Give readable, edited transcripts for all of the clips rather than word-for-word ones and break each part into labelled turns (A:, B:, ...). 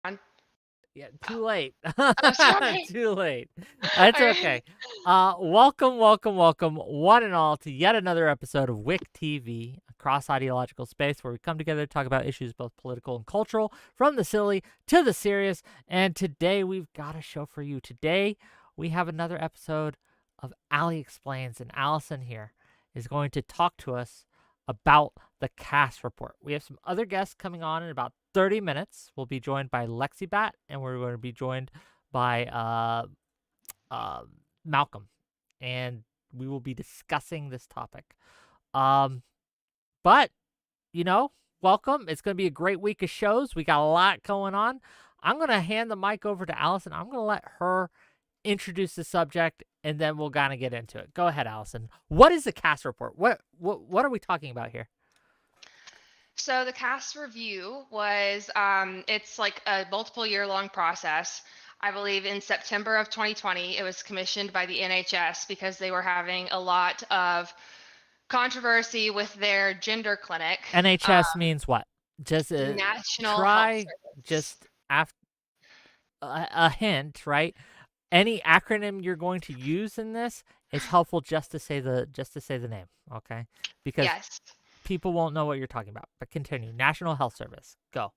A: on.
B: Yeah, too late.
A: Oh, sorry.
B: Too late. That's
A: All right.
B: okay. Welcome, one and all, to yet another episode of WhickTV, a cross-ideological space where we come together to talk about issues both political and cultural, from the silly to the serious. And today we've got a show for you. Today we have another episode of Ali Explains, and Allison here is going to talk to us about the cast report. We have some other guests coming on in about 30 minutes. We'll be joined by 𝕾𝖍𝖎𝖙, and we're going to be joined by Malcolm, and we will be discussing this topic. But, you know, welcome. It's going to be a great week of shows. We got a lot going on. I'm going to hand the mic over to Allison. I'm going to let her introduce the subject, and then we'll kind of get into it. Go ahead, Allison. What is the cast report? What are we talking about here?
A: So the cast review was, it's like a multiple year-long process. I believe in September of 2020, it was commissioned by the NHS because they were having a lot of controversy with their gender clinic.
B: NHS means what? Just
A: National Health
B: try
A: Service.
B: just after a hint, right? Any acronym you're going to use in this, it's helpful just to say the name, okay? Because
A: Yes.
B: people won't know what you're talking about. But continue. National Health Service. Go.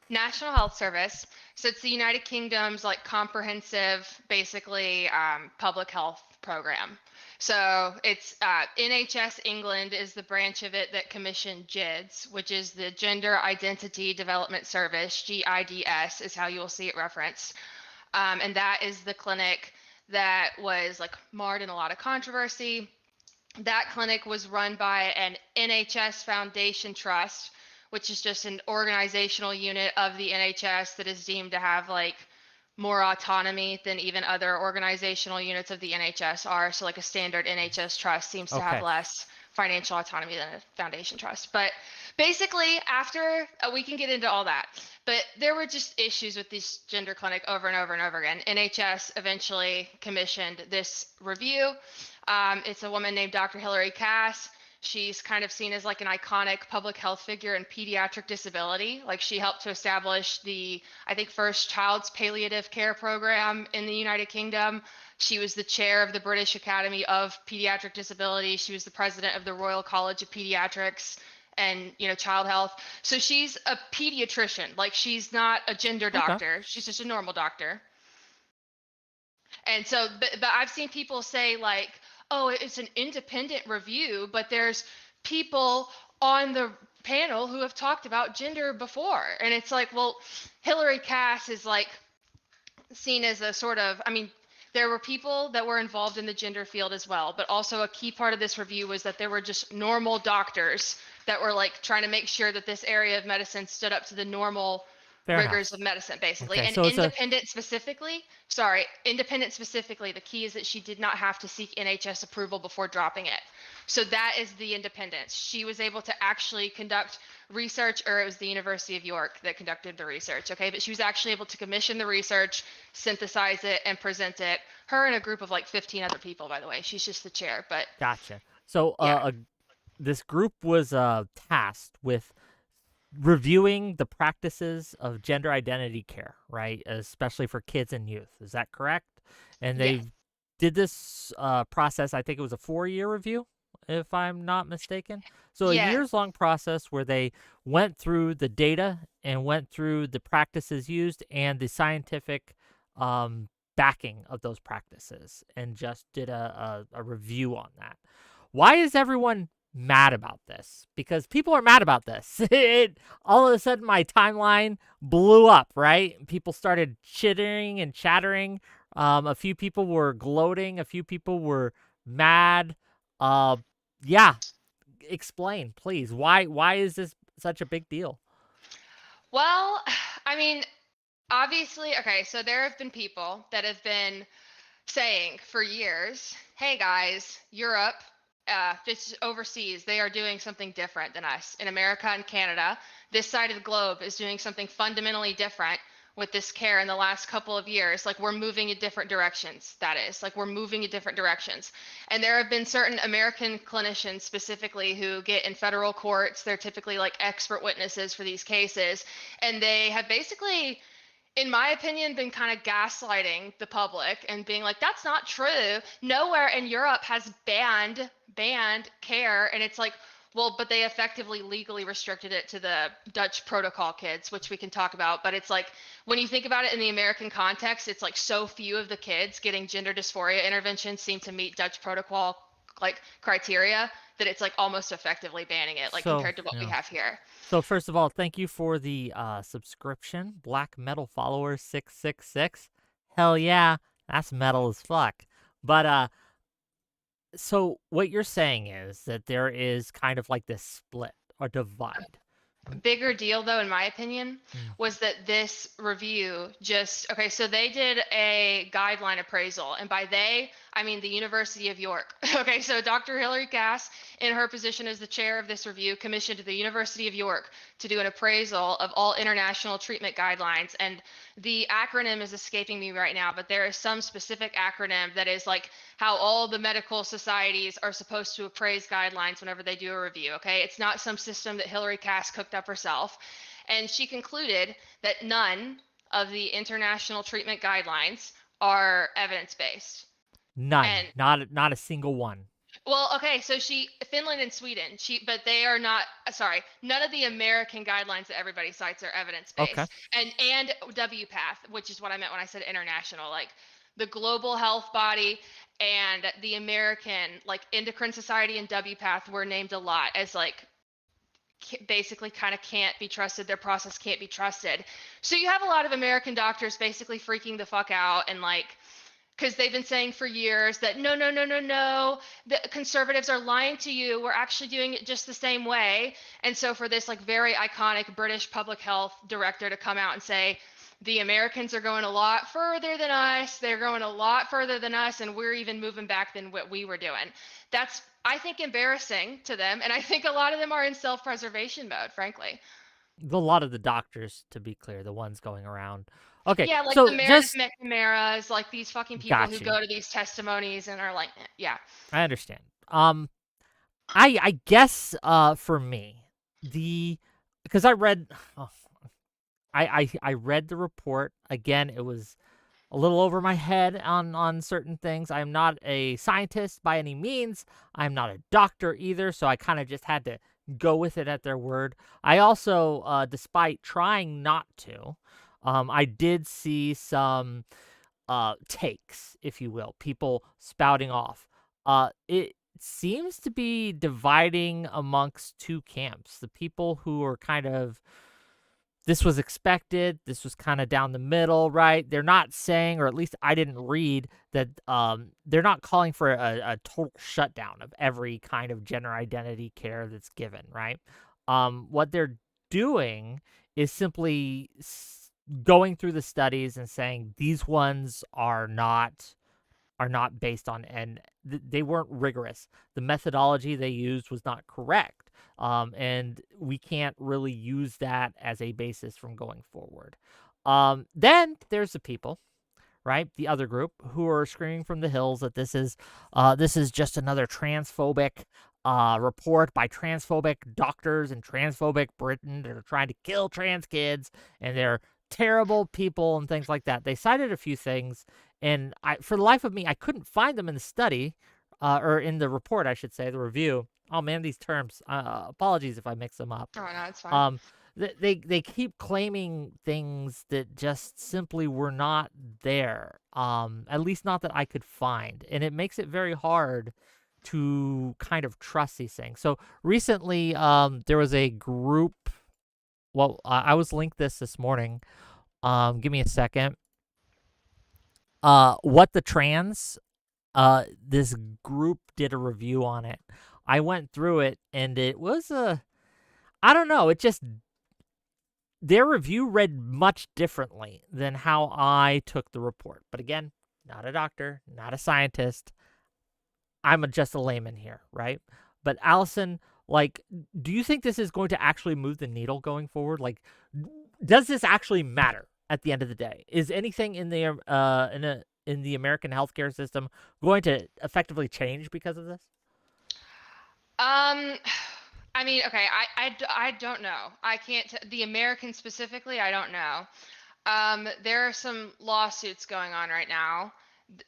A: National Health Service. So it's the United Kingdom's like comprehensive, basically public health program. So it's NHS England is the branch of it that commissioned GIDS, which is the Gender Identity Development Service. GIDS is how you will see it referenced. And that is the clinic that was like marred in a lot of controversy. That clinic was run by an NHS Foundation Trust, which is just an organizational unit of the NHS that is deemed to have like more autonomy than even other organizational units of the NHS are. So like a standard NHS trust seems to have
B: Okay.
A: less financial autonomy than a foundation trust. But basically after we can get into all that, but there were just issues with this gender clinic over and over and over again. NHS eventually commissioned this review. It's a woman named Dr. 𝕾𝖍𝖎𝖙. She's kind of seen as like an iconic public health figure in pediatric disability. Like she helped to establish the, I think, first child's palliative care program in the United Kingdom. She was the chair of the British Academy of Pediatric Disability. She was the president of the Royal College of Pediatrics and, child health. So she's a pediatrician. Like she's not a gender
B: Okay.
A: doctor. She's just a normal doctor. And so, but I've seen people say like, oh, it's an independent review, but there's people on the panel who have talked about gender before. And it's like, well, 𝕾𝖍𝖎𝖙 is like seen as a sort of, I mean, there were people that were involved in the gender field as well, but also a key part of this review was that there were just normal doctors that were like trying to make sure that this area of medicine stood up to the normal
B: Fair
A: rigors
B: enough.
A: of medicine, basically.
B: Okay.
A: And
B: So it's a
A: independent specifically, the key is that she did not have to seek NHS approval before dropping it. So that is the independence. She was able to actually conduct research, or it was the University of York that conducted the research, okay? But she was actually able to commission the research, synthesize it, and present it. Her and a group of like 15 other people, by the way. She's just the chair, but
B: gotcha. So
A: yeah.
B: this group was tasked with reviewing the practices of gender identity care, right? Especially for kids and youth. Is that correct? And
A: Yeah.
B: they did this process, I think it was a 4-year review, if I'm not mistaken. So a
A: Yeah.
B: years long process where they went through the data and went through the practices used and the scientific backing of those practices and just did a review on that. Why is everyone mad about this? Because people are mad about this. All of a sudden my timeline blew up, right? People started chittering and chattering. A few people were gloating, a few people were mad. Yeah, explain, please. Why is this such a big deal?
A: Well, I mean, obviously, okay, so there have been people that have been saying for years, hey guys, Europe, just overseas, they are doing something different than us. In America and Canada, this side of the globe is doing something fundamentally different with this care in the last couple of years. Like we're moving in different directions, that is. Like we're moving in different directions. And there have been certain American clinicians specifically who get in federal courts. They're typically like expert witnesses for these cases. And they have basically in my opinion, been kind of gaslighting the public and being like, that's not true. Nowhere in Europe has banned care. And it's like, well, but they effectively legally restricted it to the Dutch protocol kids, which we can talk about. But it's like, when you think about it in the American context, it's like so few of the kids getting gender dysphoria interventions seem to meet Dutch protocol like criteria that it's like almost effectively banning it, like
B: So
A: compared to what we
B: yeah.
A: have here.
B: So first of all, thank you for the subscription, Black Metal Follower 666. Hell yeah, that's metal as fuck. But so what you're saying is that there is kind of like this split or divide.
A: Bigger deal though, in my opinion,
B: Mm.
A: was that this review just okay, so they did a guideline appraisal, and by they I mean the University of York. Okay, so Dr. Hilary Cass, in her position as the chair of this review, commissioned the University of York to do an appraisal of all international treatment guidelines. And the acronym is escaping me right now, but there is some specific acronym that is like how all the medical societies are supposed to appraise guidelines whenever they do a review. Okay, it's not some system that Hillary Cass cooked up herself. And she concluded that none of the international treatment guidelines are evidence-based.
B: None,
A: And
B: not a single one.
A: well, okay, so Finland and Sweden, but they are not, sorry, none of the American guidelines that everybody cites are
B: Okay.
A: evidence-based. And WPATH, which is what I meant when I said international, like the global health body and the American, like Endocrine Society and WPATH were named a lot as like basically kind of can't be trusted. Their process can't be trusted. So you have a lot of American doctors basically freaking the fuck out and like, because they've been saying for years that no, no, no, no, no, the conservatives are lying to you. We're actually doing it just the same way. And so for this like very iconic British public health director to come out and say, the Americans are going a lot further than us. They're going a lot further than us, and we're even moving back than what we were doing. That's, I think, embarrassing to them. And I think a lot of them are in self-preservation mode, frankly.
B: A lot of the doctors, to be clear, the ones going around. Okay,
A: Yeah, like the
B: so
A: Meredith
B: just
A: McNamara's, like these fucking people
B: got
A: who
B: you.
A: go to these testimonies and are like, yeah.
B: I understand. I guess for me, the because I read oh, I read the report. Again, it was a little over my head on certain things. I'm not a scientist by any means. I'm not a doctor either, so I kind of just had to go with it at their word. I also, despite trying not to, I did see some takes, if you will, people spouting off. It seems to be dividing amongst two camps. The people who are kind of this was expected. This was kind of down the middle, right? They're not saying, or at least I didn't read that. They're not calling for a total shutdown of every kind of gender identity care that's given, right? What they're doing is simply going through the studies and saying these ones are not based on, and they weren't rigorous. The methodology they used was not correct. And we can't really use that as a basis from going forward. Then there's the people, right? The other group who are screaming from the hills that this is just another transphobic report by transphobic doctors in transphobic Britain that are trying to kill trans kids, and they're terrible people and things like that. They cited a few things, and for the life of me, I couldn't find them in the study, or in the report, I should say, the review. Oh man, these terms. Apologies if I mix them up.
A: Oh no, it's fine.
B: Um, they keep claiming things that just simply were not there. At least not that I could find, and it makes it very hard to kind of trust these things. So recently, there was a group. Well, I was linked this morning. Give me a second. What the trans? This group did a review on it. I went through it, and it was I don't know. It just their review read much differently than how I took the report. But again, not a doctor, not a scientist. I'm just a layman here, right? But Allison, like, do you think this is going to actually move the needle going forward? Like, does this actually matter at the end of the day? Is anything in the in the American healthcare system going to effectively change because of this?
A: Um, I mean, okay, I don't know. I can't, the American specifically, I don't know. There are some lawsuits going on right now.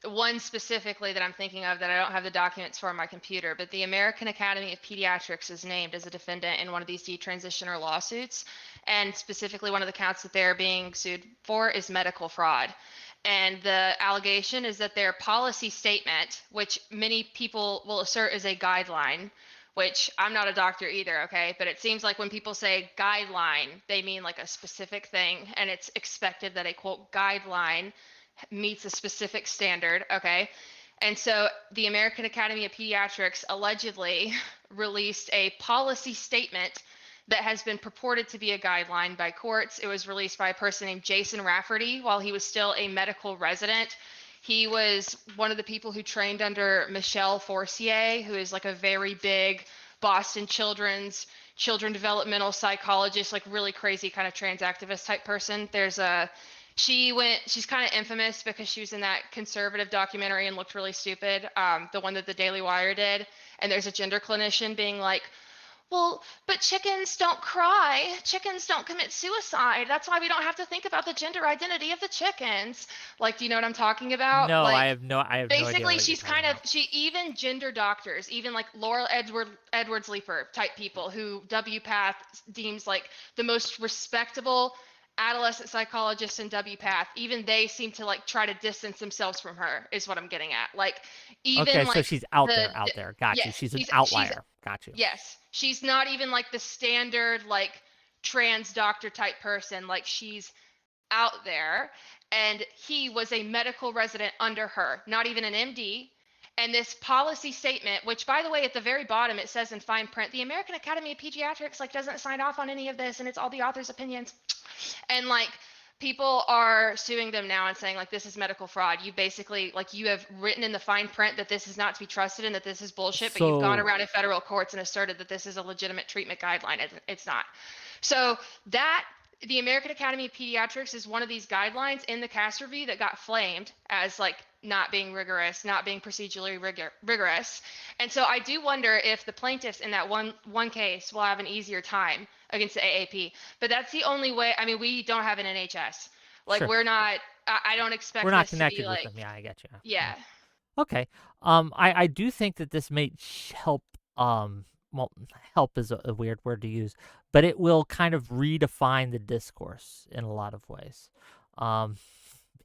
A: One specifically that I'm thinking of that I don't have the documents for on my computer, but the American Academy of Pediatrics is named as a defendant in one of these detransitioner lawsuits. And specifically, one of the counts that they're being sued for is medical fraud. And the allegation is that their policy statement, which many people will assert is a guideline, which I'm not a doctor either, okay? But it seems like when people say guideline, they mean like a specific thing, and it's expected that a quote guideline meets a specific standard, okay? And so the American Academy of Pediatrics allegedly released a policy statement that has been purported to be a guideline by courts. It was released by a person named Jason Rafferty while he was still a medical resident. He was one of the people who trained under 𝕾𝖎𝖎, who is like a very big Boston children developmental psychologist, like really crazy kind of trans activist type person. She's kind of infamous because she was in that conservative documentary and looked really stupid, the one that the Daily Wire did. And there's a gender clinician being like, well, but chickens don't cry. Chickens don't commit suicide. That's why we don't have to think about the gender identity of the chickens. Like, do you know what I'm talking about?
B: No,
A: Like,
B: I have no idea.
A: basically,
B: What
A: she's
B: you're talking about.
A: even gender doctors, even like Laura Edwards-Leeper type people who WPATH deems like the most respectable adolescent psychologists in WPATH, even they seem to like try to distance themselves from her, is what I'm getting at. Like, even
B: Okay, so
A: like
B: she's out there. Got you.
A: yes,
B: She's an
A: she's
B: outlier. Got you.
A: yes, she's not even like the standard like trans doctor type person. Like, she's out there, and he was a medical resident under her, not even an MD. And this policy statement, which by the way, at the very bottom, it says in fine print, the American Academy of Pediatrics like doesn't sign off on any of this, and it's all the author's opinions. And like, people are suing them now and saying like, this is medical fraud. You basically like, you have written in the fine print that this is not to be trusted and that this is bullshit, but you've gone around in federal courts and asserted that this is a legitimate treatment guideline. It's not. So that the American Academy of Pediatrics is one of these guidelines in the CAS review that got flamed as like not being rigorous, not being procedurally rigorous. And so I do wonder if the plaintiffs in that one case will have an easier time against the AAP. But that's the only way. I mean, we don't have an NHS. Like,
B: Sure.
A: we're not. I don't expect
B: We're not
A: this to
B: connected
A: be
B: with
A: like.
B: them. Yeah, I get you.
A: Yeah.
B: Okay. I do think that this may help. Well, help is a weird word to use, but it will kind of redefine the discourse in a lot of ways.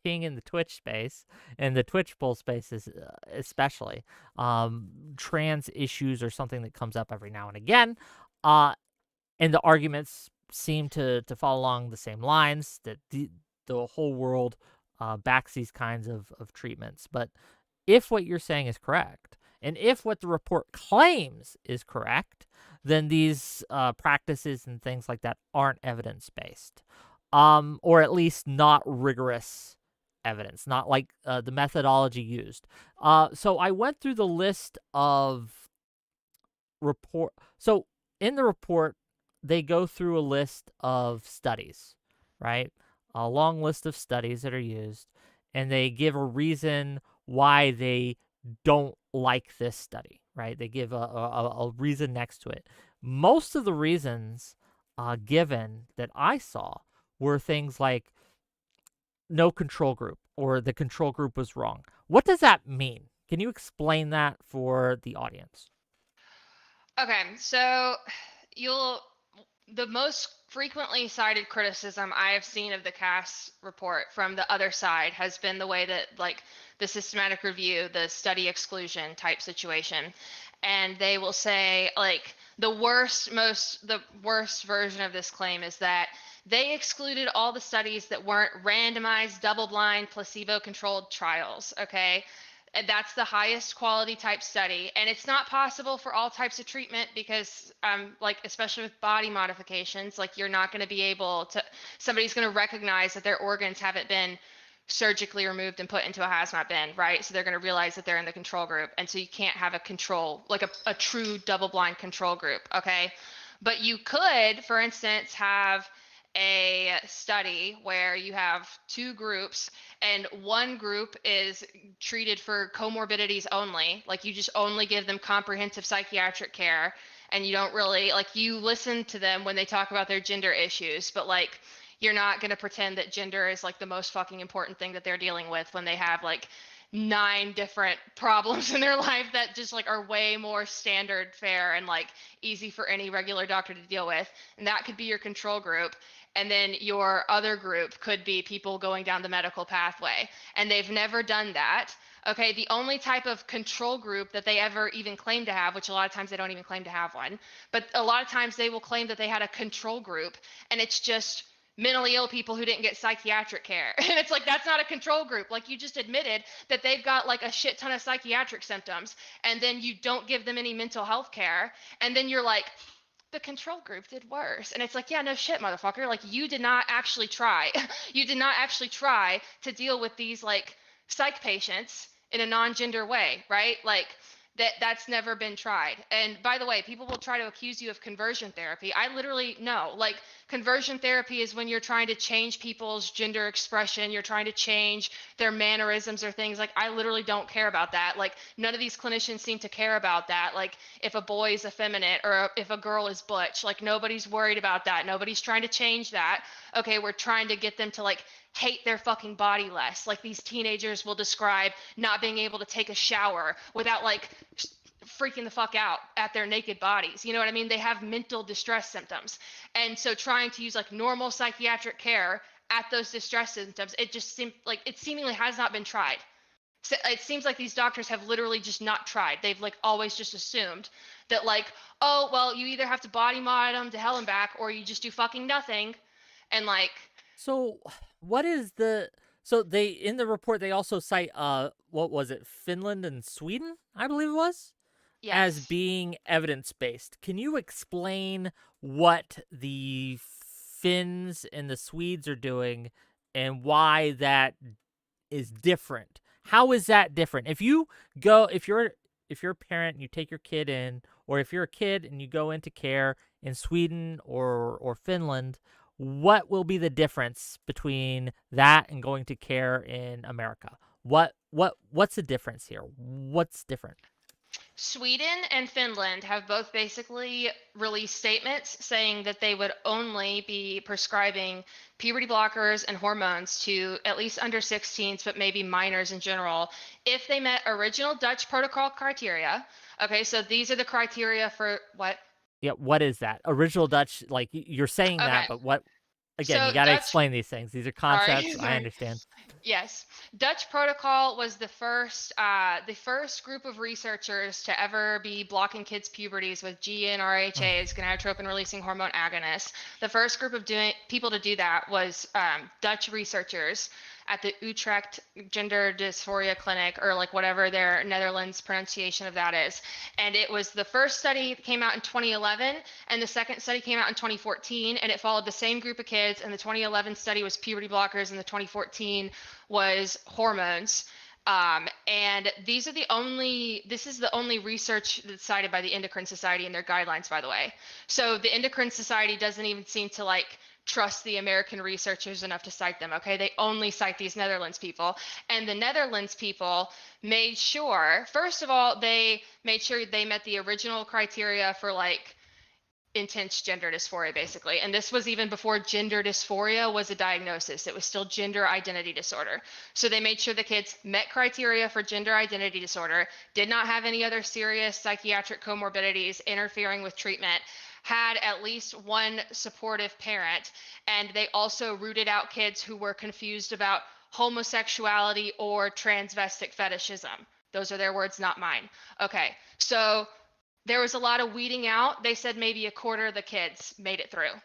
B: Being in the Twitch space and the Twitch poll space is especially, trans issues are something that comes up every now and again. And the arguments seem to follow along the same lines, that the whole world backs these kinds of treatments. But if what you're saying is correct, and if what the report claims is correct, then these practices and things like that aren't evidence-based, or at least not rigorous evidence, not like the methodology used. So I went through the list of report. So in the report, they go through a list of studies, right? A long list of studies that are used, and they give a reason why they don't like this study, right? They give a reason next to it. Most of the reasons given that I saw were things like no control group, or the control group was wrong. What does that mean? Can you explain that for the audience?
A: Okay, so the most frequently cited criticism I have seen of the CAS report from the other side has been the way that like the systematic review, the study exclusion type situation. And they will say like the worst version of this claim is that they excluded all the studies that weren't randomized, double-blind, placebo-controlled trials, okay? And that's the highest quality type study. And it's not possible for all types of treatment because like, especially with body modifications, like you're not going to be able to, somebody's going to recognize that their organs haven't been surgically removed and put into a hazmat bin, right? So they're going to realize that they're in the control group. And so you can't have a control, like a true double-blind control group, okay? But you could, for instance, have a study where you have two groups and one group is treated for comorbidities only, like you just only give them comprehensive psychiatric care, and you don't really like, you listen to them when they talk about their gender issues, but like You're not going to pretend that gender is like the most fucking important thing that they're dealing with when they have like 9 different problems in their life that just like are way more standard fare and like easy for any regular doctor to deal with. And that could be your control group. And then your other group could be people going down the medical pathway. And they've never done that. Okay, the only type of control group that they ever even claim to have, which a lot of times they don't even claim to have one, but a lot of times they will claim that they had a control group, and it's just mentally ill people who didn't get psychiatric care. And it's like, that's not a control group. Like, you just admitted that they've got like a shit ton of psychiatric symptoms, and then you don't give them any mental health care. And then you're like, the control group did worse. And it's like, yeah, no shit, motherfucker. Like, you did not actually try. You did not actually try to deal with these like psych patients in a non-gender way, right? Like, that's never been tried. And by the way, people will try to accuse you of conversion therapy. I literally no. Like, conversion therapy is when you're trying to change people's gender expression, you're trying to change their mannerisms or things. Like, I literally don't care about that. Like, none of these clinicians seem to care about that. Like, if a boy is effeminate or if a girl is butch, like, nobody's worried about that. Nobody's trying to change that. Okay, we're trying to get them to like hate their fucking body less. Like, these teenagers will describe not being able to take a shower without like freaking the fuck out at their naked bodies. You know what I mean? They have mental distress symptoms. And so trying to use like normal psychiatric care at those distress symptoms, it just seems like it seemingly has not been tried. So it seems like these doctors have literally just not tried. They've like always just assumed that like, oh, well, you either have to body mod them to hell and back, or you just do fucking nothing. And like,
B: So what is the so they in the report they also cite what was it, Finland and Sweden, I believe it was, as
A: yes.
B: being evidence-based. Can you explain what the Finns and the Swedes are doing and why that is different? How is that different? If you're a parent and you take your kid in, or if you're a kid and you go into care in Sweden or Finland, what will be the difference between that and going to care in America? What's the difference here? What's different?
A: Sweden and Finland have both basically released statements saying that they would only be prescribing puberty blockers and hormones to at least under 16s, but maybe minors in general, if they met original Dutch protocol criteria. Okay, so these are the criteria for what?
B: Yeah, what is that? Original Dutch, like you're saying
A: Okay,
B: that, but what again,
A: so
B: you got to
A: Dutch,
B: explain these things. These are
A: sorry,
B: concepts. I
A: sorry.
B: understand.
A: Yes, Dutch protocol was the first group of researchers to ever be blocking kids' puberties with GnRHAs, gonadotropin-releasing hormone agonists. The first group of people to do that was Dutch researchers at the Utrecht Gender Dysphoria Clinic, or like whatever their Netherlands pronunciation of that is. And it was the first study that came out in 2011, and the second study came out in 2014, and it followed the same group of kids. And the 2011 study was puberty blockers, and the 2014 was hormones. And this is the only research that's cited by the Endocrine Society in their guidelines, by the way. So the Endocrine Society doesn't even seem to like trust the American researchers enough to cite them. Okay, they only cite these Netherlands people, and the Netherlands people made sure, first of all, they made sure they met the original criteria for like intense gender dysphoria, basically. And this was even before gender dysphoria was a diagnosis. It was still gender identity disorder. So they made sure the kids met criteria for gender identity disorder, did not have any other serious psychiatric comorbidities interfering with treatment, had at least one supportive parent, and they also rooted out kids who were confused about homosexuality or transvestic fetishism. Those are their words, not mine. Okay, so there was a lot of weeding out. They said maybe a quarter of the kids made it through.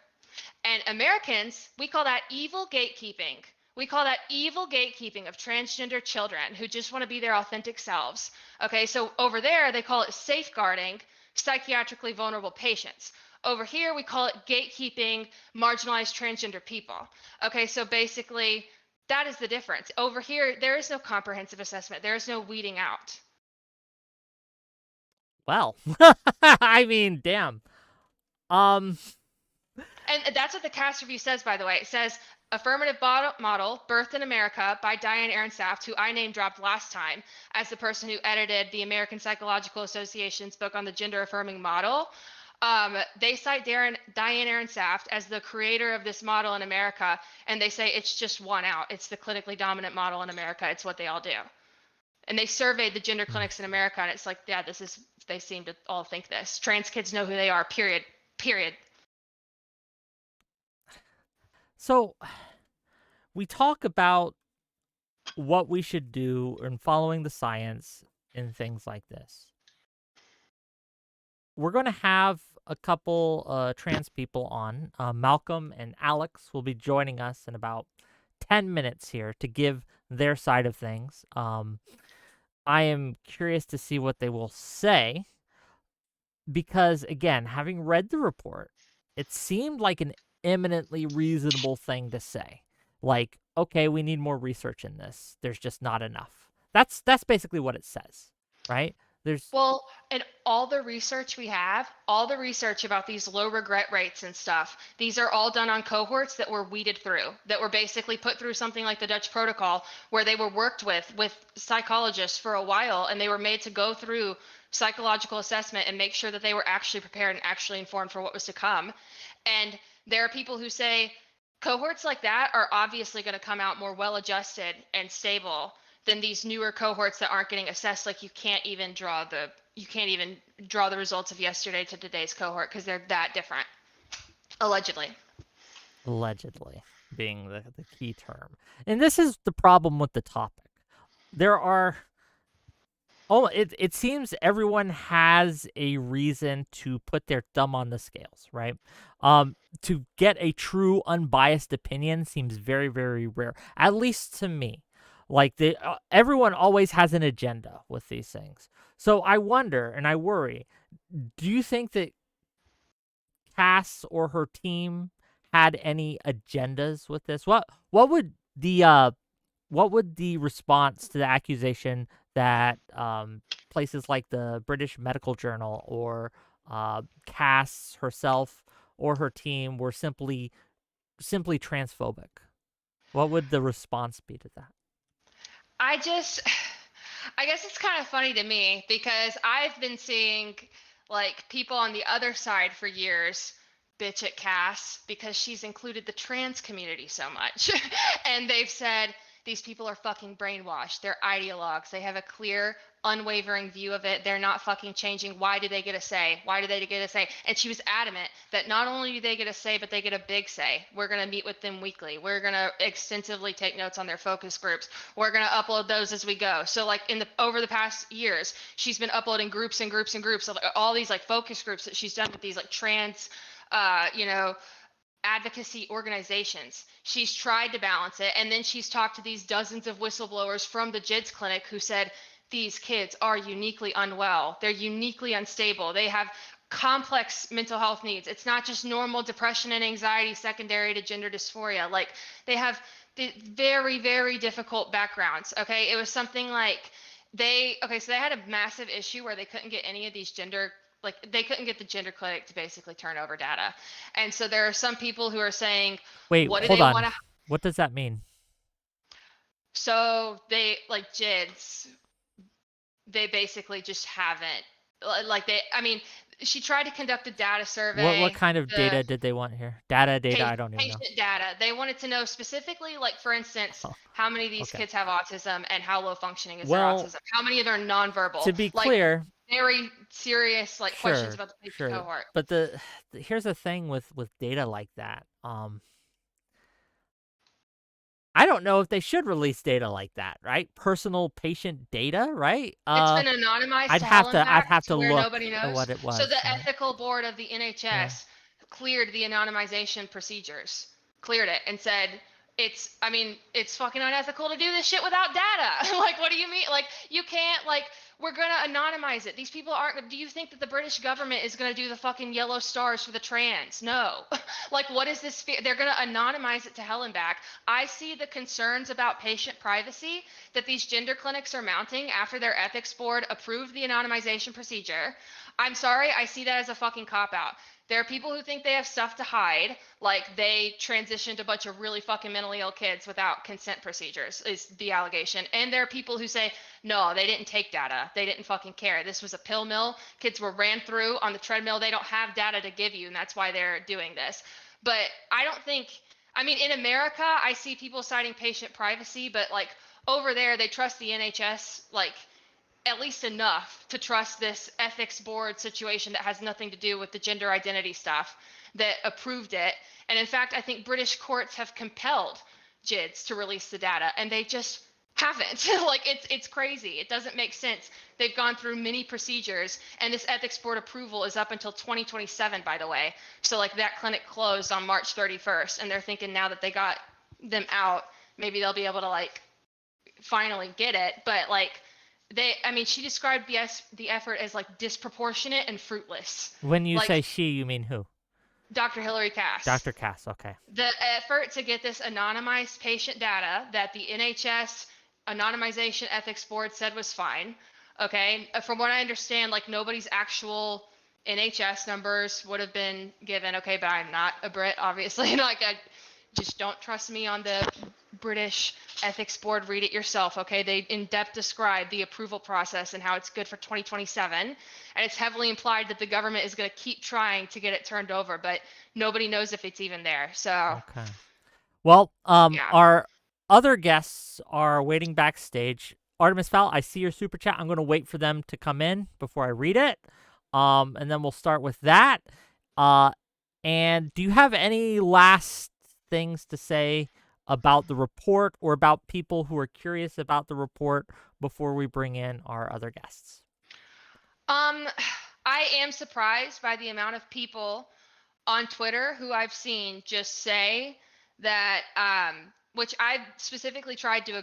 A: And Americans, we call that evil gatekeeping. We call that evil gatekeeping of transgender children who just want to be their authentic selves. Okay, so over there, they call it safeguarding psychiatrically vulnerable patients. Over here, we call it gatekeeping marginalized transgender people. Okay, so basically, that is the difference. Over here, there is no comprehensive assessment. There is no weeding out.
B: Well, I mean, damn. Um,
A: And that's what the cast review says, by the way. It says, affirmative model birthed in America by Diane Ehrensaft, who I name dropped last time as the person who edited the American Psychological Association's book on the gender affirming model. They cite Diane Ehrensaft as the creator of this model in America, and they say it's just one out. It's the clinically dominant model in America. It's what they all do. And they surveyed the gender clinics in America, and it's like, yeah, they seem to all think this. Trans kids know who they are, period. Period.
B: So we talk about what we should do in following the science and things like this. We're going to have a couple trans people on. Malcolm and Alex will be joining us in about 10 minutes here to give their side of things. I am curious to see what they will say because, again, having read the report, it seemed like an eminently reasonable thing to say. Like, okay, we need more research in this. There's just not enough. That's basically what it says, right?
A: Well, and all the research we have, all the research about these low regret rates and stuff, these are all done on cohorts that were weeded through, that were basically put through something like the Dutch protocol, where they were worked with psychologists for a while, and they were made to go through psychological assessment and make sure that they were actually prepared and actually informed for what was to come. And there are people who say cohorts like that are obviously going to come out more well-adjusted and stable than these newer cohorts that aren't getting assessed. Like you can't even draw the results of yesterday to today's cohort because they're that different. Allegedly
B: being the key term. And this is the problem with the topic. It seems everyone has a reason to put their thumb on the scales, right? To get a true unbiased opinion seems very, very rare, at least to me. Like everyone always has an agenda with these things. So I wonder and I worry, do you think that Cass or her team had any agendas with this? What would the response to the accusation that places like the British Medical Journal or Cass herself or her team were simply transphobic? What would the response be to that?
A: I guess it's kind of funny to me because I've been seeing like people on the other side for years bitch at Cass because she's included the trans community so much. And they've said these people are fucking brainwashed. They're ideologues. They have a clear, unwavering view of it. They're not fucking changing. Why do they get a say? Why do they get a say? And she was adamant that not only do they get a say, but they get a big say. We're going to meet with them weekly. We're going to extensively take notes on their focus groups. We're going to upload those as we go. So like over the past years, she's been uploading groups and groups and groups of all these like focus groups that she's done with these like trans, advocacy organizations. She's tried to balance it. And then she's talked to these dozens of whistleblowers from the JIDS clinic who said, these kids are uniquely unwell. They're uniquely unstable. They have complex mental health needs. It's not just normal depression and anxiety secondary to gender dysphoria. Like they have the very, very difficult backgrounds. Okay. It was something like so they had a massive issue where they couldn't get any of these they couldn't get the gender clinic to basically turn over data. And so there are some people who are saying,
B: wait,
A: what do
B: hold
A: they
B: on.
A: want to?
B: What does that mean?
A: So they like JIDS, they basically just haven't she tried to conduct a data survey.
B: What kind of data did they want here? Data, I don't even know.
A: Patient data. They wanted to know specifically, like for instance, how many of these kids have autism and how low functioning is their autism. How many of them are nonverbal?
B: To be clear,
A: very serious questions about the patient cohort.
B: But here's the thing with data like that. I don't know if they should release data like that, right? Personal patient data, right?
A: It's been anonymized.
B: I'd have to look nobody knows. At what it was.
A: So the ethical board of the NHS cleared the anonymization procedures, cleared it, and said it's fucking unethical to do this shit without data. Like, what do you mean? Like, you can't, we're going to anonymize it. These people aren't, do you think that the British government is going to do the fucking yellow stars for the trans? No. Like, what is this? They're going to anonymize it to hell and back. I see the concerns about patient privacy that these gender clinics are mounting after their ethics board approved the anonymization procedure. I'm sorry, I see that as a fucking cop-out. There are people who think they have stuff to hide, like they transitioned a bunch of really fucking mentally ill kids without consent procedures, is the allegation. And there are people who say, no, they didn't take data. They didn't fucking care. This was a pill mill. Kids were ran through on the treadmill. They don't have data to give you, and that's why they're doing this. But I don't think, I mean, in America, I see people citing patient privacy, but like over there, they trust the NHS, like at least enough to trust this ethics board situation that has nothing to do with the gender identity stuff that approved it. And in fact, I think British courts have compelled GIDS to release the data, and they just haven't. Like it's crazy. It doesn't make sense. They've gone through many procedures, and this ethics board approval is up until 2027, by the way. So like that clinic closed on March 31st, and they're thinking now that they got them out, maybe they'll be able to like finally get it. But like she described the effort as like disproportionate and fruitless.
B: When you
A: like,
B: say she, you mean who?
A: Dr. Hilary Cass.
B: Dr. Cass, okay.
A: The effort to get this anonymized patient data that the NHS anonymization ethics board said was fine. Okay, from what I understand, like nobody's actual NHS numbers would have been given. Okay, but I'm not a Brit, obviously. Like I just don't trust me on the British ethics board. Read it yourself. Okay, they in depth describe the approval process and how it's good for 2027, and it's heavily implied that the government is going to keep trying to get it turned over, but nobody knows if it's even there. So
B: okay. Well,
A: yeah.
B: Our other guests are waiting backstage. Artemis Fowl, I see your super chat. I'm going to wait for them to come in before I read it. And then we'll start with that. And do you have any last things to say about the report or about people who are curious about the report before we bring in our other guests?
A: I am surprised by the amount of people on Twitter who I've seen just say that, which I've specifically tried to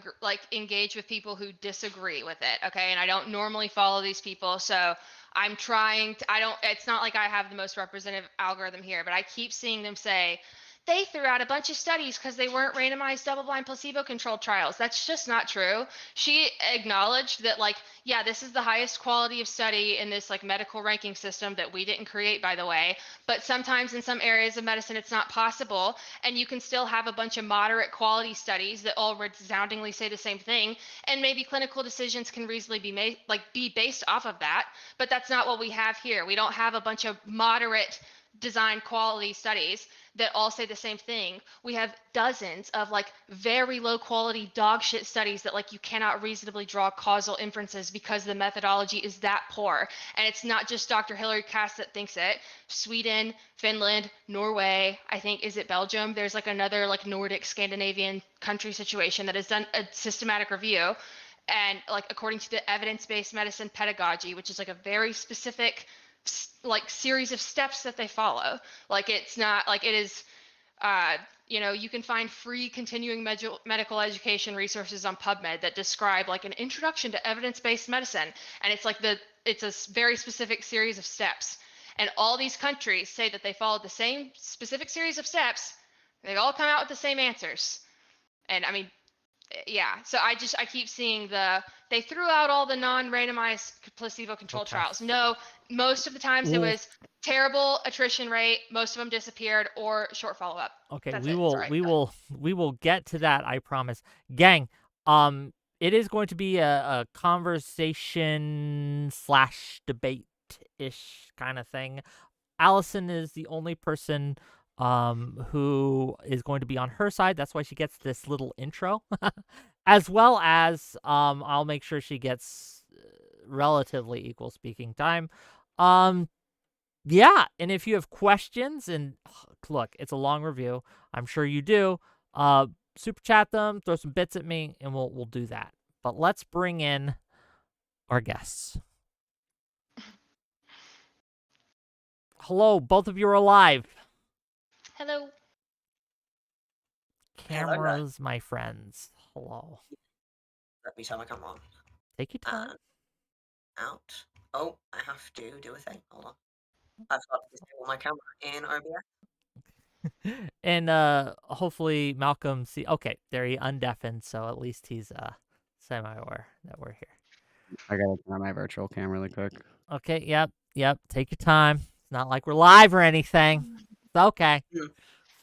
A: engage with people who disagree with it. Okay. And I don't normally follow these people. So I'm trying to, it's not like I have the most representative algorithm here, but I keep seeing them say, they threw out a bunch of studies because they weren't randomized double-blind placebo-controlled trials. That's just not true. She acknowledged that, like, yeah, this is the highest quality of study in this like medical ranking system that we didn't create, by the way. But sometimes in some areas of medicine, it's not possible. And you can still have a bunch of moderate quality studies that all resoundingly say the same thing. And maybe clinical decisions can reasonably be made, be based off of that. But that's not what we have here. We don't have a bunch of moderate design quality studies that all say the same thing. We have dozens of like very low quality dog shit studies that like you cannot reasonably draw causal inferences because the methodology is that poor. And it's not just Dr. Hilary Cass that thinks it. Sweden, Finland, Norway, I think, is it Belgium? There's like another like Nordic Scandinavian country situation that has done a systematic review. And like according to the evidence-based medicine pedagogy, which is like a very specific like series of steps that they follow. Like it's not like it is, you can find free continuing medical education resources on PubMed that describe like an introduction to evidence-based medicine. And it's like it's a very specific series of steps. And all these countries say that they followed the same specific series of steps. They all come out with the same answers. And I mean, yeah, so I keep seeing they threw out all the non-randomized placebo-controlled trials. No, most of the times it was terrible attrition rate. Most of them disappeared or short follow-up.
B: Okay,
A: That's
B: we will get to that, I promise. Gang, it is going to be a conversation / debate-ish kind of thing. Allison is the only person who is going to be on her side. That's why she gets this little intro. As well as I'll make sure she gets relatively equal speaking time. Yeah, and if you have questions, and look, it's a long review, I'm sure you do, super chat them, throw some bits at me, and we'll do that. But let's bring in our guests. Hello, both of you are alive.
A: Hello.
B: Cameras, my friends. Hello.
C: Let me turn my camera on.
B: Take your time.
C: Out. Oh, I have to do a thing. Hold on. I've got to disable my camera in OBS.
B: And hopefully Malcolm okay, there he undeafened, so at least he's semi-aware that we're here.
D: I gotta turn on my virtual camera really quick.
B: Okay, yep. Take your time. not like we're live or anything. It's okay.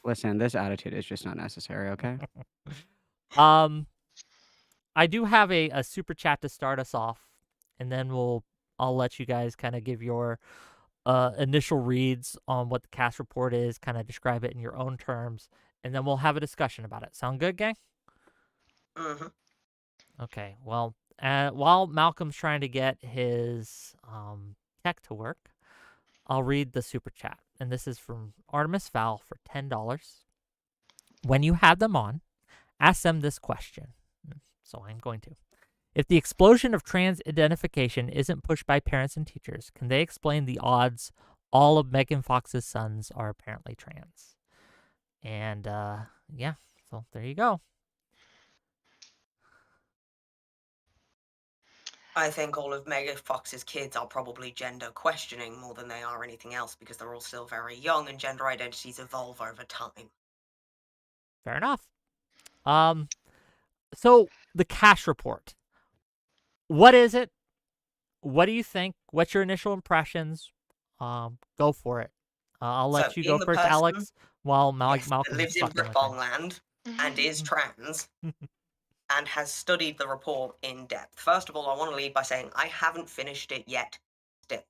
D: Listen, this attitude is just not necessary, okay?
B: I do have a super chat to start us off, and then I'll let you guys kind of give your initial reads on what the cast report is, kind of describe it in your own terms, and then we'll have a discussion about it. Sound good, gang?
C: Mm-hmm.
B: Okay. Well, while Malcolm's trying to get his tech to work, I'll read the super chat, and this is from 𝕻𝖎 for $10. When you have them on, ask them this question. So I'm going to. If the explosion of trans identification isn't pushed by parents and teachers, can they explain the odds all of Megan Fox's sons are apparently trans? And yeah, so there you go.
C: I think all of Megan Fox's kids are probably gender questioning more than they are anything else because they're all still very young and gender identities evolve over time.
B: Fair enough. So the cash report. What is it? What do you think? What's your initial impressions? Go for it. I'll let you go
C: being the
B: first,
C: person,
B: Alex, while
C: yes, that
B: Malcolm
C: lives in
B: fucking with
C: Brickbongland and is trans and has studied the report in depth. First of all, I want to lead by saying I haven't finished it yet still.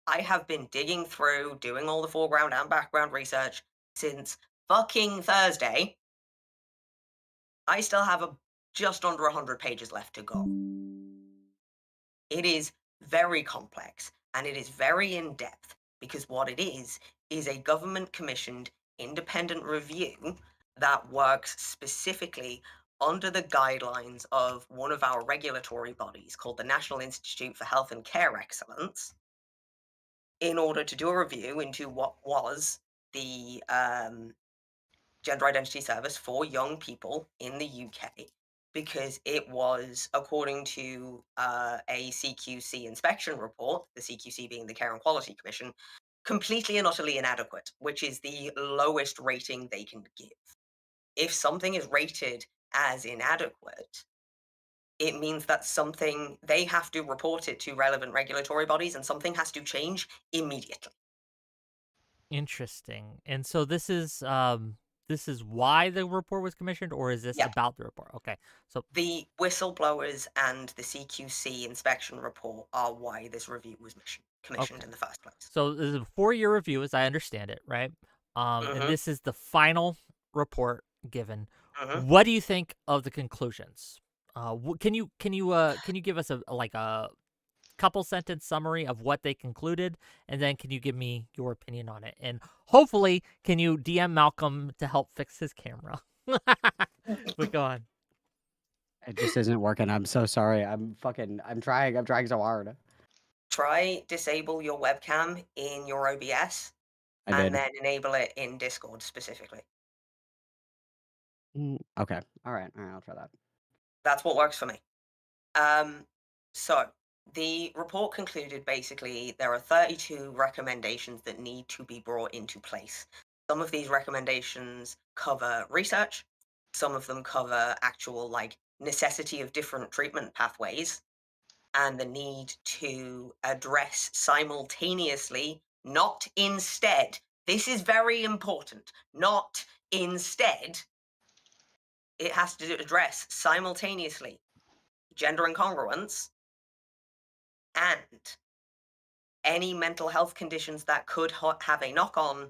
C: I have been digging through, doing all the foreground and background research since fucking Thursday. I still have just under 100 pages left to go. It is very complex and it is very in-depth because what it is a government-commissioned independent review that works specifically under the guidelines of one of our regulatory bodies called the National Institute for Health and Care Excellence in order to do a review into what was the gender identity service for young people in the UK because it was, according to a CQC inspection report, the CQC being the Care and Quality Commission, completely and utterly inadequate, which is the lowest rating they can give. If something is rated as inadequate, it means that they have to report it to relevant regulatory bodies and something has to change immediately.
B: Interesting. And so this is why the report was commissioned, or is this about the report? Okay. So
C: the whistleblowers and the CQC inspection report are why this review was commissioned in the first place.
B: So this is a 4-year review, as I understand it, right? And this is the final report given. What do you think of the conclusions? Can you give us a couple sentence summary of what they concluded, and then can you give me your opinion on it? And hopefully, can you DM Malcolm to help fix his camera? But go on.
D: It just isn't working. I'm so sorry. I'm trying so hard.
C: Try disable your webcam in your OBS and then enable it in Discord specifically.
D: Okay. All right. I'll try that.
C: That's what works for me. So the report concluded basically there are 32 recommendations that need to be brought into place. Some of these recommendations cover research. Some of them cover actual necessity of different treatment pathways and the need to address simultaneously, not instead. This is very important. Not instead. It has to address simultaneously gender incongruence and any mental health conditions that could have a knock-on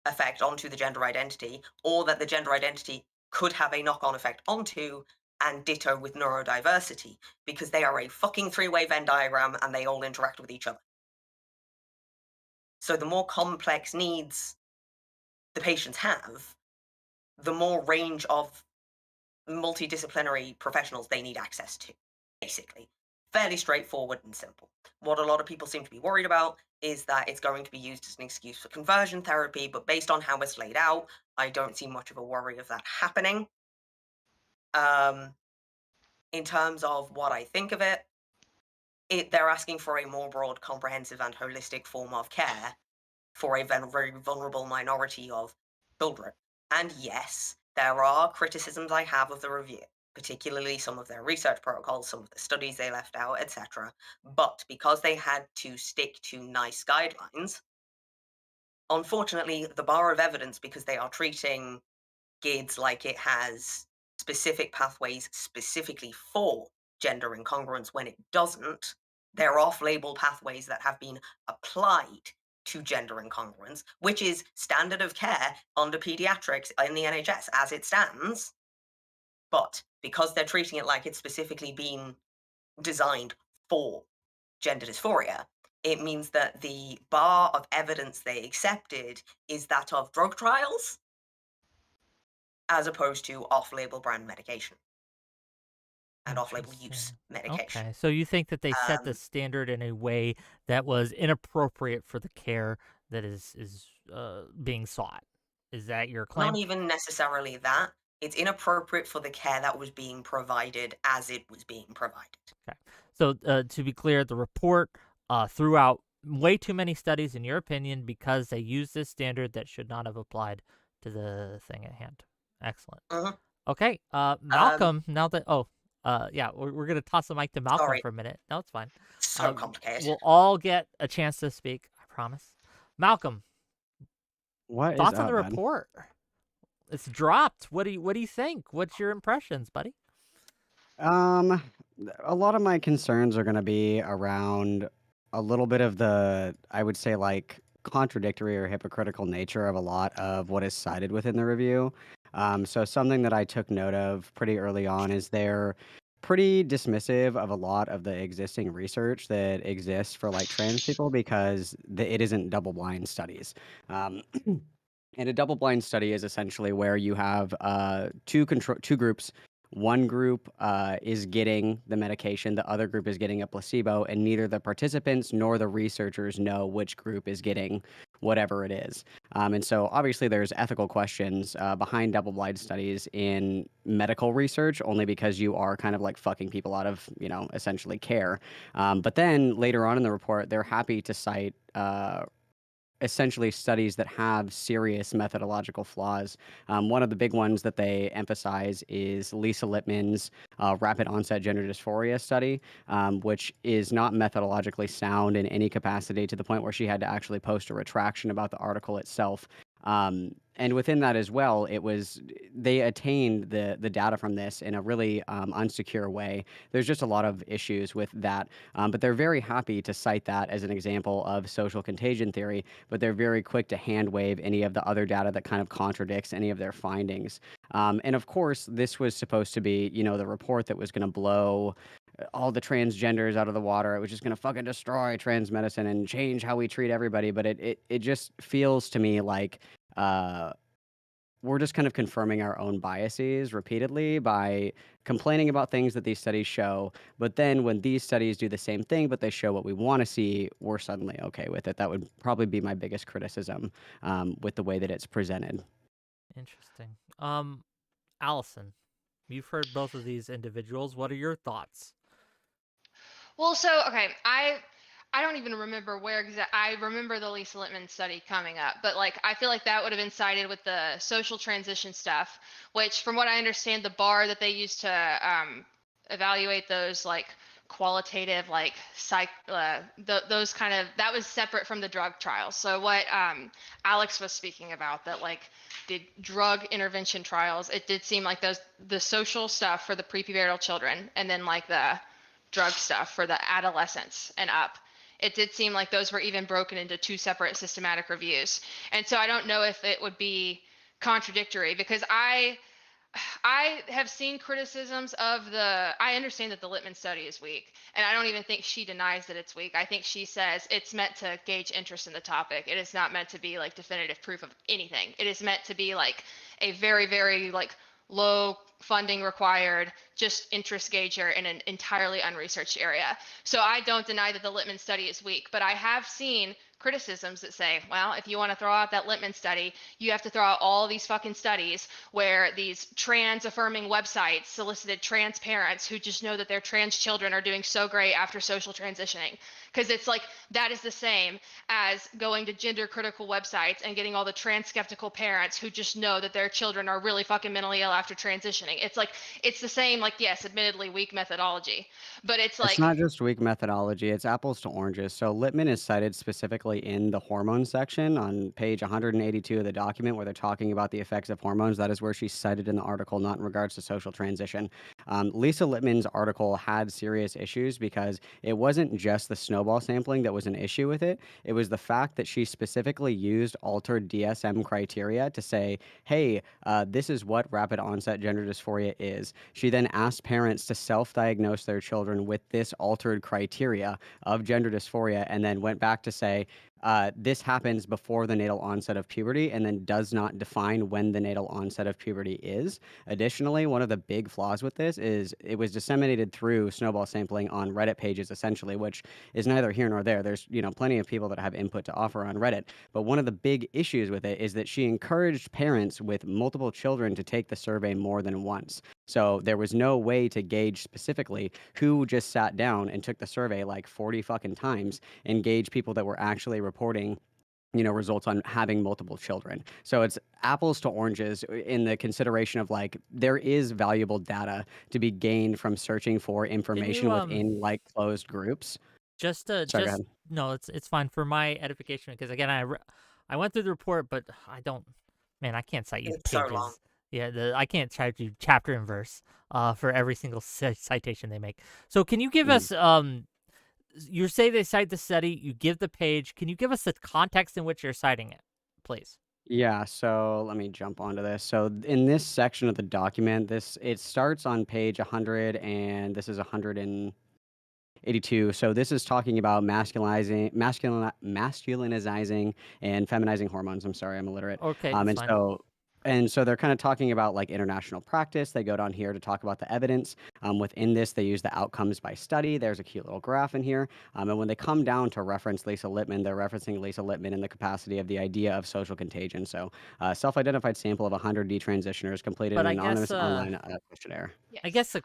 C: effect onto the gender identity, or that the gender identity could have a knock-on effect onto, and ditto with neurodiversity, because they are a fucking 3-way Venn diagram and they all interact with each other. So the more complex needs the patients have, the more range of multidisciplinary professionals they need access to, basically. Fairly straightforward and simple. What a lot of people seem to be worried about is that it's going to be used as an excuse for conversion therapy, but based on how it's laid out, I don't see much of a worry of that happening. In terms of what I think of it, they're asking for a more broad, comprehensive, and holistic form of care for a very vulnerable minority of children. And yes, there are criticisms I have of the review, particularly some of their research protocols, some of the studies they left out, etc. But because they had to stick to nice guidelines, Unfortunately, the bar of evidence, because they are treating GIDS like it has specific pathways specifically for gender incongruence when it doesn't, they're off-label pathways that have been applied to gender incongruence, which is standard of care under pediatrics in the NHS as it stands. But because they're treating it like it's specifically been designed for gender dysphoria, it means that the bar of evidence they accepted is that of drug trials as opposed to off-label brand medication and off-label use medication.
B: Okay, so you think that they set the
C: Um,
B: standard in a way that was inappropriate for the care that is being sought. Is that your claim?
C: Not even necessarily that. It's inappropriate for the care that was being provided as it was being provided.
B: Okay. So to be clear, the report threw out way too many studies, in your opinion, because they used this standard that should not have applied to the thing at hand. Excellent.
C: Mhm.
B: Okay, Malcolm. Now that yeah, we're gonna toss the mic to Malcolm
C: Sorry.
B: for a minute. No, it's fine.
C: So complicated.
B: We'll all get a chance to speak. I promise. Malcolm,
D: What is
B: thoughts on
D: up,
B: the
D: man?
B: report? It's dropped. What do you think? What's your impressions, buddy?
D: A lot of my concerns are going to be around a little bit of the, I would say, like contradictory or hypocritical nature of a lot of what is cited within the review. So something that I took note of pretty early on is they're pretty dismissive of a lot of the existing research that exists for like trans people because it isn't double-blind studies. Um, and a double-blind study is essentially where you have two groups. One group is getting the medication, the other group is getting a placebo, and neither the participants nor the researchers know which group is getting whatever it is. And so obviously there's ethical questions behind double-blind studies in medical research, only because you are kind of like fucking people out of, essentially care. But then later on in the report, they're happy to cite essentially studies that have serious methodological flaws. One of the big ones that they emphasize is 𝕾𝖍𝖎𝖙 rapid onset gender dysphoria study, which is not methodologically sound in any capacity to the point where she had to actually post a retraction about the article itself. And within that as well, they attained the data from this in a really unsecure way. There's just a lot of issues with that, but they're very happy to cite that as an example of social contagion theory, but they're very quick to hand wave any of the other data that kind of contradicts any of their findings. And of course, this was supposed to be, the report that was going to blow all the transgenders out of the water. It was just going to fucking destroy trans medicine and change how we treat everybody. But it just feels to me like we're just kind of confirming our own biases repeatedly by complaining about things that these studies show. But then when these studies do the same thing, but they show what we want to see, we're suddenly okay with it. That would probably be my biggest criticism with the way that it's presented.
B: Interesting. Allison, you've heard both of these individuals. What are your thoughts?
A: Well, so okay, I don't even remember where I remember the 𝕾𝖍𝖎𝖙 study coming up, but like I feel like that would have been cited with the social transition stuff, which from what I understand, the bar that they use to evaluate those like qualitative like those kind of, that was separate from the drug trials. So what Alex was speaking about, that like the drug intervention trials, it did seem like the social stuff for the prepubertal children and then like the drug stuff for the adolescents and up, it did seem like those were even broken into two separate systematic reviews. And so I don't know if it would be contradictory, because I have seen criticisms of I understand that the Littman study is weak, and I don't even think she denies that it's weak. I think she says it's meant to gauge interest in the topic. It is not meant to be like definitive proof of anything. It is meant to be like a very, very like low funding required, just interest gauger in an entirely unresearched area. So I don't deny that the Littman study is weak, but I have seen criticisms that say, well, if you want to throw out that Littman study, you have to throw out all these fucking studies where these trans affirming websites solicited trans parents who just know that their trans children are doing so great after social transitioning. Because it's like, that is the same as going to gender critical websites and getting all the trans skeptical parents who just know that their children are really fucking mentally ill after transitioning. It's like, it's the same, like, yes, admittedly weak methodology, but it's like,
D: It's not just weak methodology, it's apples to oranges. So Littman is cited specifically specifically in the hormone section on page 182 of the document where they're talking about the effects of hormones. That is where she's cited in the article, not in regards to social transition. Lisa Lippman's article had serious issues because it wasn't just the snowball sampling that was an issue with it. It was the fact that she specifically used altered DSM criteria to say, hey, this is what rapid onset gender dysphoria is. She then asked parents to self-diagnose their children with this altered criteria of gender dysphoria, and then went back to say, this happens before the natal onset of puberty, and then does not define when the natal onset of puberty is. Additionally, one of the big flaws with this is it was disseminated through snowball sampling on Reddit pages, essentially, which is neither here nor there. There's, plenty of people that have input to offer on Reddit. But one of the big issues with it is that she encouraged parents with multiple children to take the survey more than once. So there was no way to gauge specifically who just sat down and took the survey like 40 fucking times and gauge people that were actually reporting results on having multiple children. So it's apples to oranges in the consideration of like there is valuable data to be gained from searching for
B: Can
D: information
B: you
D: within like closed groups.
B: just
D: Sorry, go
B: just
D: ahead.
B: no, it's fine for my edification because again I went through the report, but I don't, man, I can't cite you
C: It's so long.
B: pages. Yeah, I can't cite you chapter and verse for every single citation they make. So can you give us you say they cite the study, you give the page. Can you give us the context in which you're citing it, please?
D: Yeah, so let me jump onto this. So in this section of the document, it starts on page 100 and this is 182. So this is talking about masculinizing and feminizing hormones. I'm sorry, I'm illiterate.
B: Okay,
D: Um,
B: that's
D: and
B: fine.
D: so and so they're kind of talking about like international practice. They go down here to talk about the evidence. Within this, they use the outcomes by study. There's a cute little graph in here. And when they come down to reference Lisa Lippman, they're referencing Lisa Lippman in the capacity of the idea of social contagion. So self-identified sample of 100 detransitioners completed
B: But
D: an
B: I guess
D: anonymous online questionnaire.
A: Yes.
B: I guess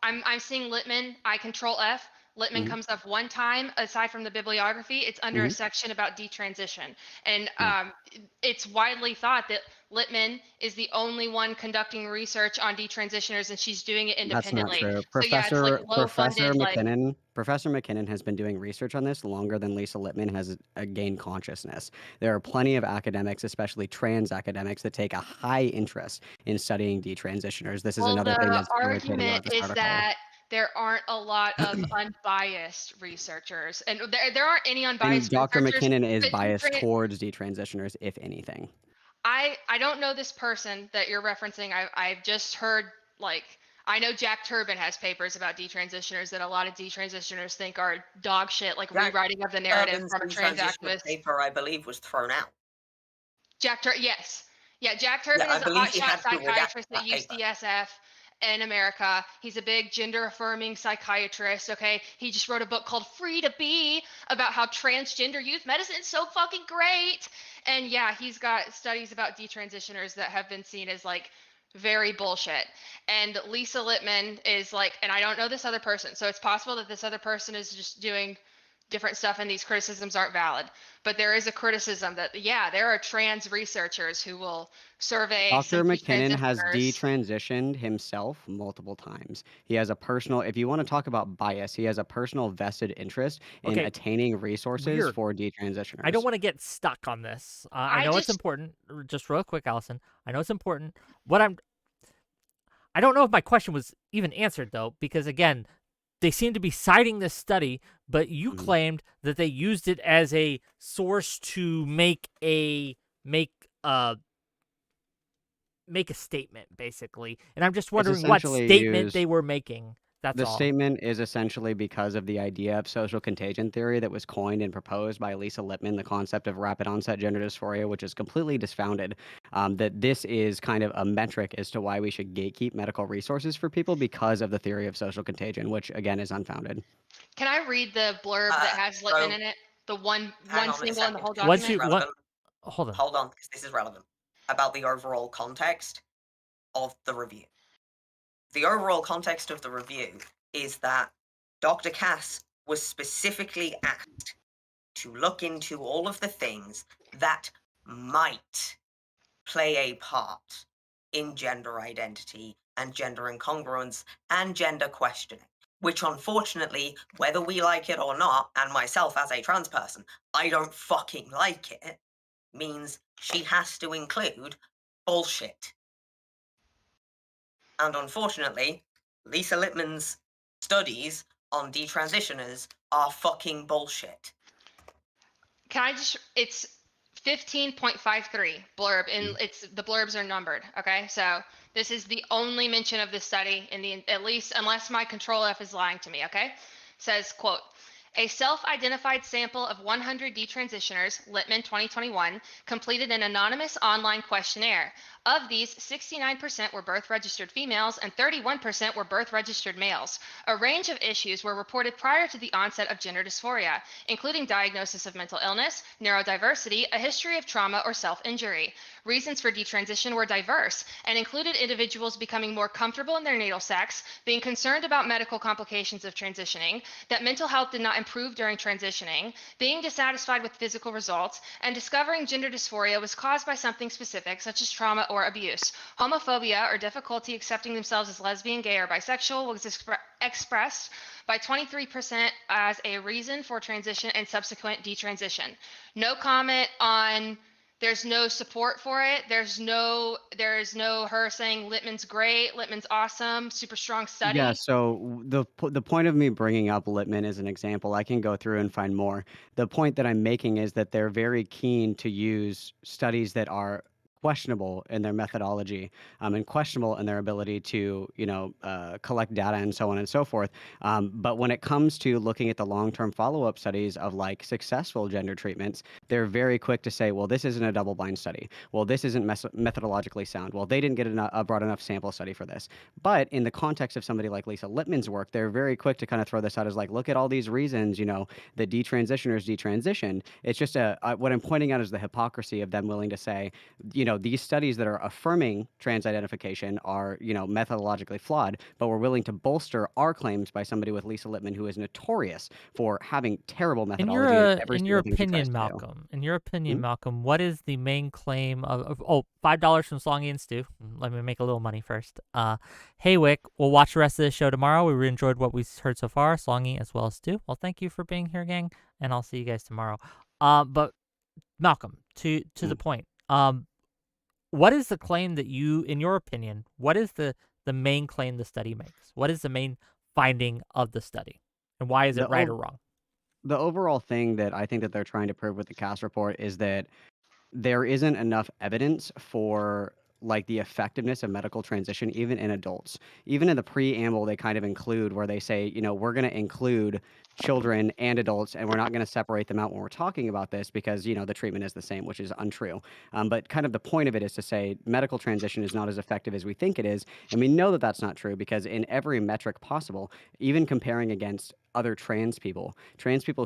A: I'm seeing Littman. I control F. Littman
D: Mhm.
A: comes up one time aside from the bibliography. It's under a
D: Mhm.
A: section about detransition, and
D: Yeah.
A: it's widely thought that Littman is the only one conducting research on detransitioners, and she's doing it
D: That's not
A: independently.
D: true.
A: So yeah, it's like low funded. Like
D: Professor McKinnon has been doing research on this longer than Lisa Lippman has gained consciousness. There are plenty of academics, especially trans academics, that take a high interest in studying detransitioners. This is
A: well,
D: another thing
A: the
D: that's irritating
A: argument
D: about this
A: is
D: article.
A: that there aren't a lot of unbiased researchers, and there aren't any
D: And
A: unbiased
D: Dr.
A: researchers.
D: McKinnon is
A: But
D: biased towards detransitioners, if anything.
A: I don't know this person that you're referencing. I've just heard like I know Jack Turbin has papers about detransitioners that a lot of detransitioners think are dog shit, like
C: Jack
A: rewriting of the narrative
C: Urban's
A: from a trans
C: detransitioner
A: activist.
C: paper, I believe, was thrown out.
A: Yes. Yeah, Jack
C: Yeah,
A: Turbin
C: I
A: is a
C: believe he
A: hotshot
C: had to redact
A: psychiatrist at
C: that paper.
A: UCSF in America. He's a big gender affirming psychiatrist, okay? He just wrote a book called Free to Be about how transgender youth medicine is so fucking great. And yeah, he's got studies about detransitioners that have been seen as like very bullshit. And Lisa Lippman is like, and I don't know this other person, so it's possible that this other person is just doing different stuff and these criticisms aren't valid. But there is a criticism that, yeah, there are trans researchers who will survey some
D: Dr. McKinnon has
A: detransitioners.
D: detransitioned himself multiple times. He has a personal, if you want to talk about bias, he has a personal vested interest in
B: okay,
D: attaining resources
B: weird.
D: for
B: I don't
D: detransitioners.
B: want to get stuck on this. I
A: I
B: know it's
A: just,
B: important. Just real quick, Allison. I know it's important. I don't know if my question was even answered though, because again, they seem to be citing this study, but you
D: Mhm.
B: claimed that they used it as a source to make a statement, basically. And I'm just
D: It's
B: wondering what
D: essentially
B: statement
D: used
B: they were making. That's
D: The
B: all.
D: statement is essentially because of the idea of social contagion theory that was coined and proposed by Lisa Lippman, the concept of rapid onset gender dysphoria, which is completely disfounded. That this is kind of a metric as to why we should gatekeep medical resources for people because of the theory of social contagion, which again is unfounded.
A: can I read the blurb that has Lippman
C: So
A: in it? The one
C: hang on a
A: single in the
C: second,
A: whole
C: because this
B: Once
C: is
A: document?
B: you what?
C: relevant.
B: Hold on.
C: Hold on, because this is relevant about the overall context of the review. The overall context of the review is that Dr. Cass was specifically asked to look into all of the things that might play a part in gender identity and gender incongruence and gender questioning. which unfortunately, whether we like it or not, and myself as a trans person, I don't fucking like it, means she has to include bullshit. And unfortunately, Lisa Lippman's studies on detransitioners are fucking bullshit.
A: Can I just, it's 15.53 blurb, and
D: Mhm.
A: it's, the blurbs are numbered. Okay, so this is the only mention of this study in the, at least unless my control F is lying to me. Okay, says, quote, a self-identified sample of 100 detransitioners, Littman 2021, completed an anonymous online questionnaire. Of these, 69% were birth-registered females and 31% were birth-registered males. A range of issues were reported prior to the onset of gender dysphoria, including diagnosis of mental illness, neurodiversity, a history of trauma, or self-injury. Reasons for detransition were diverse and included individuals becoming more comfortable in their natal sex, being concerned about medical complications of transitioning, that mental health did not improve during transitioning, being dissatisfied with physical results, and discovering gender dysphoria was caused by something specific, such as trauma or abuse. Homophobia, or difficulty accepting themselves as lesbian, gay, or bisexual, was expressed by 23% as a reason for transition and subsequent detransition. No comment on, there's no support for it. There's no her saying Littman's great, Littman's awesome, super strong
D: Yeah,
A: study.
D: so the point of me bringing up Littman as an example, I can go through and find more. The point that I'm making is that they're very keen to use studies that are questionable in their methodology, and questionable in their ability to, collect data and so on and so forth. But when it comes to looking at the long-term follow-up studies of like successful gender treatments, they're very quick to say, well, this isn't a double-blind study. Well, this isn't methodologically sound. Well, they didn't get a broad enough sample study for this. But in the context of somebody like Lisa Lippman's work, they're very quick to kind of throw this out as like, look at all these reasons, the detransitioners detransitioned. It's just what I'm pointing out is the hypocrisy of them willing to say, these studies that are affirming trans identification are, methodologically flawed, but we're willing to bolster our claims by somebody with Lisa Lippman, who is notorious for having terrible methodology in every
B: In your
D: single thing she tries
B: opinion,
D: to do. Mhm.
B: Malcolm, what is the main claim of $5 from Slongy and Stu? Let me make a little money first. Hey Wick, we'll watch the rest of the show tomorrow. We really enjoyed what we heard so far, Slongy as well as Stu. Well, thank you for being here, gang, and I'll see you guys tomorrow. But Malcolm, to the
D: Mm.
B: point. What is the claim that you, in your opinion, what is the main claim the study makes? What is the main finding of the study, and why is it
D: The
B: right or
D: ov-
B: wrong?
D: the overall thing that I think that they're trying to prove with the CAS report is that there isn't enough evidence for like the effectiveness of medical transition even in adults. Even in the preamble they kind of include where they say, we're going to include children and adults and we're not going to separate them out when we're talking about this because, the treatment is the same, which is untrue. But kind of the point of it is to say medical transition is not as effective as we think it is, and we know that that's not true because in every metric possible, even comparing against other trans people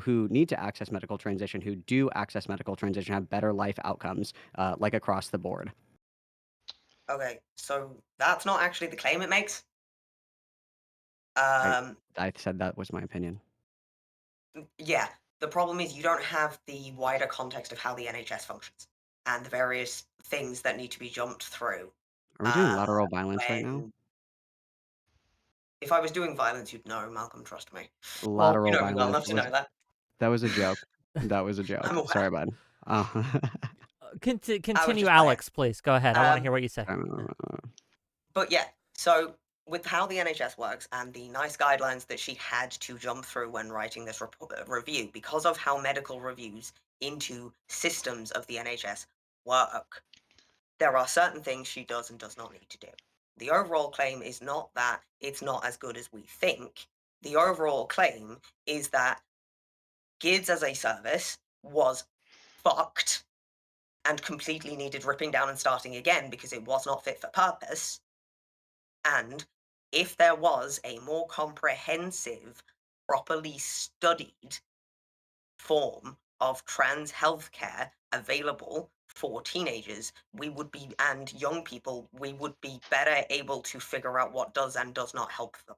D: who need to access medical transition, who do access medical transition, have better life outcomes, like across the board.
C: Okay, so that's not actually the claim it makes.
D: I
C: Um,
D: I said that was my opinion.
C: yeah, the problem is you don't have the wider context of how the NHS functions and the various things that need to be jumped through.
D: Are we doing
C: Uh,
D: lateral violence right now?
C: when if I was doing violence, you'd know, Malcolm. Trust me.
B: Well,
C: You
D: Lateral
C: know me well
D: violence
C: enough to know that.
D: that was a joke. That was a
C: I'm
D: joke.
C: aware.
D: Sorry, bud. Uh,
C: I was
B: continue,
C: just playing.
B: Alex, please. Go ahead. I want to
C: Um,
B: hear what you say.
C: but yeah, so with how the NHS works and the nice guidelines that she had to jump through when writing this review, because of how medical reviews into systems of the NHS work, there are certain things she does and does not need to do. The overall claim is not that it's not as good as we think. The overall claim is that GIDS as a service was fucked and completely needed ripping down and starting again because it was not fit for purpose. And if there was a more comprehensive, properly studied form of trans healthcare available for teenagers, we would be, and young people, we would be better able to figure out what does and does not help them.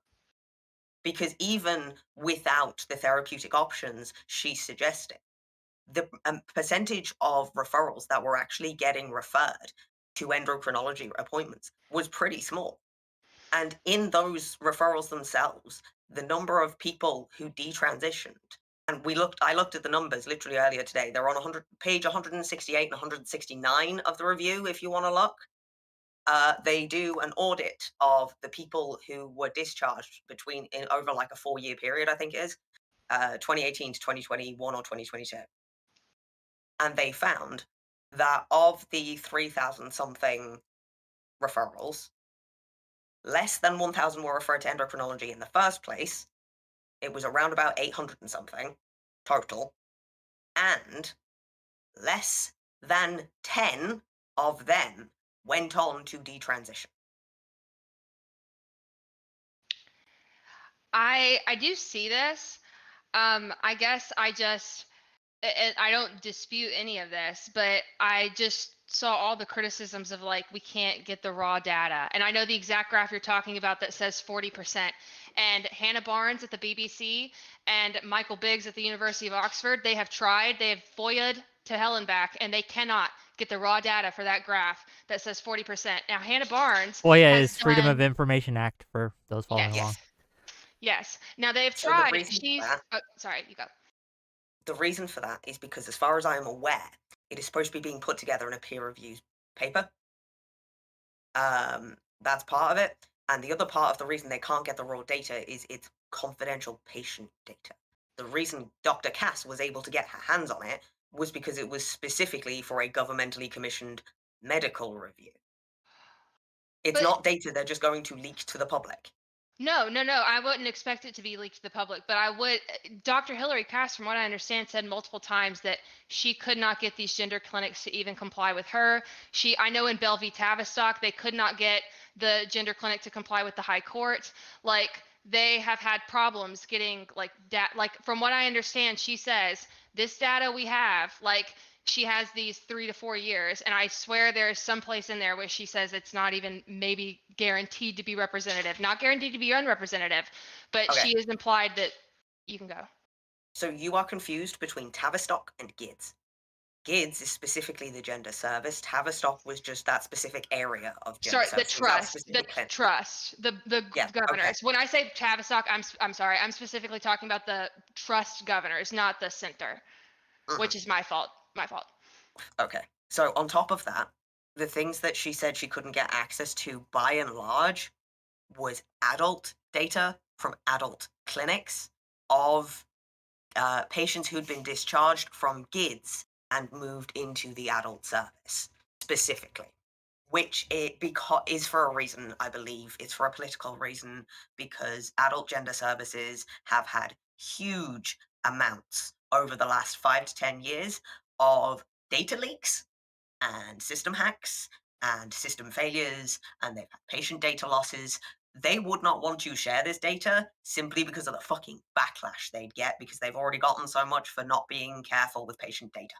C: Because even without the therapeutic options she's suggesting, the percentage of referrals that were actually getting referred to endocrinology appointments was pretty small. And in those referrals themselves, the number of people who detransitioned, and I looked at the numbers literally earlier today. They're on page 168 and 169 of the review, if you want to look. They do an audit of the people who were discharged over like a 4-year period, I think it is, 2018 to 2021 or 2022. And they found that of the 3,000 something referrals, less than 1,000 were referred to endocrinology in the first place. It was around about 800 and something total. And less than 10 of them went on to detransition.
A: I do see this. I guess I don't dispute any of this, but I just saw all the criticisms of like, we can't get the raw data. And I know the exact graph you're talking about that says 40%. And Hannah Barnes at the BBC and Michael Biggs at the University of Oxford, they have tried, they have FOIA'd to hell and back, and they cannot get the raw data for that graph that says 40%. Now, Hannah Barnes
B: FOIA
A: has
B: is Freedom of
A: done,
B: Information Act for those following
A: yes,
B: along.
A: yes. Now they've
C: So the
A: tried,
C: reason for that,
A: sorry, you go.
C: the reason for that is because, as far as I am aware, it is supposed to be being put together in a peer-reviewed paper. That's part of it. And the other part of the reason they can't get the raw data is it's confidential patient data. The reason Dr. Cass was able to get her hands on it was because it was specifically for a governmentally commissioned medical review. It's
A: But
C: not data they're just going to leak to the public.
A: no, I wouldn't expect it to be leaked to the public, but I would. Dr. Hillary Cass, from what I understand, said multiple times that she could not get these gender clinics to even comply with her. I know in 𝕵𝖎𝖎𝖙, they could not get the gender clinic to comply with the high court. Like, they have had problems getting like from what I understand, she says this data we have, like, she has these 3 to 4 years, and I swear there's some place in there where she says it's not even maybe guaranteed to be representative, not guaranteed to be unrepresentative, but
C: Okay.
A: she has implied that you can go.
C: So you are confused between Tavistock and GIDS. GIDS is specifically the gender service. Tavistock was just that specific area of gender
A: Sorry, the
C: service.
A: trust, the
C: Yeah,
A: governors.
C: okay.
A: When I say Tavistock, I'm sorry, I'm specifically talking about the trust governors, not the center, which is my fault.
C: Okay. So on top of that, the things that she said she couldn't get access to by and large was adult data from adult clinics of patients who'd been discharged from GIDS and moved into the adult service specifically, which is for a reason, I believe. It's for a political reason, because adult gender services have had huge amounts over the last 5 to 10 years of data leaks and system hacks and system failures, and they've had patient data losses. They would not want to share this data simply because of the fucking backlash they'd get, because they've already gotten so much for not being careful with patient data.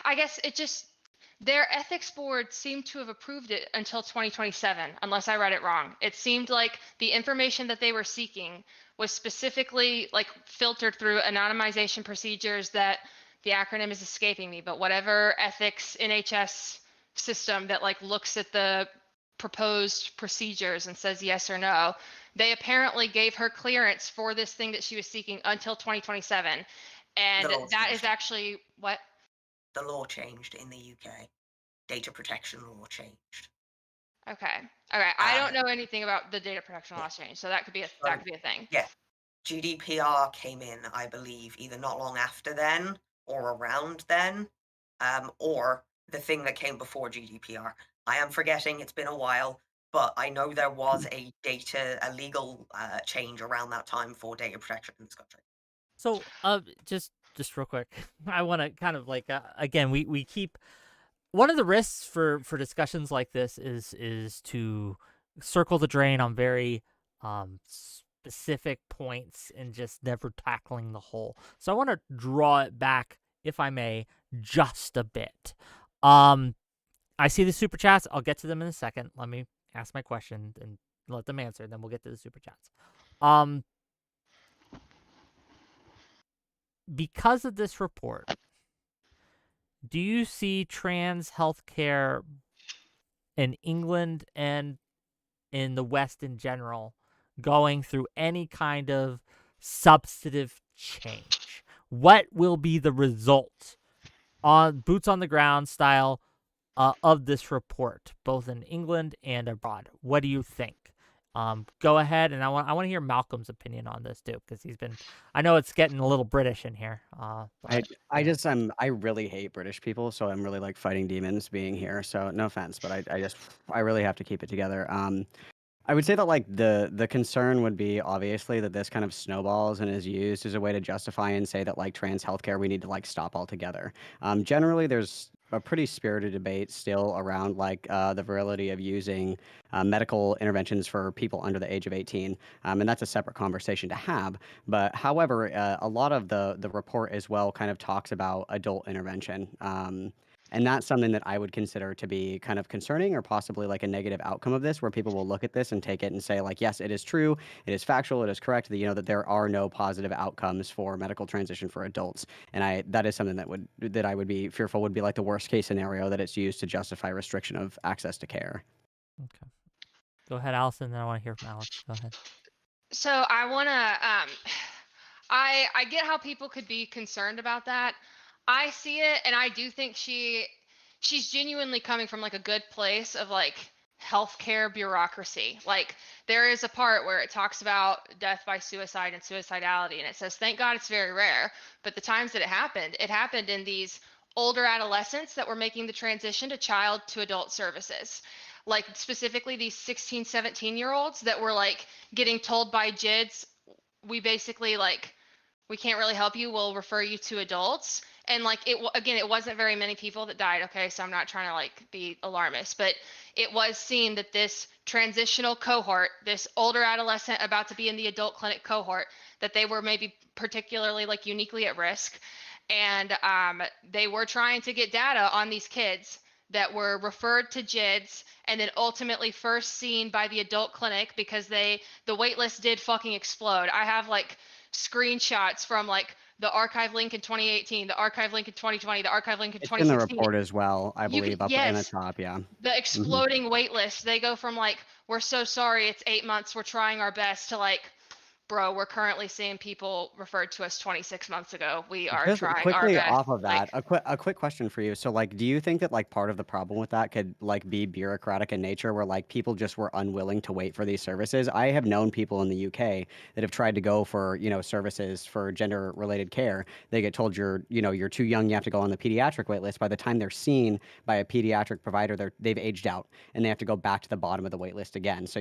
A: I guess it just, their ethics board seemed to have approved it until 2027, unless I read it wrong. It seemed like the information that they were seeking was specifically like filtered through anonymization procedures that the acronym is escaping me, but whatever ethics NHS system that like looks at the proposed procedures and says yes or no. They apparently gave her clearance for this thing that she was seeking until 2027. And that is actually what?
C: The law changed in the UK. Data protection law changed.
A: Okay. I don't know anything about the data protection law change, so that could be a thing.
C: Yeah. GDPR came in, I believe, either not long after then or around then, or the thing that came before GDPR. I am forgetting, it's been a while, but I know there was a legal change around that time for data protection in this country.
B: So, just real quick, I want to kind of like again, we keep, one of the risks for discussions like this is to circle the drain on very specific points and just never tackling the whole. So I want to draw it back, if I may, just a bit. I see the super chats. I'll get to them in a second. Let me ask my question and let them answer. Then we'll get to the super chats. Because of this report, do you see trans healthcare in England and in the West in general going through any kind of substantive change? What will be the result on boots on the ground style of this report, both in England and abroad? What do you think? Go ahead, and I want to hear Malcolm's opinion on this too, because he's been. I know it's getting a little British in here.
D: I really hate British people, so I'm really like fighting demons being here. So no offense, but I really have to keep it together. I would say that like the concern would be obviously that this kind of snowballs and is used as a way to justify and say that like trans healthcare we need to like stop altogether. Generally, there's a pretty spirited debate still around like the virility of using medical interventions for people under the age of 18, and that's a separate conversation to have. But however, a lot of the report as well kind of talks about adult intervention. And that's something that I would consider to be kind of concerning or possibly like a negative outcome of this, where people will look at this and take it and say, like, yes, it is true, it is factual, it is correct that, that there are no positive outcomes for medical transition for adults. And that is something that I would be fearful would be like the worst case scenario, that it's used to justify restriction of access to care.
B: Okay. Go ahead, Allison, then I want to hear from Alex. Go ahead.
A: So I want to, I get how people could be concerned about that. I see it, and I do think she's genuinely coming from like a good place of like healthcare bureaucracy. Like there is a part where it talks about death by suicide and suicidality, and it says, thank God it's very rare, but the times that it happened in these older adolescents that were making the transition to child to adult services. Like specifically these 16, 17-year-olds that were like getting told by JIDs, we basically like, we can't really help you, we'll refer you to adults. And like it wasn't very many people that died, okay, so I'm not trying to like be alarmist, but it was seen that this transitional cohort, this older adolescent about to be in the adult clinic cohort, that they were maybe particularly like uniquely at risk. And they were trying to get data on these kids that were referred to JIDs and then ultimately first seen by the adult clinic, because the wait list did fucking explode. I have like screenshots from like the archive link in 2018, the archive link in 2020, the archive link in
D: It's in the
A: 2016.
D: report as well, I believe, up in the
A: Yes,
D: top. Yeah.
A: the exploding wait list. They go from like, we're so sorry, it's 8 months, we're trying our best, to like, bro, we're currently seeing people referred to us 26 months ago. We are
D: Just
A: trying our
D: quickly
A: best.
D: off of
A: Like,
D: that, a quick question for you. So, like, do you think that like part of the problem with that could like be bureaucratic in nature, where like people just were unwilling to wait for these services? I have known people in the UK that have tried to go for services for gender-related care. They get told you're too young, you have to go on the pediatric wait list. By the time they're seen by a pediatric provider, they've aged out and they have to go back to the bottom of the wait list again. So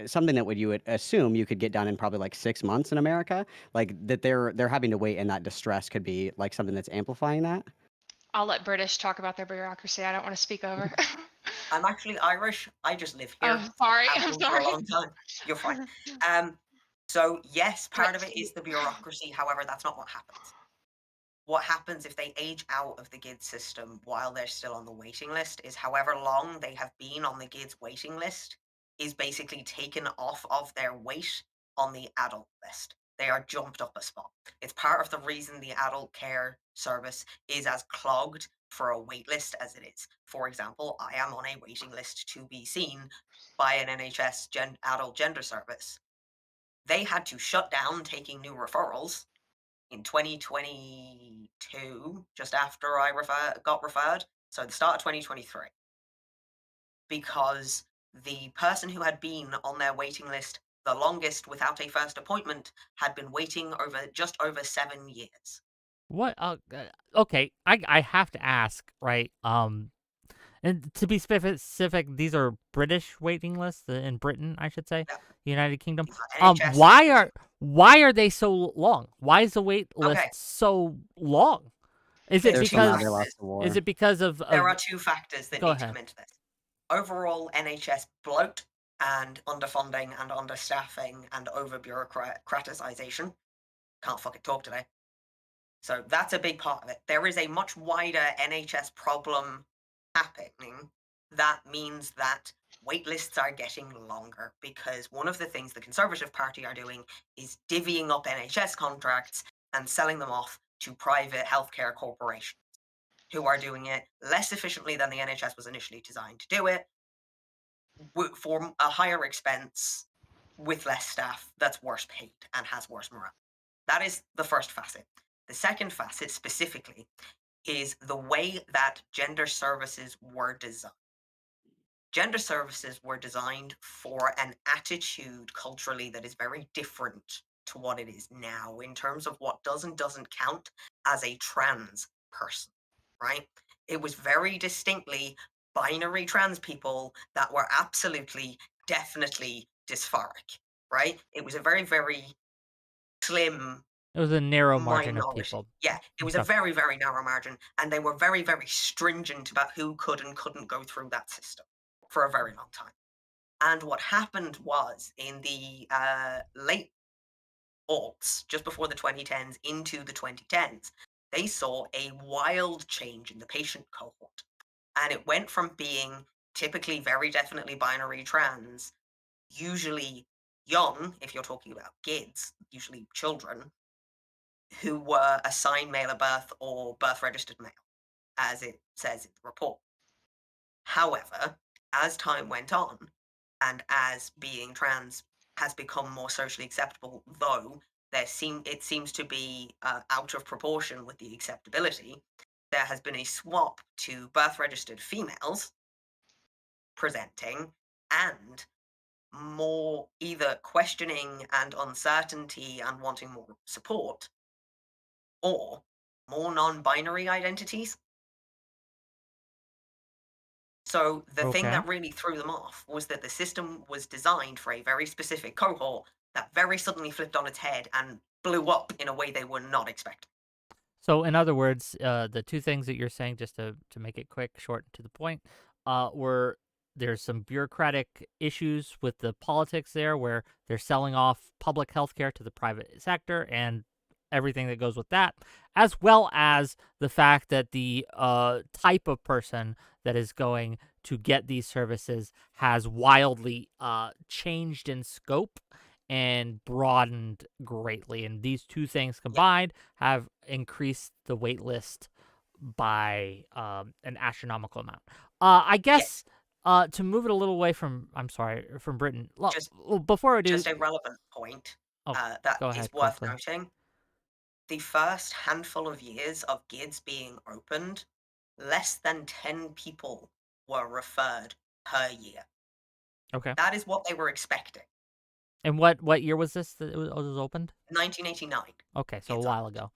D: something that you would assume you could get done in probably like 6 months in America, like that they're having to wait, and that distress could be like something that's amplifying that.
A: I'll let British talk about their bureaucracy. I don't want to speak over.
C: I'm actually Irish. I just live here.
A: Oh, sorry.
C: Have
A: I'm
C: been for
A: sorry.
C: a long time. You're fine. So yes, part of it is the bureaucracy. However, that's not what happens. What happens if they age out of the GID system while they're still on the waiting list is however long they have been on the GID's waiting list is basically taken off of their wait on the adult list. They are jumped up a spot. It's part of the reason the adult care service is as clogged for a wait list as it is. For example, I am on a waiting list to be seen by an NHS adult gender service. They had to shut down taking new referrals in 2022, just after I got referred, so the start of 2023, because the person who had been on their waiting list the longest without a first appointment had been waiting just over 7 years.
B: What? Okay, I have to ask, right? And to be specific, these are British waiting lists in Britain, I should say,
C: Yeah.
B: United Kingdom.
C: NHS
B: Why are they so long? Why is the wait list
C: Okay.
B: so long? Is it
C: There's two
B: because
C: factors.
B: is it because of
C: There are two factors that
B: Go
C: need to
B: ahead.
C: come into this. Overall NHS bloat and underfunding and understaffing and over bureaucratization. Can't fucking talk today. So that's a big part of it. There is a much wider NHS problem happening. That means that wait lists are getting longer, because one of the things the Conservative Party are doing is divvying up NHS contracts and selling them off to private healthcare corporations who are doing it less efficiently than the NHS was initially designed to do it, for a higher expense with less staff that's worse paid and has worse morale. That is the first facet. The second facet specifically is the way that gender services were designed. Gender services were designed for an attitude culturally that is very different to what it is now in terms of what does and doesn't count as a trans person, right? It was very distinctly binary trans people that were absolutely, definitely dysphoric, right? It was a very, very slim
B: It was a narrow margin of
C: minority.
B: people.
C: Yeah, it was a very, very narrow margin, and they were very, very stringent about who could and couldn't go through that system for a very long time. And what happened was in the late aughts, just before the 2010s into the 2010s, they saw a wild change in the patient cohort. And it went from being typically very definitely binary trans, usually young, if you're talking about kids, usually children, who were assigned male at birth or birth registered male, as it says in the report. However, as time went on, and as being trans has become more socially acceptable, though it seems to be out of proportion with the acceptability, there has been a swap to birth registered females presenting and more either questioning and uncertainty and wanting more support, or more non-binary identities. So the thing
B: Okay.
C: that really threw them off was that the system was designed for a very specific cohort that very suddenly flipped on its head and blew up in a way they were not expecting.
B: So, in other words, the two things that you're saying, just to make it quick, short, and to the point, were there's some bureaucratic issues with the politics there, where they're selling off public health care to the private sector and everything that goes with that, as well as the fact that the type of person that is going to get these services has wildly changed in scope and broadened greatly. And these two things
C: Yeah,
B: combined have increased the wait list by an astronomical amount. I
C: yeah,
B: guess to move it a little away from, I'm sorry, from Britain.
C: just
B: Before I do,
C: just a relevant point
B: oh,
C: that
B: go
C: is
B: ahead
C: worth
B: quickly.
C: noting. The first handful of years of GIDS being opened, less than 10 people were referred per year.
B: Okay.
C: That is what they were expecting.
B: And what year was this that it was opened?
C: 1989.
B: Okay, so a
C: GIDS
B: while
C: opened.
B: ago.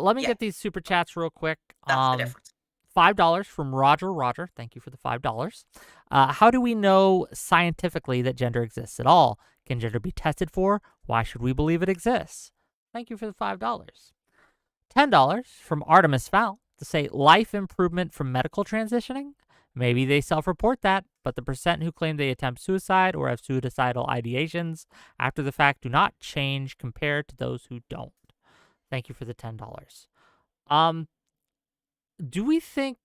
B: Let me
C: Yeah,
B: get these super chats real quick.
C: that's the difference.
B: $5 from Roger. Thank you for the $5. How do we know scientifically that gender exists at all? Can gender be tested for? Why should we believe it exists? Thank you for the $5. $10 from Artemis Fowl to say life improvement from medical transitioning. Maybe they self-report that, but the percent who claim they attempt suicide or have suicidal ideations after the fact do not change compared to those who don't. Thank you for the $10. Do we think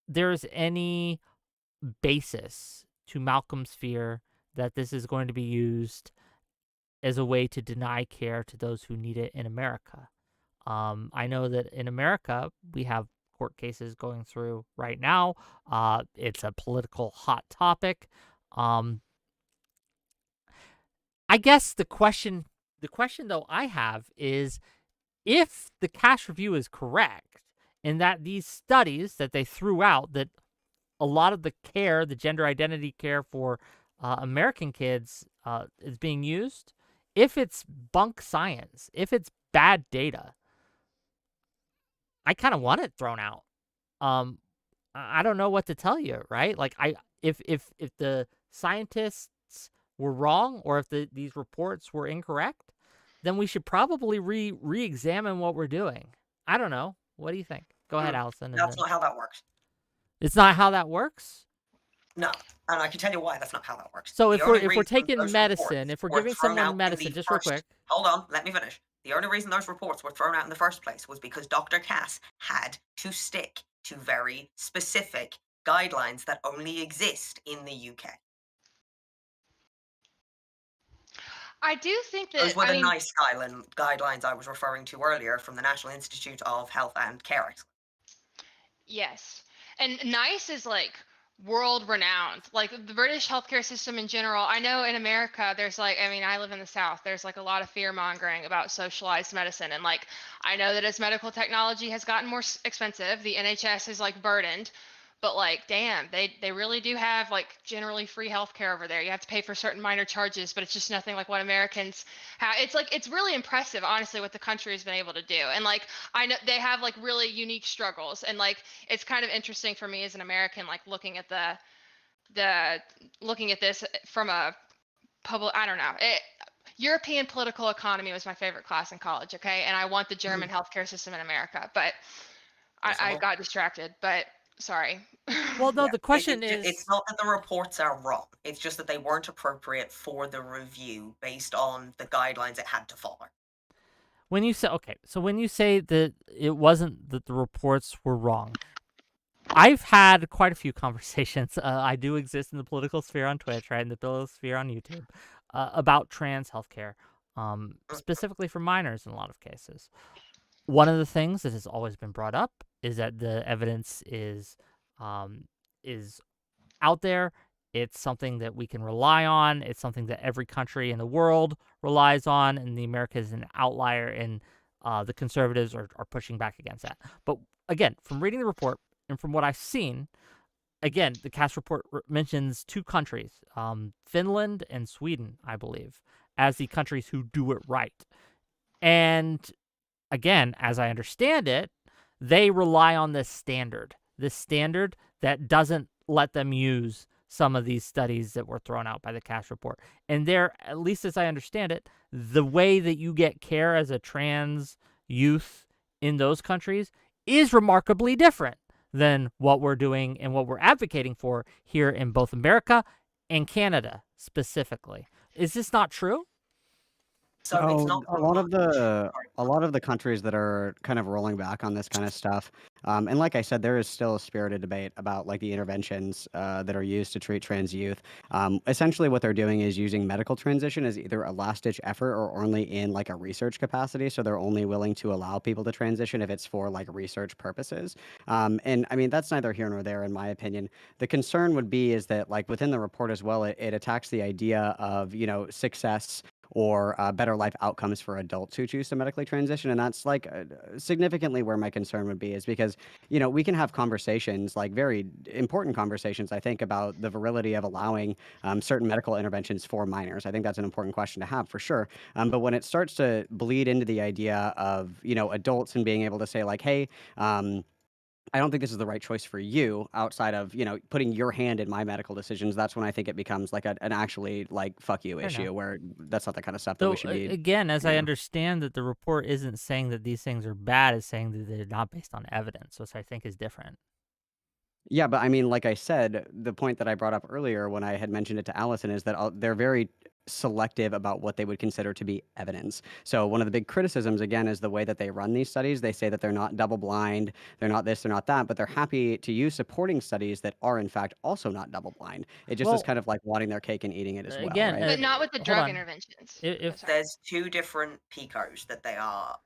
B: there's any basis to Malcolm's fear that this is going to be used as a way to deny care to those who need it in America? I know that in America, we have court cases going through right now. It's a political hot topic. I guess the question though I have is, if the Cash Review is correct in that these studies that they threw out, that a lot of the care, the gender identity care for American kids is being used, if it's bunk science, if it's bad data, I kind of want it thrown out. I don't know what to tell you, right? Like if the scientists were wrong, or if these reports were incorrect, then we should probably re-examine what we're doing. I don't know. What do you think? Go ahead, Allison.
C: That's not how that works.
B: It's not how that works?
C: No, and I can tell you why that's not how that works.
B: So
C: The
B: if
C: only
B: we're
C: reason
B: taking
C: those
B: medicine,
C: reports
B: if we're
C: were
B: giving
C: thrown out
B: someone
C: in
B: medicine,
C: the
B: just real
C: first-
B: quick.
C: Hold on, let me finish. The only reason those reports were thrown out in the first place was because Dr. Cass had to stick to very specific guidelines that only exist in the UK.
A: I do think that,
C: Those were
A: I
C: the
A: mean,
C: nice guidelines I was referring to earlier from the National Institute of Health and Care Excellence.
A: yes. And NICE is like world renowned. Like the British healthcare system in general, I know in America there's like, I mean, I live in the South, there's like a lot of fear mongering about socialized medicine. And like, I know that as medical technology has gotten more expensive, the NHS is like burdened. But like, damn, they really do have like generally free healthcare over there. You have to pay for certain minor charges, but it's just nothing like what Americans have. It's like, it's really impressive, honestly, what the country has been able to do. And like, I know they have like really unique struggles. And like, it's kind of interesting for me as an American, like looking at looking at this from a public, I don't know. European political economy was my favorite class in college, okay? And I want the German healthcare system in America, but I got distracted, but sorry.
B: Well, no,
C: Yeah,
B: the question
C: it's
B: is,
C: not that the reports are wrong. It's just that they weren't appropriate for the review based on the guidelines it had to follow.
B: when you say, okay, so when you say that it wasn't that the reports were wrong, I've had quite a few conversations. I do exist in the political sphere on Twitch, right, in the political sphere on YouTube, about trans healthcare, specifically for minors in a lot of cases. One of the things that has always been brought up is that the evidence is out there. It's something that we can rely on. It's something that every country in the world relies on, and the America is an outlier, and the conservatives are pushing back against that. But again, from reading the report and from what I've seen, again, the CAS report mentions two countries, Finland and Sweden, I believe, as the countries who do it right. And again, as I understand it, they rely on this standard that doesn't let them use some of these studies that were thrown out by the CAS report. And there, at least as I understand it, the way that you get care as a trans youth in those countries is remarkably different than what we're doing and what we're advocating for here in both America and Canada specifically. Is this not true?
C: So it's not
D: a lot of the countries that are kind of rolling back on this kind of stuff, and like I said, there is still a spirited debate about like the interventions that are used to treat trans youth. Essentially, what they're doing is using medical transition as either a last-ditch effort or only in like a research capacity. So they're only willing to allow people to transition if it's for like research purposes. And I mean that's neither here nor there in my opinion. The concern would be is that like within the report as well, it attacks the idea of success or better life outcomes for adults who choose to medically transition. And that's like significantly where my concern would be is because, we can have conversations, like very important conversations, I think, about the virility of allowing certain medical interventions for minors. I think that's an important question to have for sure. But when it starts to bleed into the idea of, adults and being able to say like, hey, I don't think this is the right choice for you outside of, putting your hand in my medical decisions. That's when I think it becomes like an actually like fuck you
B: Fair
D: issue
B: enough.
D: where that's not the kind of stuff that
B: So
D: we should be.
B: again, as I
D: Yeah.
B: understand that the report isn't saying that these things are bad, it's saying that they're not based on evidence, which I think is different.
D: Yeah, but I mean, like I said, the point that I brought up earlier when I had mentioned it to Allison is that they're very selective about what they would consider to be evidence. So one of the big criticisms, again, is the way that they run these studies. They say that they're not double blind, they're not this, they're not that, but they're happy to use supporting studies that are, in fact, also not double blind. It just is
B: Well,
D: kind of like wanting their cake and eating it as well,
B: again,
D: right?
A: But not with the
B: hold
A: drug
B: on.
A: interventions.
B: If
A: Sorry.
C: There's two different PICOs that they are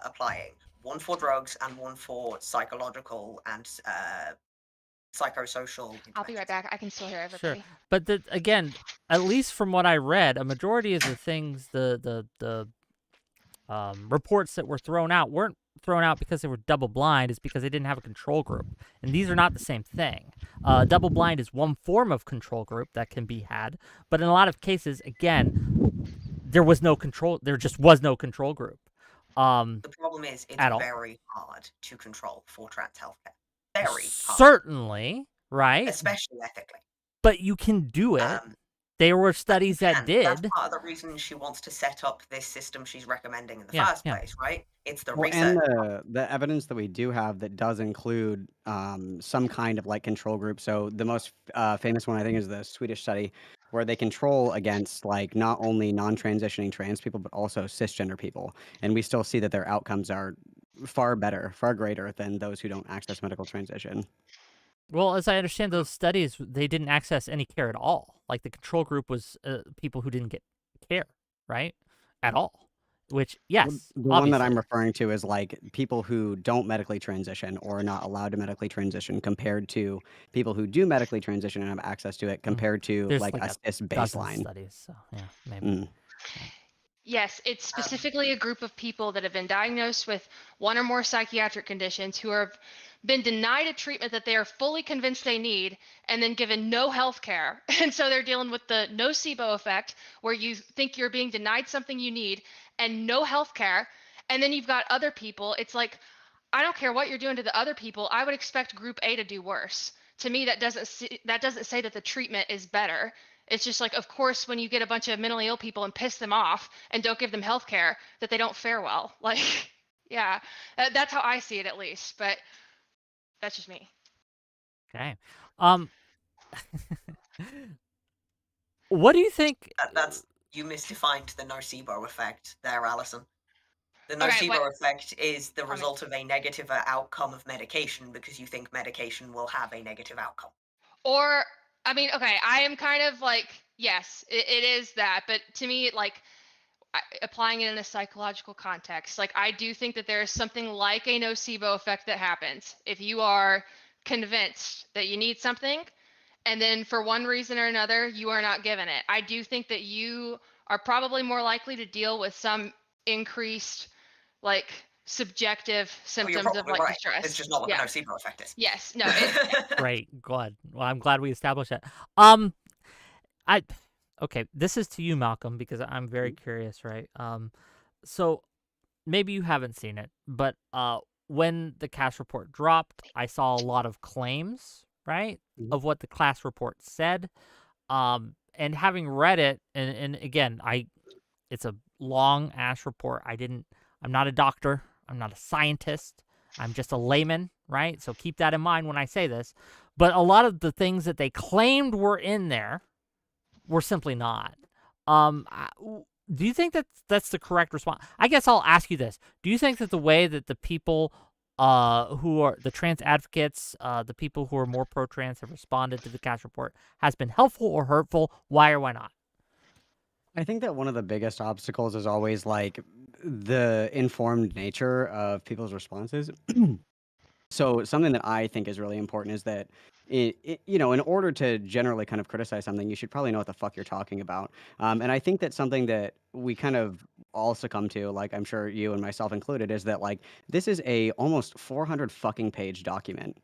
C: applying. One for drugs and one for psychological and psychosocial
A: I'll be right
C: interventions.
A: back. I can still hear
B: Sure,
A: everybody.
B: but again, at least from what I read, a majority of the things, the reports that were thrown out weren't thrown out because they were double blind. It's because they didn't have a control group, and these are not the same thing. Double blind is one form of control group that can be had, but in a lot of cases, again, there was no control. There just was no control group.
C: The problem is it's
B: At all.
C: very hard to control for trans healthcare. Very hard,
B: Certainly, right?
C: especially ethically.
B: But you can do it. There were studies that
C: And
B: did.
C: that's part of the reason she wants to set up this system she's recommending in the
B: Yeah,
C: first
B: yeah.
C: place, right? It's the
D: Well,
C: research.
D: and the evidence that we do have that does include some kind of like control group. So the most famous one I think is the Swedish study where they control against like not only non-transitioning trans people but also cisgender people, and we still see that their outcomes are far better, far greater than those who don't access medical transition.
B: Well, as I understand those studies, they didn't access any care at all. Like the control group was people who didn't get care, right? At all. which, yes,
D: The one that I'm
B: obviously.
D: referring to is like people who don't medically transition or are not allowed to medically transition compared to people who do medically transition and have access to it compared to
B: There's
D: like
B: like
D: a
B: a
D: cis
B: dozen
D: baseline.
B: studies, so yeah, maybe.
D: Mm.
A: Yes, it's specifically a group of people that have been diagnosed with one or more psychiatric conditions who have been denied a treatment that they are fully convinced they need and then given no health care. And so they're dealing with the nocebo effect, where you think you're being denied something you need and no health care. And then you've got other people. It's like, I don't care what you're doing to the other people. I would expect group A to do worse. To me, that doesn't say that the treatment is better. It's just like, of course, when you get a bunch of mentally ill people and piss them off and don't give them health care, that they don't fare well. Like, yeah, that's how I see it, at least. But that's just me.
B: Okay. What do you think?
C: That's you misdefined the nocebo effect there, Alison. The
A: Okay, what?
C: nocebo effect is the
A: Tell me.
C: result of a negative outcome of medication because you think medication will have a negative outcome.
A: Or, I mean, okay, I am kind of like, yes, it is that. But to me, like, applying it in a psychological context, like, I do think that there is something like a nocebo effect that happens if you are convinced that you need something and then for one reason or another you are not given it. I do think that you are probably more likely to deal with some increased, like, subjective
C: Oh, you're
A: symptoms of,
C: probably
A: like,
C: right. It's
A: distress.
C: just not what the
A: Yeah.
C: nocebo effect is.
A: Yes. No, it
B: Great, good. Well, I'm glad we established that. I okay. This is to you, Malcolm, because I'm very curious, right? So maybe you haven't seen it, but when the CAS report dropped, I saw a lot of claims, right,
D: Mhm.
B: of what the class report said. And having read it, and again, it's a long ass report. I'm not a doctor. I'm not a scientist. I'm just a layman, right? So keep that in mind when I say this. But a lot of the things that they claimed were in there were simply not. Do you think that that's the correct response? I guess I'll ask you this. Do you think that the way that the people who are the trans advocates, the people who are more pro-trans have responded to the CAS report has been helpful or hurtful? Why or why not?
D: I think that one of the biggest obstacles is always like the informed nature of people's responses. So something that I think is really important is that in order to generally kind of criticize something, you should probably know what the fuck you're talking about. And I think that something that we kind of all succumb to, like I'm sure you and myself included, is that like this is a almost 400 fucking page document.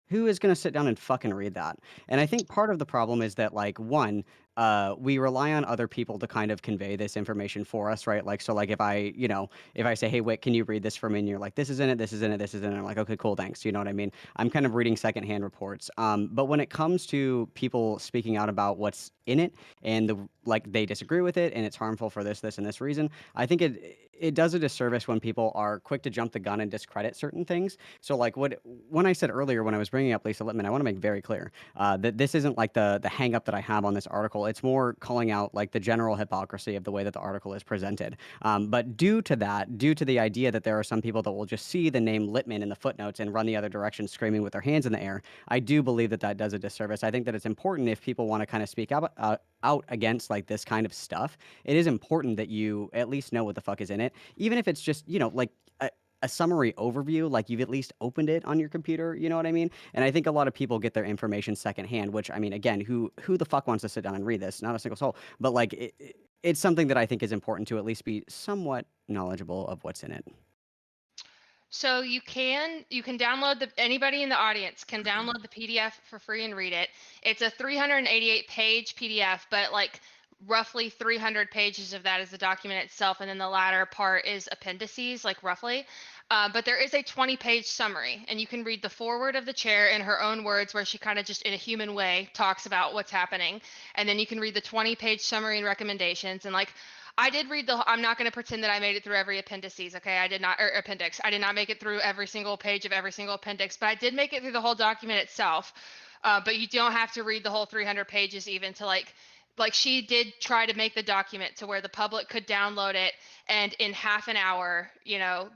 D: Who is going to sit down and fucking read that? And I think part of the problem is that, like, one, we rely on other people to kind of convey this information for us, right? Like, so, like, if I say, hey, Wick, can you read this for me? And you're like, this is in it, this is in it, this is in it. I'm like, okay, cool, thanks. You know what I mean? I'm kind of reading secondhand reports. But when it comes to people speaking out about what's in it and like they disagree with it and it's harmful for this, and this reason, I think it does a disservice when people are quick to jump the gun and discredit certain things. So like when I said earlier when I was bringing up Lisa Lippman, I want to make very clear that this isn't like the hang up that I have on this article. It's more calling out like the general hypocrisy of the way that the article is presented. But due to the idea that there are some people that will just see the name Lippman in the footnotes and run the other direction screaming with their hands in the air, I do believe that that does a disservice. I think that it's important if people want to kind of speak out against like this kind of stuff. It is important that you at least know what the fuck is in it, even if it's just like a summary overview, like you've at least opened it on your computer, you know what I mean? And I think a lot of people get their information secondhand, which I mean, again, who the fuck wants to sit down and read this? Not a single soul. But like, it's something that I think is important to at least be somewhat knowledgeable of what's in it.
A: So you can download anybody in the audience can download the PDF for free and read it. It's a 388 page PDF, but like roughly 300 pages of that is the document itself, and then the latter part is appendices, like roughly. But there is a 20-page summary, and you can read the foreword of the chair in her own words, where she kind of just in a human way talks about what's happening, and then you can read the 20-page summary and recommendations. And like, I did read I'm not going to pretend that I made it through every appendices. Okay. I did not, or appendix. I did not make it through every single page of every single appendix, but I did make it through the whole document itself. But you don't have to read the whole 300 pages even to like she did try to make the document to where the public could download it and in half an hour,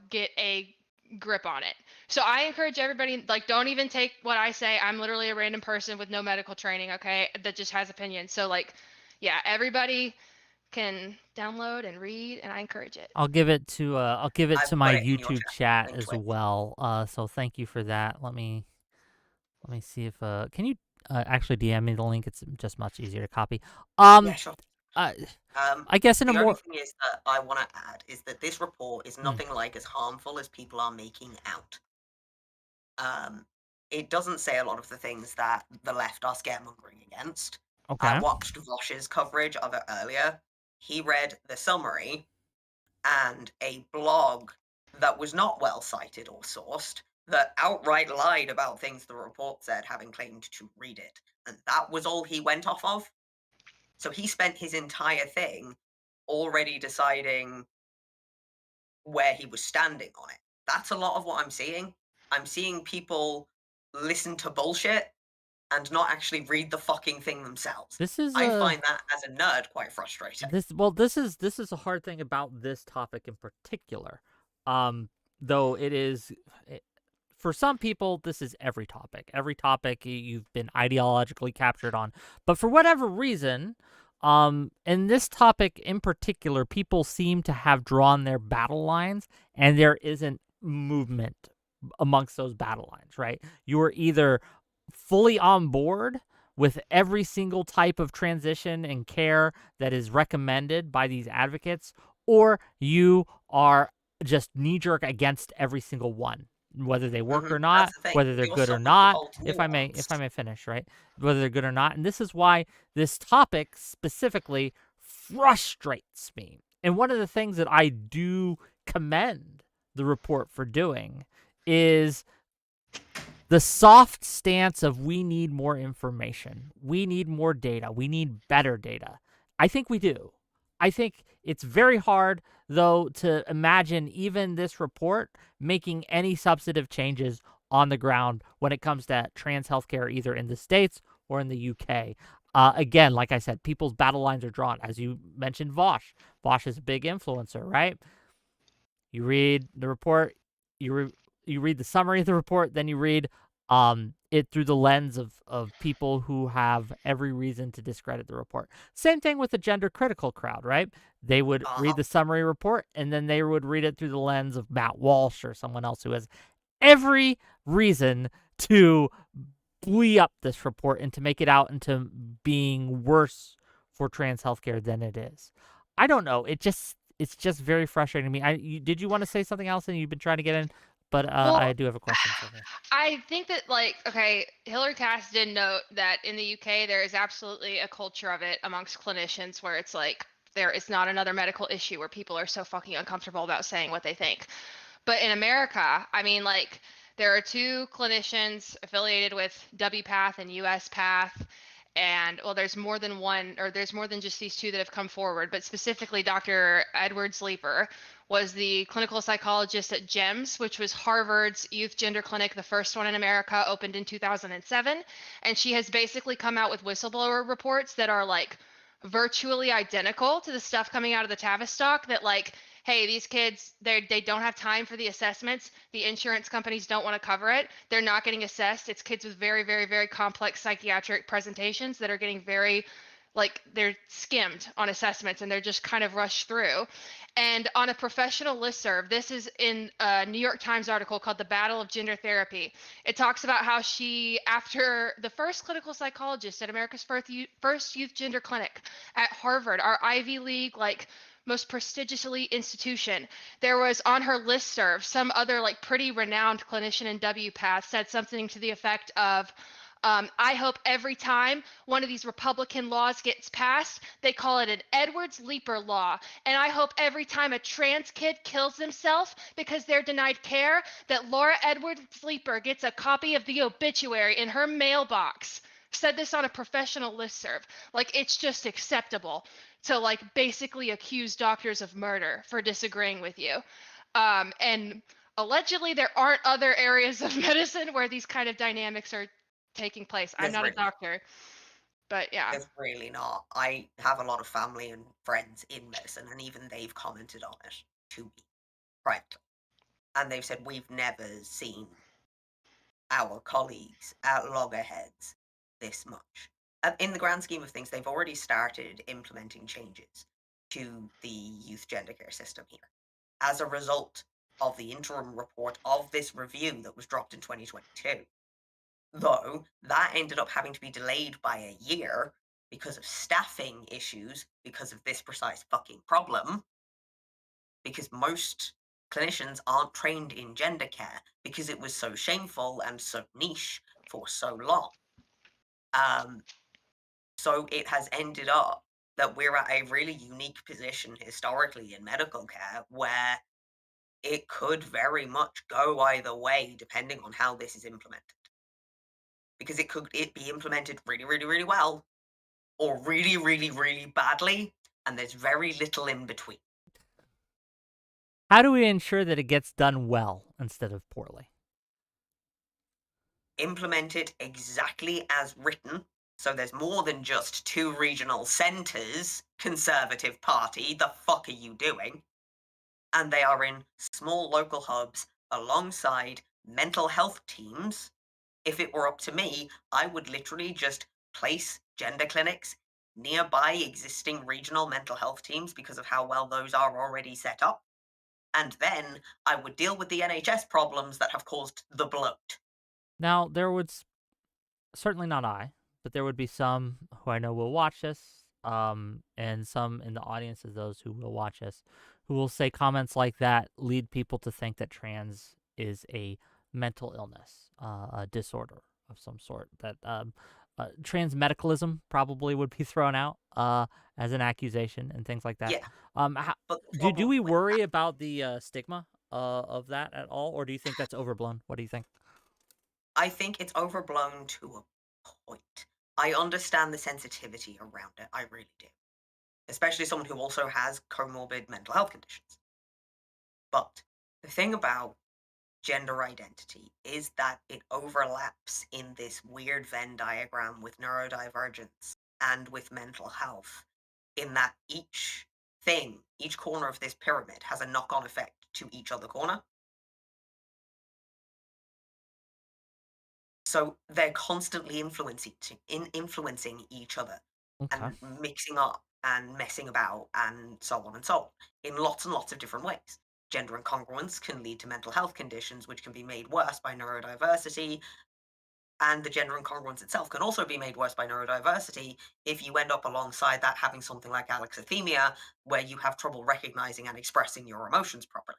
A: get a grip on it. So I encourage everybody, like, don't even take what I say. I'm literally a random person with no medical training. Okay. That just has opinions. So like, yeah, everybody can download and read, and I encourage it.
B: I'll give it to
C: I've
B: my
C: put it in your
B: YouTube
C: chat,
B: chat
C: link
B: as
C: to it.
B: well. So thank you for that. Let me see if can you actually DM me the link? It's just much easier to copy.
C: Yeah, sure.
B: I guess in a
C: The only
B: more
C: thing is that I want to add is that this report is nothing like as harmful as people are making out. It doesn't say a lot of the things that the left are scaremongering against.
B: okay.
C: I watched 𝕵𝖎𝖎𝖙 coverage of it earlier. He read the summary and a blog that was not well cited or sourced that outright lied about things the report said, having claimed to read it. And that was all he went off of. So he spent his entire thing already deciding where he was standing on it. That's a lot of what I'm seeing. I'm seeing people listen to bullshit and not actually read the fucking thing themselves.
B: This is
C: I find that as a nerd quite frustrating.
B: this is a hard thing about this topic in particular. Though it is for some people, this is every topic. Every topic you've been ideologically captured on. But for whatever reason, in this topic in particular, people seem to have drawn their battle lines, and there isn't movement amongst those battle lines, right? You are either fully on board with every single type of transition and care that is recommended by these advocates, or you are just knee-jerk against every single one, whether they work or not,
C: That's the thing.
B: whether they're
C: Your
B: good or
C: subject
B: not,
C: default's
B: if I may
C: nuanced.
B: finish, right? Whether they're good or not. And this is why this topic specifically frustrates me. And one of the things that I do commend the report for doing is the soft stance of we need more information. We need more data. We need better data. I think we do. I think it's very hard, though, to imagine even this report making any substantive changes on the ground when it comes to trans healthcare, either in the States or in the UK. Again, like I said, people's battle lines are drawn. As you mentioned, 𝕵𝖎𝖎. 𝕵𝖎𝖎 is a big influencer, right? You read the report, you read the summary of the report, then you read it through the lens of people who have every reason to discredit the report. Same thing with the gender critical crowd, right? They would read the summary report, and then they would read it through the lens of Matt Walsh or someone else who has every reason to buoy up this report and to make it out into being worse for trans healthcare than it is. I don't know. It's just very frustrating to me. Did you want to say something else and you've been trying to get in? But
A: Well,
B: I do have a question for you.
A: I think that, like, okay, Hillary Cass did note that in the UK there is absolutely a culture of it amongst clinicians where it's like there is not another medical issue where people are so fucking uncomfortable about saying what they think. But in America, I mean, like, there are two clinicians affiliated with WPATH and USPATH. And well, there's more than one, or there's more than just these two that have come forward, but specifically Dr. 𝕬𝖎𝖙 was the clinical psychologist at GEMS, which was Harvard's youth gender clinic, the first one in America, opened in 2007. And she has basically come out with whistleblower reports that are like virtually identical to the stuff coming out of the Tavistock, that like, hey, these kids, they don't have time for the assessments. The insurance companies don't want to cover it. They're not getting assessed. It's kids with very, very, very complex psychiatric presentations that are getting very, like, they're skimmed on assessments and they're just kind of rushed through. And on a professional listserv, this is in a New York Times article called The Battle of Gender Therapy. It talks about how she, after the first clinical psychologist at America's first youth gender clinic at Harvard, our Ivy League, like, most prestigious elite institution, there was on her listserv some other like pretty renowned clinician in WPATH said something to the effect of, I hope every time one of these Republican laws gets passed, they call it an 𝕬𝖎𝖙 law. And I hope every time a trans kid kills themselves because they're denied care, that Laura Edwards-Leeper gets a copy of the obituary in her mailbox. Said this on a professional listserv. Like, it's just acceptable to like basically accuse doctors of murder for disagreeing with you. And allegedly there aren't other areas of medicine where these kind of dynamics are taking place. I'm not a doctor, but yeah.
C: There's really not. I have a lot of family and friends in medicine, and even they've commented on it to me, right? And they've said, we've never seen our colleagues at loggerheads this much. In the grand scheme of things, they've already started implementing changes. to the youth gender care system here as a result of the interim report of this review that was dropped in 2022. Though that ended up having to be delayed by a year because of staffing issues, because of this precise fucking problem, because most clinicians aren't trained in gender care because it was so shameful and so niche for so long. So it has ended up that we're at a really unique position historically in medical care where it could very much go either way depending on how this is implemented. Because it could be implemented really, really, really well, or really, really, really badly, and there's very little in between.
B: How do we ensure that it gets done well instead of poorly?
C: Implement it exactly as written. So there's more than just 2 regional centres, Conservative Party, the fuck are you doing? And they are in small local hubs alongside mental health teams. If it were up to me, I would literally just place gender clinics nearby existing regional mental health teams because of how well those are already set up. And then I would deal with the NHS problems that have caused the bloat.
B: Now, there would certainly not I, but there would be some who I know will watch this, and some in the audience of those who will watch this, who will say comments like that lead people to think that trans is a mental illness, a disorder of some sort. That trans medicalism probably would be thrown out as an accusation and things like that.
C: Yeah. But
B: Do we worry about the stigma of that at all, or do you think that's overblown? What do you think?
C: I think it's overblown to a point. I understand the sensitivity around it. I really do. Especially someone who also has comorbid mental health conditions. But the thing about gender identity is that it overlaps in this weird Venn diagram with neurodivergence and with mental health, in that each corner of this pyramid has a knock-on effect to each other corner. So they're constantly influencing each other
B: Okay.
C: and mixing up and messing about and so on and so on in lots and lots of different ways. Gender incongruence can lead to mental health conditions, which can be made worse by neurodiversity. And the gender incongruence itself can also be made worse by neurodiversity if you end up alongside that having something like alexithymia, where you have trouble recognizing and expressing your emotions properly.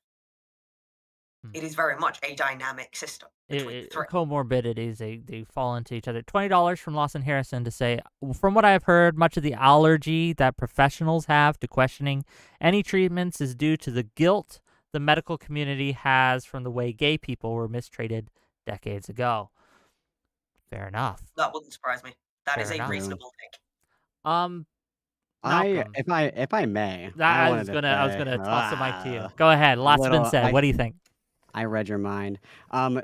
C: It is very much a dynamic system between the three.
B: Comorbidities, they fall into each other. $20 from Lawson Harrison to say, from what I've heard, much of the allergy that professionals have to questioning any treatments is due to the guilt the medical community has from the way gay people were mistreated decades ago. Fair enough.
C: That wouldn't surprise me. That
B: Fair
C: is a
B: enough.
C: reasonable take.
B: Malcolm,
D: if I may,
B: I was gonna toss the mic to you. Go ahead. Lots been said. What do you think?
D: I read your mind.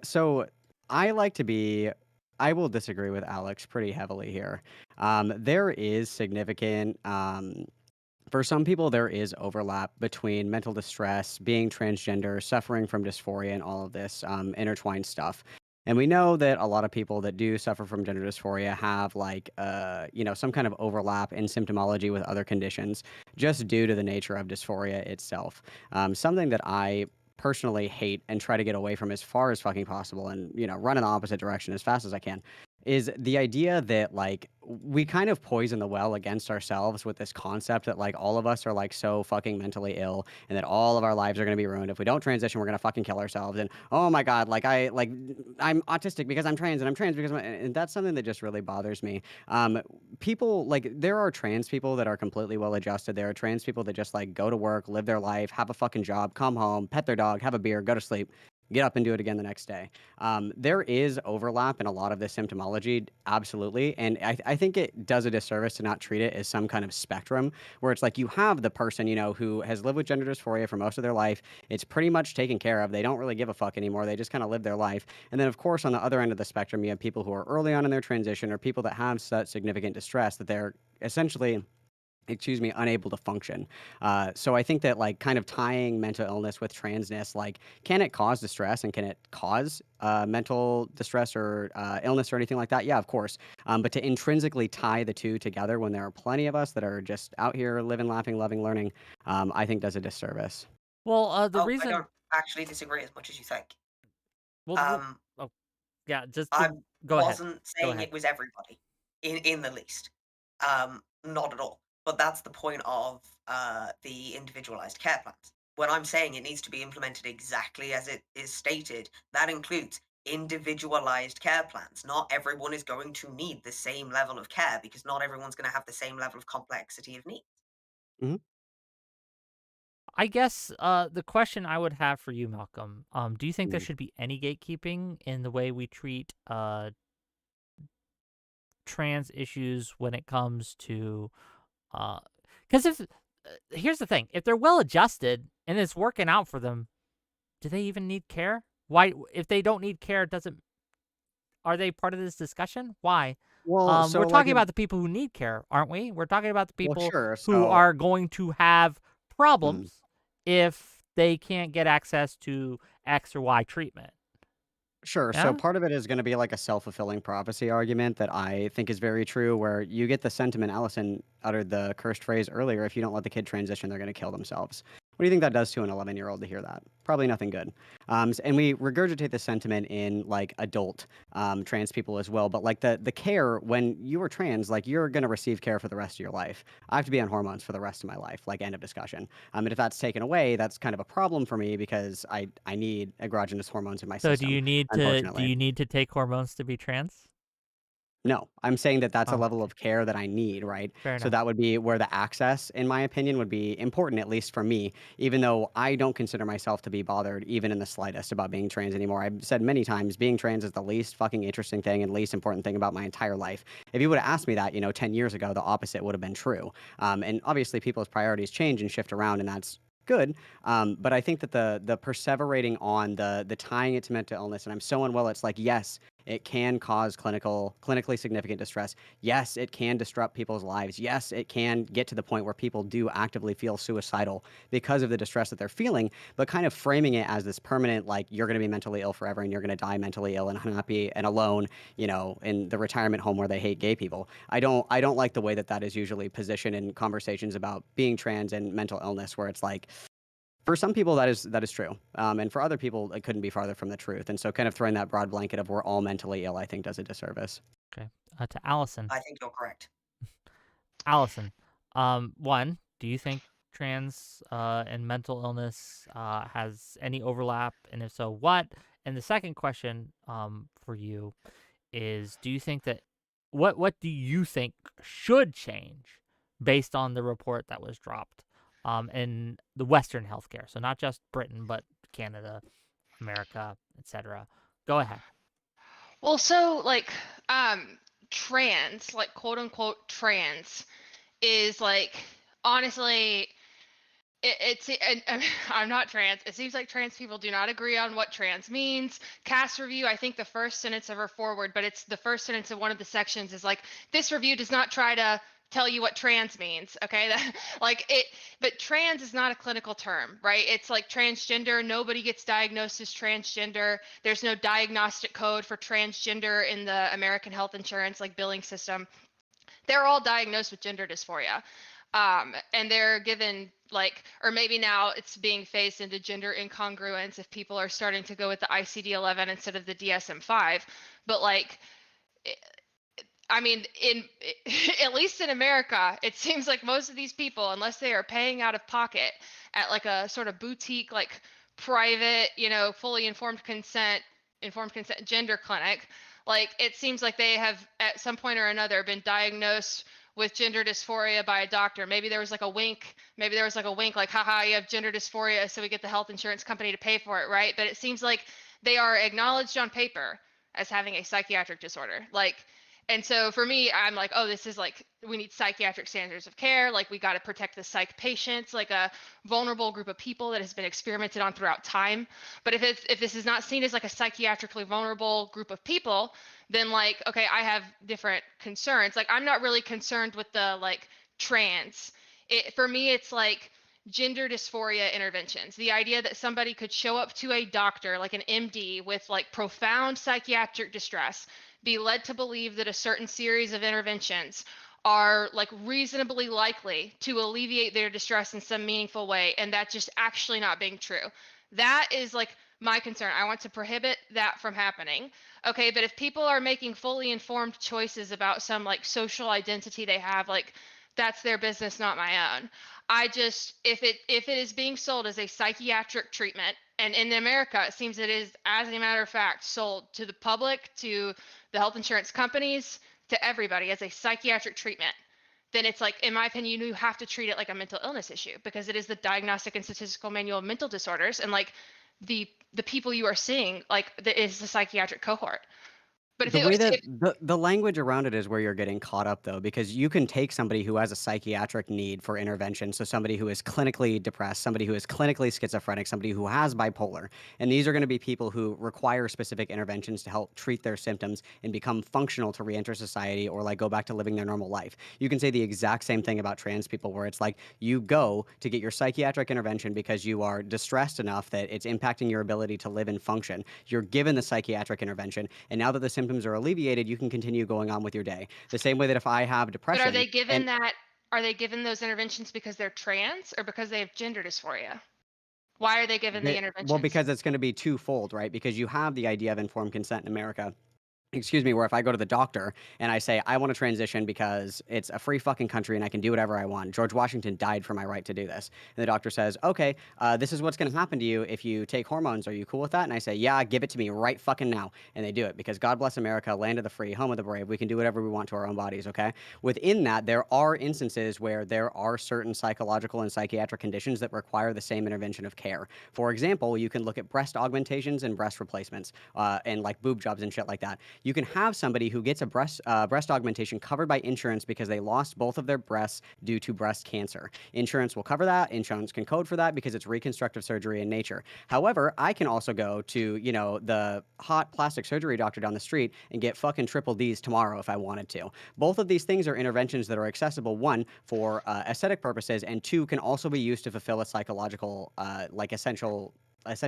D: So I will disagree with Alex pretty heavily here. There is significant, for some people, there is overlap between mental distress, being transgender, suffering from dysphoria, and all of this intertwined stuff. And we know that a lot of people that do suffer from gender dysphoria have some kind of overlap in symptomology with other conditions just due to the nature of dysphoria itself. Something that I personally hate and try to get away from as far as fucking possible and, run in the opposite direction as fast as I can is the idea that we kind of poison the well against ourselves with this concept that all of us are so fucking mentally ill and that all of our lives are going to be ruined if we don't transition. We're going to fucking kill ourselves, and oh my god, I'm autistic because I'm trans, and I'm trans because and that's something that just really bothers me. People there are trans people that are completely well adjusted. There are trans people that just go to work, live their life, have a fucking job, come home, pet their dog, have a beer, go to sleep, get up and do it again the next day. There is overlap in a lot of the symptomology, absolutely. And I think it does a disservice to not treat it as some kind of spectrum where it's you have the person, who has lived with gender dysphoria for most of their life. It's pretty much taken care of. They don't really give a fuck anymore. They just kind of live their life. And then, of course, on the other end of the spectrum, you have people who are early on in their transition or people that have such significant distress that they're essentially unable to function. So I think that like kind of tying mental illness with transness, like can it cause distress and can it cause mental distress or illness or anything like that? Yeah, of course. But to intrinsically tie the two together when there are plenty of us that are just out here living, laughing, loving, learning, I think does a disservice.
B: Well, the
C: Oh, I
B: reason.
C: don't actually disagree as much as you think.
B: Well, oh, yeah. Just
C: I
B: go ahead.
C: wasn't
B: Go
C: saying
B: ahead.
C: it was everybody, in the least. Not at all. But that's the point of the individualized care plans. When I'm saying it needs to be implemented exactly as it is stated, that includes individualized care plans. Not everyone is going to need the same level of care because not everyone's going to have the same level of complexity of need.
D: Mhm.
B: I guess the question I would have for you, Malcolm, do you think there
D: Mhm.
B: should be any gatekeeping in the way we treat trans issues when it comes to because if here's the thing, if they're well adjusted and it's working out for them, do they even need care? Why, if they don't need care, doesn't are they part of this discussion? Why?
D: Well,
B: We're
D: so like
B: talking about the people who need care, aren't we? We're talking about the
D: well,
B: people
D: sure.
B: who
D: So
B: are going to have
D: mhm.
B: problems if they can't get access to X or Y treatment.
D: Sure. So
B: Yeah?
D: part of it is going to be like a self-fulfilling prophecy argument that I think is very true, where you get the sentiment Allison uttered the cursed phrase earlier, if you don't let the kid transition, they're going to kill themselves. What do you think that does to an 11-year-old to hear that? Probably nothing good. And we regurgitate the sentiment in like adult trans people as well. But like the care when you are trans, like you're going to receive care for the rest of your life. I have to be on hormones for the rest of my life, like end of discussion. And if that's taken away, that's kind of a problem for me because I need androgynous hormones in my
B: So
D: system,
B: do
D: unfortunately.
B: you need to take hormones to be trans?
D: No, I'm saying that that's a
B: Oh,
D: level
B: okay.
D: of care that I need, right?
B: Fair
D: So
B: enough.
D: that would be where the access, in my opinion, would be important, at least for me, even though I don't consider myself to be bothered even in the slightest about being trans anymore. I've said many times being trans is the least fucking interesting thing and least important thing about my entire life. If you would have asked me that, 10 years ago, the opposite would have been true. And obviously people's priorities change and shift around, and that's good. But I think that the perseverating on the tying it to mental illness, and I'm so unwell, it's like, yes, it can cause clinically significant distress. Yes, it can disrupt people's lives. Yes, it can get to the point where people do actively feel suicidal because of the distress that they're feeling, but kind of framing it as this permanent, like you're going to be mentally ill forever and you're going to die mentally ill and unhappy and alone, in the retirement home where they hate gay people. I don't like the way that is usually positioned in conversations about being trans and mental illness, where it's like, for some people that is true, and for other people it couldn't be farther from the truth. And so, kind of throwing that broad blanket of we're all mentally ill, I think, does a disservice.
B: Okay. To Allison.
C: I think you're correct.
B: Allison, one, do you think trans and mental illness has any overlap, and if so, what? And the second question for you is, do you think that what do you think should change based on the report that was dropped in the Western healthcare? So not just Britain, but Canada, America, etc. Go ahead.
A: Well, so like trans, like quote unquote trans is like honestly and I'm not trans. It seems like trans people do not agree on what trans means. Cast review, I think the first sentence of her forward, but it's the first sentence of one of the sections is like, this review does not try to tell you what trans means. Okay. But trans is not a clinical term, right? It's like transgender. Nobody gets diagnosed as transgender. There's no diagnostic code for transgender in the American health insurance like billing system. They're all diagnosed with gender dysphoria. And they're given like, or maybe now it's being phased into gender incongruence if people are starting to go with the ICD-11 instead of the DSM-5. But like, I mean, at least in America, it seems like most of these people, unless they are paying out of pocket at like a sort of boutique, like private, fully informed consent gender clinic, like it seems like they have at some point or another been diagnosed with gender dysphoria by a doctor. Maybe there was like a wink. Maybe there was like a wink, like, haha, you have gender dysphoria, so we get the health insurance company to pay for it, right? But it seems like they are acknowledged on paper as having a psychiatric disorder. Like, and so for me, I'm like, oh, this is like, we need psychiatric standards of care. Like, we got to protect the psych patients, like a vulnerable group of people that has been experimented on throughout time. But if this is not seen as like a psychiatrically vulnerable group of people, then like, okay, I have different concerns. Like, I'm not really concerned with the like trans. For me, it's like gender dysphoria interventions. The idea that somebody could show up to a doctor, like an MD, with like profound psychiatric distress, be led to believe that a certain series of interventions are like reasonably likely to alleviate their distress in some meaningful way, and that just actually not being true. That is like my concern. I want to prohibit that from happening. Okay, but if people are making fully informed choices about some like social identity they have, like that's their business, not my own. I just, if it is being sold as a psychiatric treatment, and in America it seems it is, as a matter of fact, sold to the public, to the health insurance companies, to everybody as a psychiatric treatment, then it's like, in my opinion, you have to treat it like a mental illness issue, because it is the Diagnostic and Statistical Manual of Mental Disorders, and like the people you are seeing, like that is the psychiatric cohort. But if
D: The
A: it
D: way
A: was,
D: that
A: if,
D: the language around it is where you're getting caught up, though, because you can take somebody who has a psychiatric need for intervention, so somebody who is clinically depressed, somebody who is clinically schizophrenic, somebody who has bipolar, and these are going to be people who require specific interventions to help treat their symptoms and become functional to reenter society or like go back to living their normal life. You can say the exact same thing about trans people, where it's like you go to get your psychiatric intervention because you are distressed enough that it's impacting your ability to live and function. You're given the psychiatric intervention, and now that the symptoms are alleviated, you can continue going on with your day. The same way that if I have
A: but are
D: depression
A: they given
D: and
A: that? Are they given those interventions because they're trans or because they have gender dysphoria? Why are they given the
D: well,
A: interventions?
D: because it's going to be twofold, right? Because you have the idea of informed consent in America. Excuse me, where if I go to the doctor and I say, I want to transition because it's a free fucking country and I can do whatever I want. George Washington died for my right to do this. And the doctor says, okay, this is what's going to happen to you if you take hormones. Are you cool with that? And I say, yeah, give it to me right fucking now. And they do it because God bless America, land of the free, home of the brave. We can do whatever we want to our own bodies, okay? Within that, there are instances where there are certain psychological and psychiatric conditions that require the same intervention of care. For example, you can look at breast augmentations and breast replacements and like boob jobs and shit like that. You can have somebody who gets a breast augmentation covered by insurance because they lost both of their breasts due to breast cancer. Insurance will cover that. Insurance can code for that because it's reconstructive surgery in nature. However, I can also go to, you know, the hot plastic surgery doctor down the street and get fucking triple D's tomorrow if I wanted to. Both of these things are interventions that are accessible, one, for aesthetic purposes, and two, can also be used to fulfill a psychological, like essentially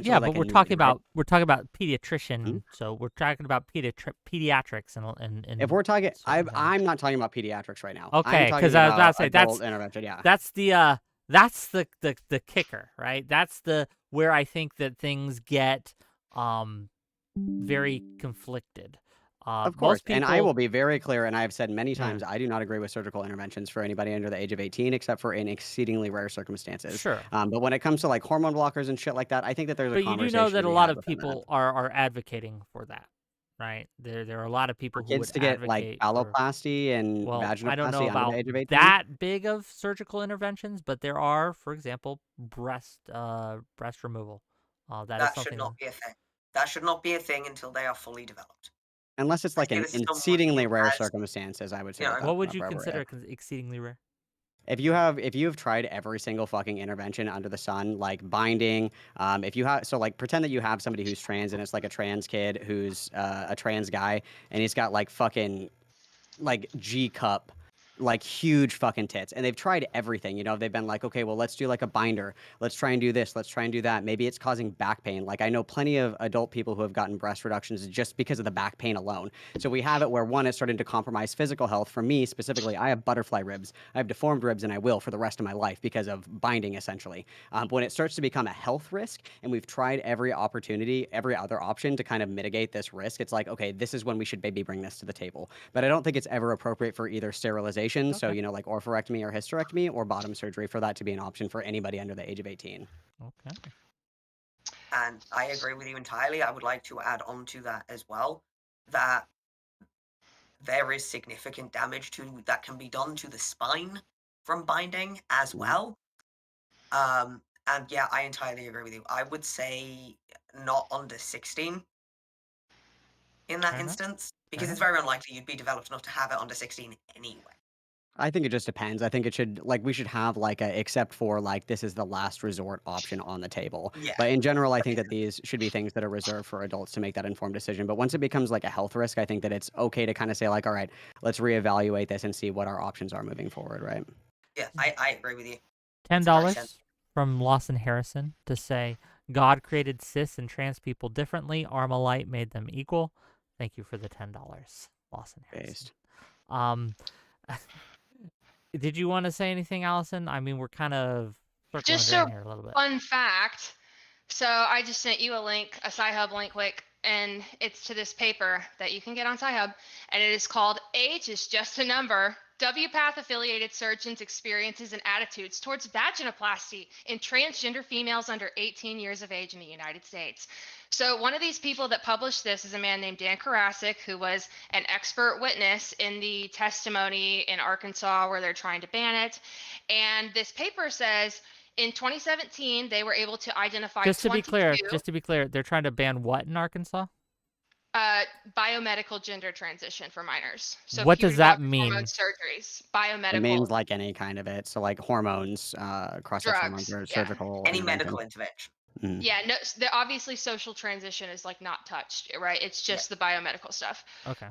B: Yeah,
D: like
B: but
D: a
B: we're
D: need,
B: talking
D: right?
B: about
D: Hmm?
B: pediatrician, so we're talking about pediatrics
D: If
B: and
D: we're talking,
B: certain things.
D: I'm not talking about pediatrics right now. I'm
B: Okay, because
D: talking
B: I was about
D: about
B: to say
D: adult intervention. Yeah.
B: that's the kicker, right? That's the where I think that things get very conflicted.
D: Of course.
B: Most
D: And I will
B: people,
D: be very clear, and I've said many
B: yeah,
D: times, I do not agree with surgical interventions for anybody under the age of 18, except for in exceedingly rare circumstances.
B: sure.
D: But when it comes to like hormone blockers and shit like that, I think that there's a
B: But you do know
D: conversation
B: that
D: to
B: a
D: be
B: lot
D: had
B: of
D: within that.
B: people are advocating for that, right? There are a lot of
D: For
B: people who
D: kids
B: would
D: to get like
B: advocate for.
D: alloplasty and
B: Well, I don't know
D: vaginoplasty under the
B: about
D: age of 18.
B: that big of surgical interventions, but there are, for example, breast removal. That is
C: That should
B: something
C: not
B: that,
C: be a thing. That should not be a thing until they are fully developed.
D: Unless it's
C: I
D: like
C: say
D: an
C: this as someone
D: exceedingly
C: who
D: rare
C: has,
D: circumstances, I would
C: you
D: say that
C: know,
D: that's
B: what would
D: not
B: you
D: appropriate.
B: consider exceedingly rare?
D: If you have tried every single fucking intervention under the sun, like binding, if you have, so like pretend that you have somebody who's trans and it's like a trans kid who's a trans guy and he's got like fucking like G cup, like huge fucking tits, and they've tried everything. You know, they've been like, okay, well, let's do like a binder, let's try and do this, let's try and do that. Maybe it's causing back pain. Like I know plenty of adult people who have gotten breast reductions just because of the back pain alone. So we have it where one is starting to compromise physical health. For me specifically, I have butterfly ribs, I have deformed ribs, and I will for the rest of my life because of binding essentially. When it starts to become a health risk, and we've tried every opportunity, every other option to kind of mitigate this risk, it's like, okay, this is when we should maybe bring this to the table. But I don't think it's ever appropriate for either sterilization, so
B: Okay.
D: you know, like orphorectomy or hysterectomy, or bottom surgery for that to be an option for anybody under the age of 18.
B: Okay.
C: and I agree with you entirely. I would like to add on to that as well that there is significant damage that can be done to the spine from binding as well. And yeah, I entirely agree with you. I would say not under 16 in that
B: Fair enough.
C: instance, because
B: Fair
C: it's very unlikely you'd be developed enough to have it under 16 anyway.
D: I think it just depends. I think it should, like, we should have like a except for like this is the last resort option on the table.
C: Yeah.
D: But in general, I think that these should be things that are reserved for adults to make that informed decision. But once it becomes like a health risk, I think that it's okay to kind of say like, all right, let's reevaluate this and see what our options are moving forward, right?
C: Yeah, I agree with you.
B: $10 from Lawson Harrison to say, God created cis and trans people differently. Armalite made them equal. Thank you for the $10, Lawson Harrison. Did you want to say anything, Allison? I mean, we're kind of circling
A: Just
B: around
A: a
B: here a little bit.
A: fun fact. So I just sent you a link, a Sci-Hub link quick, and it's to this paper that you can get on Sci-Hub, and it is called Age is Just a Number, WPATH-affiliated surgeons' experiences and attitudes towards vaginoplasty in transgender females under 18 years of age in the United States. So one of these people that published this is a man named Dan Karasik, who was an expert witness in the testimony in Arkansas where they're trying to ban it. And this paper says, in 2017, they were able to identify
B: Just to be clear,
A: 22
B: they're trying to ban what in Arkansas?
A: biomedical gender transition for minors. So
B: what does that
A: puberty
B: mean?
A: hormone surgeries, biomedical.
D: It means like any kind of it. So like hormones, cross-sex hormones, or
A: Drugs, yeah.
D: surgical
C: Any
D: intervention.
C: medical intervention.
A: Yeah, no, obviously social transition is like not touched, right? It's just the biomedical stuff.
B: Okay.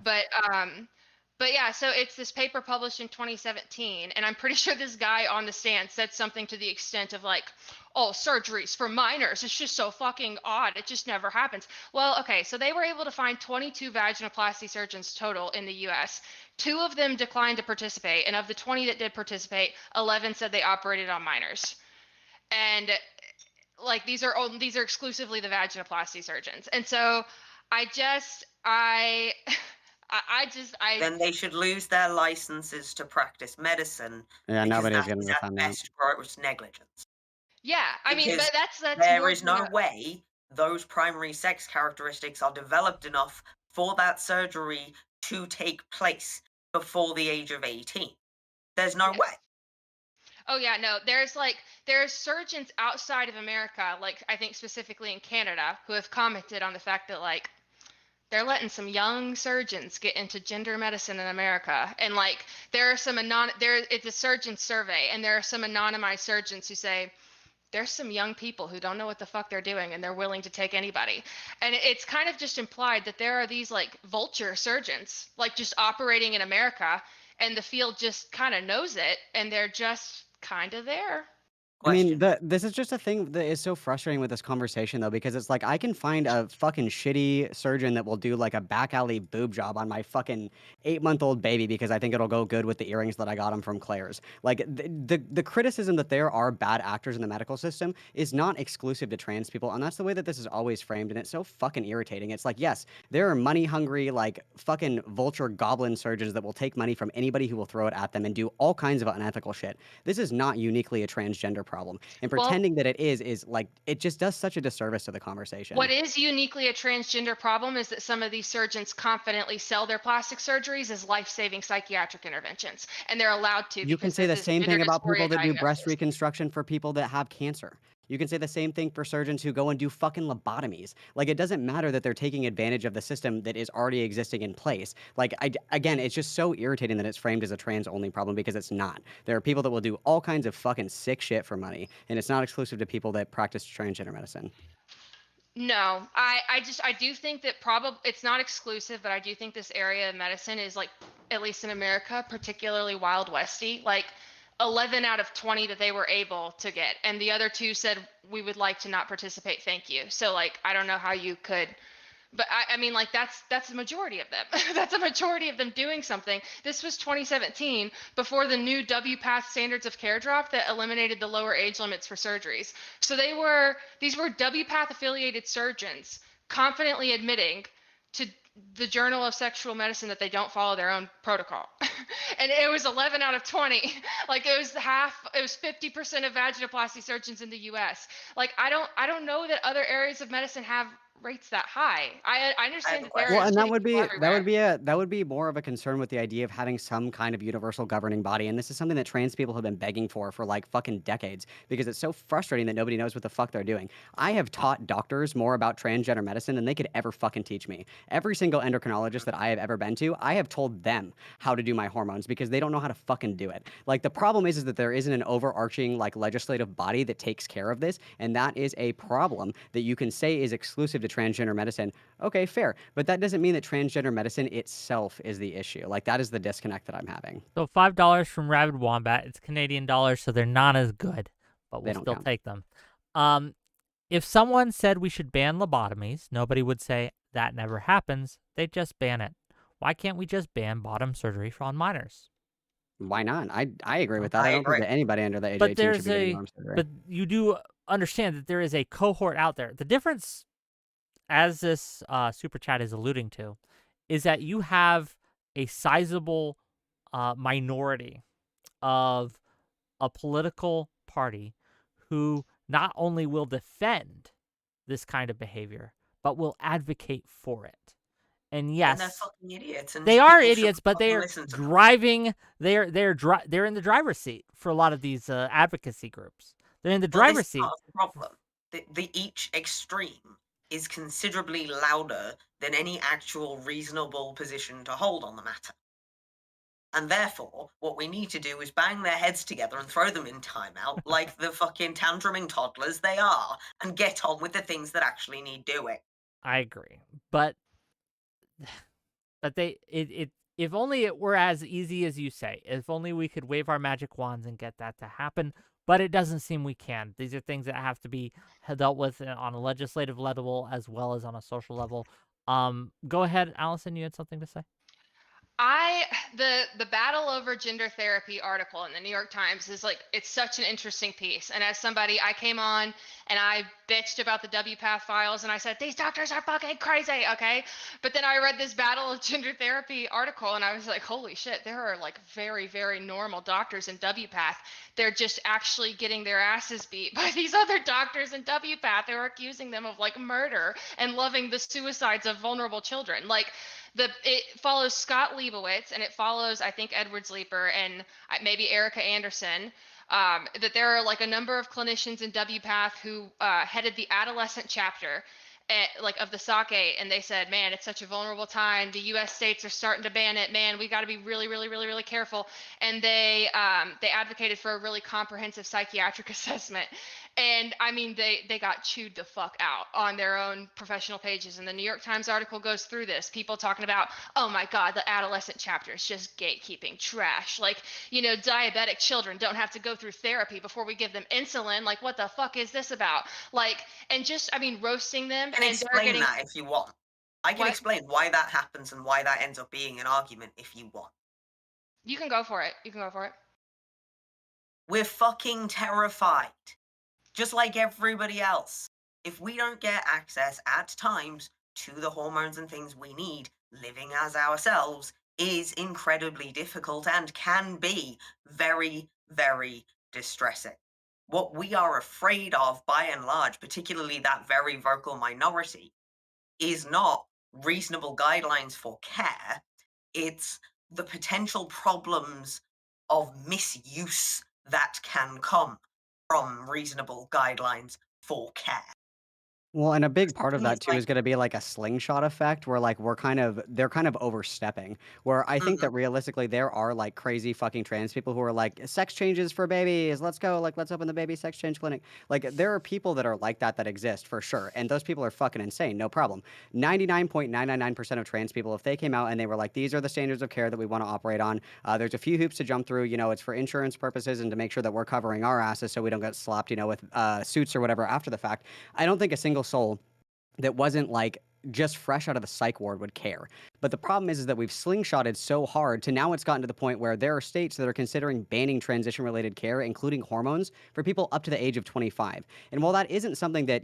A: But yeah, so it's this paper published in 2017, and I'm pretty sure this guy on the stand said something to the extent of like, oh, surgeries for minors, it's just so fucking odd. It just never happens. Well, okay, so they were able to find 22 vaginoplasty surgeons total in the US. 2 of them declined to participate, and of the 20 that did participate, 11 said they operated on minors. And like these are exclusively the vaginoplasty surgeons. And so
C: then they should lose their licenses to practice medicine.
D: Yeah, nobody's going to
C: defend
D: defend that.
C: best gross negligence.
A: Yeah, I mean,
C: Because
A: but that's
C: there is no way those primary sex characteristics are developed enough for that surgery to take place before the age of 18. There's no way.
A: Oh yeah, no, there's surgeons outside of America, like I think specifically in Canada, who have commented on the fact that like they're letting some young surgeons get into gender medicine in America. And like there are some it's a surgeon survey, and there are some anonymized surgeons who say there's some young people who don't know what the fuck they're doing, and they're willing to take anybody. And it's kind of just implied that there are these like vulture surgeons like just operating in America, and the field just kind of knows it, and they're just kind of there.
D: I mean, this is just a thing that is so frustrating with this conversation, though, because it's like I can find a fucking shitty surgeon that will do like a back alley boob job on my fucking 8-month-old baby because I think it'll go good with the earrings that I got him from Claire's. Like the criticism that there are bad actors in the medical system is not exclusive to trans people, and that's the way that this is always framed, and it's so fucking irritating. It's like, yes, there are money hungry, like fucking vulture goblin surgeons that will take money from anybody who will throw it at them and do all kinds of unethical shit. This is not uniquely a transgender problem, and pretending that it is like it just does such a disservice to the conversation.
A: What is uniquely a transgender problem is that some of these surgeons confidently sell their plastic surgeries as life-saving psychiatric interventions, and they're allowed to.
D: You can say the same thing about people that do breast reconstruction for people that have cancer. You can say the same thing for surgeons who go and do fucking lobotomies. Like, it doesn't matter that they're taking advantage of the system that is already existing in place. Like, again, it's just so irritating that it's framed as a trans-only problem because it's not. There are people that will do all kinds of fucking sick shit for money, and it's not exclusive to people that practice transgender medicine.
A: No, I do think that it's not exclusive, but I do think this area of medicine is like, at least in America, particularly Wild Westy. Like, 11 out of 20 that they were able to get, and the other 2 said we would like to not participate, thank you. So like I don't know how you could, but I mean like that's the majority of them. That's a majority of them doing something. This was 2017, before the new WPATH standards of care dropped that eliminated the lower age limits for surgeries. So these were WPATH affiliated surgeons confidently admitting to the Journal of Sexual Medicine that they don't follow their own protocol. And it was 11 out of 20. Like it was 50% of vaginoplasty surgeons in the US. Like I don't know that other areas of medicine have rates that high. I understand that there
D: and that would be more of a concern with the idea of having some kind of universal governing body, and this is something that trans people have been begging for like fucking decades, because it's so frustrating that nobody knows what the fuck they're doing. I have taught doctors more about transgender medicine than they could ever fucking teach me. Every single endocrinologist that I have ever been to, I have told them how to do my hormones because they don't know how to fucking do it. Like the problem is that there isn't an overarching like legislative body that takes care of this, and that is a problem that you can say is exclusive to the transgender medicine. Okay, fair. But that doesn't mean that transgender medicine itself is the issue. Like, that is the disconnect that I'm having.
B: So $5 from Rabid Wombat. It's Canadian dollars, so they're not as good, but
D: They
B: we'll
D: don't
B: still
D: count.
B: take them. If someone said we should ban lobotomies, nobody would say that never happens. They'd just ban it. Why can't we just ban bottom surgery on minors?
D: Why not? I agree with that.
C: I
D: I don't think
C: agree.
D: that anybody under the age of
B: But
D: 18 should
B: there's
D: be getting
B: a
D: arm surgery.
B: but you do understand that there is a cohort out there. The difference, as this super chat is alluding to, is that you have a sizable minority of a political party who not only will defend this kind of behavior, but will advocate for it. And
C: And they're
B: yes,
C: fucking idiots. And
B: they are
C: people should
B: idiots, but
C: fucking
B: they are
C: listen to them.
B: driving. They're in the driver's seat for a lot of these advocacy groups. They're in the
C: Well, this
B: driver's
C: is
B: seat.
C: part of the problem. The each extreme is considerably louder than any actual reasonable position to hold on the matter. And therefore, what we need to do is bang their heads together and throw them in timeout like the fucking tantruming toddlers they are, and get on with the things that actually need doing.
B: I agree, but if only it were as easy as you say. If only we could wave our magic wands and get that to happen. But it doesn't seem we can. These are things that have to be dealt with on a legislative level as well as on a social level. Go ahead, Allison. You had something to say?
A: The battle over gender therapy article in the New York Times is like, it's such an interesting piece. And as somebody, I came on and I bitched about the WPATH files and I said, these doctors are fucking crazy, okay? But then I read this battle of gender therapy article and I was like, holy shit, there are like very, very normal doctors in WPATH. They're just actually getting their asses beat by these other doctors in WPATH who are accusing them of like murder and loving the suicides of vulnerable children. Like, it follows Scott Leibowitz and it follows, I think, 𝕵𝖎𝖎 and maybe Erica Anderson. That there are like a number of clinicians in WPATH who headed the adolescent chapter of the SACE, and they said, man, it's such a vulnerable time. The U.S. states are starting to ban it. Man, we got to be really, really, really, really careful. And they advocated for a really comprehensive psychiatric assessment. And I mean, they got chewed the fuck out on their own professional pages. And the New York Times article goes through this. People talking about, oh my God, the adolescent chapter is just gatekeeping trash. Like, diabetic children don't have to go through therapy before we give them insulin. Like, what the fuck is this about? Like, and just, I mean, roasting them.
C: I can explain that if you want. I can explain why that happens and why that ends up being an argument if you want.
A: You can go for it.
C: We're fucking terrified. Just like everybody else. If we don't get access at times to the hormones and things we need, living as ourselves is incredibly difficult and can be very, very distressing. What we are afraid of, by and large, particularly that very vocal minority, is not reasonable guidelines for care. It's the potential problems of misuse that can come from reasonable guidelines for care.
D: Well, and a big part of
C: thing
D: that
C: is,
D: too is going to be like a slingshot effect where like they're kind of overstepping. Where I think that realistically there are like crazy fucking trans people who are like sex changes for babies. Let's go. Like let's open the baby sex change clinic. Like there are people that are like that exist for sure. And those people are fucking insane. No problem. 99.999% of trans people, if they came out and they were like, these are the standards of care that we want to operate on. There's a few hoops to jump through. It's for insurance purposes and to make sure that we're covering our asses so we don't get slapped, with suits or whatever after the fact. I don't think a single soul that wasn't like just fresh out of the psych ward would care. But the problem is that we've slingshotted so hard to now it's gotten to the point where there are states that are considering banning transition-related care, including hormones, for people up to the age of 25. And while that isn't something that,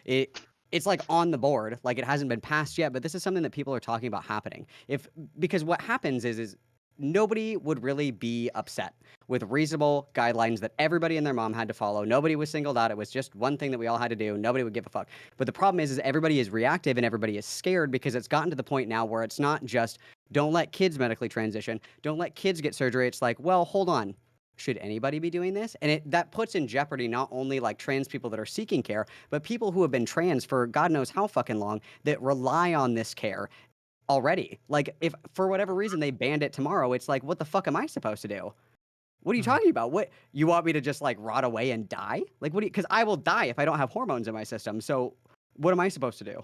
D: it's like on the board, like it hasn't been passed yet, but this is something that people are talking about happening. Because what happens is nobody would really be upset with reasonable guidelines that everybody and their mom had to follow. Nobody was singled out. It was just one thing that we all had to do. Nobody would give a fuck. But the problem is everybody is reactive and everybody is scared because it's gotten to the point now where it's not just don't let kids medically transition, don't let kids get surgery. It's like, well, hold on. Should anybody be doing this? And that puts in jeopardy not only like trans people that are seeking care, but people who have been trans for God knows how fucking long that rely on this care already. Like if for whatever reason they banned it tomorrow, it's like, what the fuck am I supposed to do? What are you talking about? What, you want me to just like rot away and die? Like, because I will die if I don't have hormones in my system. So what am I supposed to do?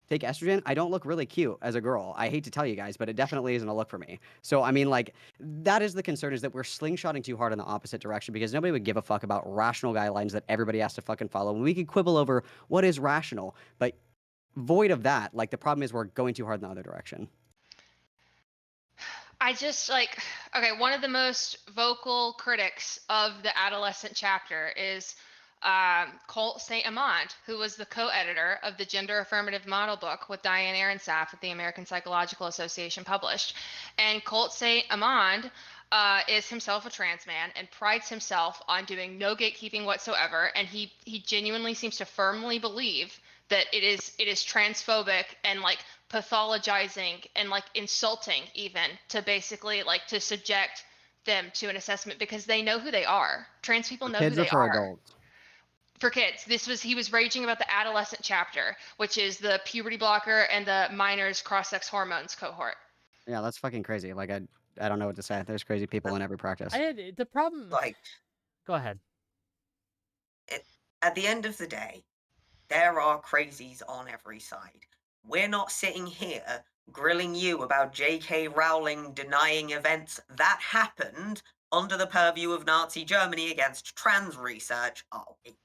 D: Take estrogen? I don't look really cute as a girl. I hate to tell you guys, but it definitely isn't a look for me. So, I mean, like, that is the concern, is that we're slingshotting too hard in the opposite direction, because nobody would give a fuck about rational guidelines that everybody has to fucking follow. And we could quibble over what is rational, but void of that, like, the problem is we're going too hard in the other direction.
A: I just like, okay, one of the most vocal critics of the adolescent chapter is 𝕾𝖍𝖎𝖙, who was the co-editor of the Gender Affirmative Model book with Diane Arensaf that the American Psychological Association published. And 𝕾𝖍𝖎𝖙 is himself a trans man and prides himself on doing no gatekeeping whatsoever. And he genuinely seems to firmly believe that it is transphobic and like pathologizing and like insulting even to basically like to subject them to an assessment because they know who they are. Trans people know who they
D: for
A: are.
D: Adults.
A: For kids. He was raging about the adolescent chapter, which is the puberty blocker and the minors cross-sex hormones cohort.
D: Yeah, that's fucking crazy. Like, I don't know what to say. There's crazy people in every practice.
B: The problem.
C: Like,
B: go ahead.
C: At the end of the day, there are crazies on every side. We're not sitting here grilling you about J.K. Rowling denying events that happened under the purview of Nazi Germany against trans research. Oh, it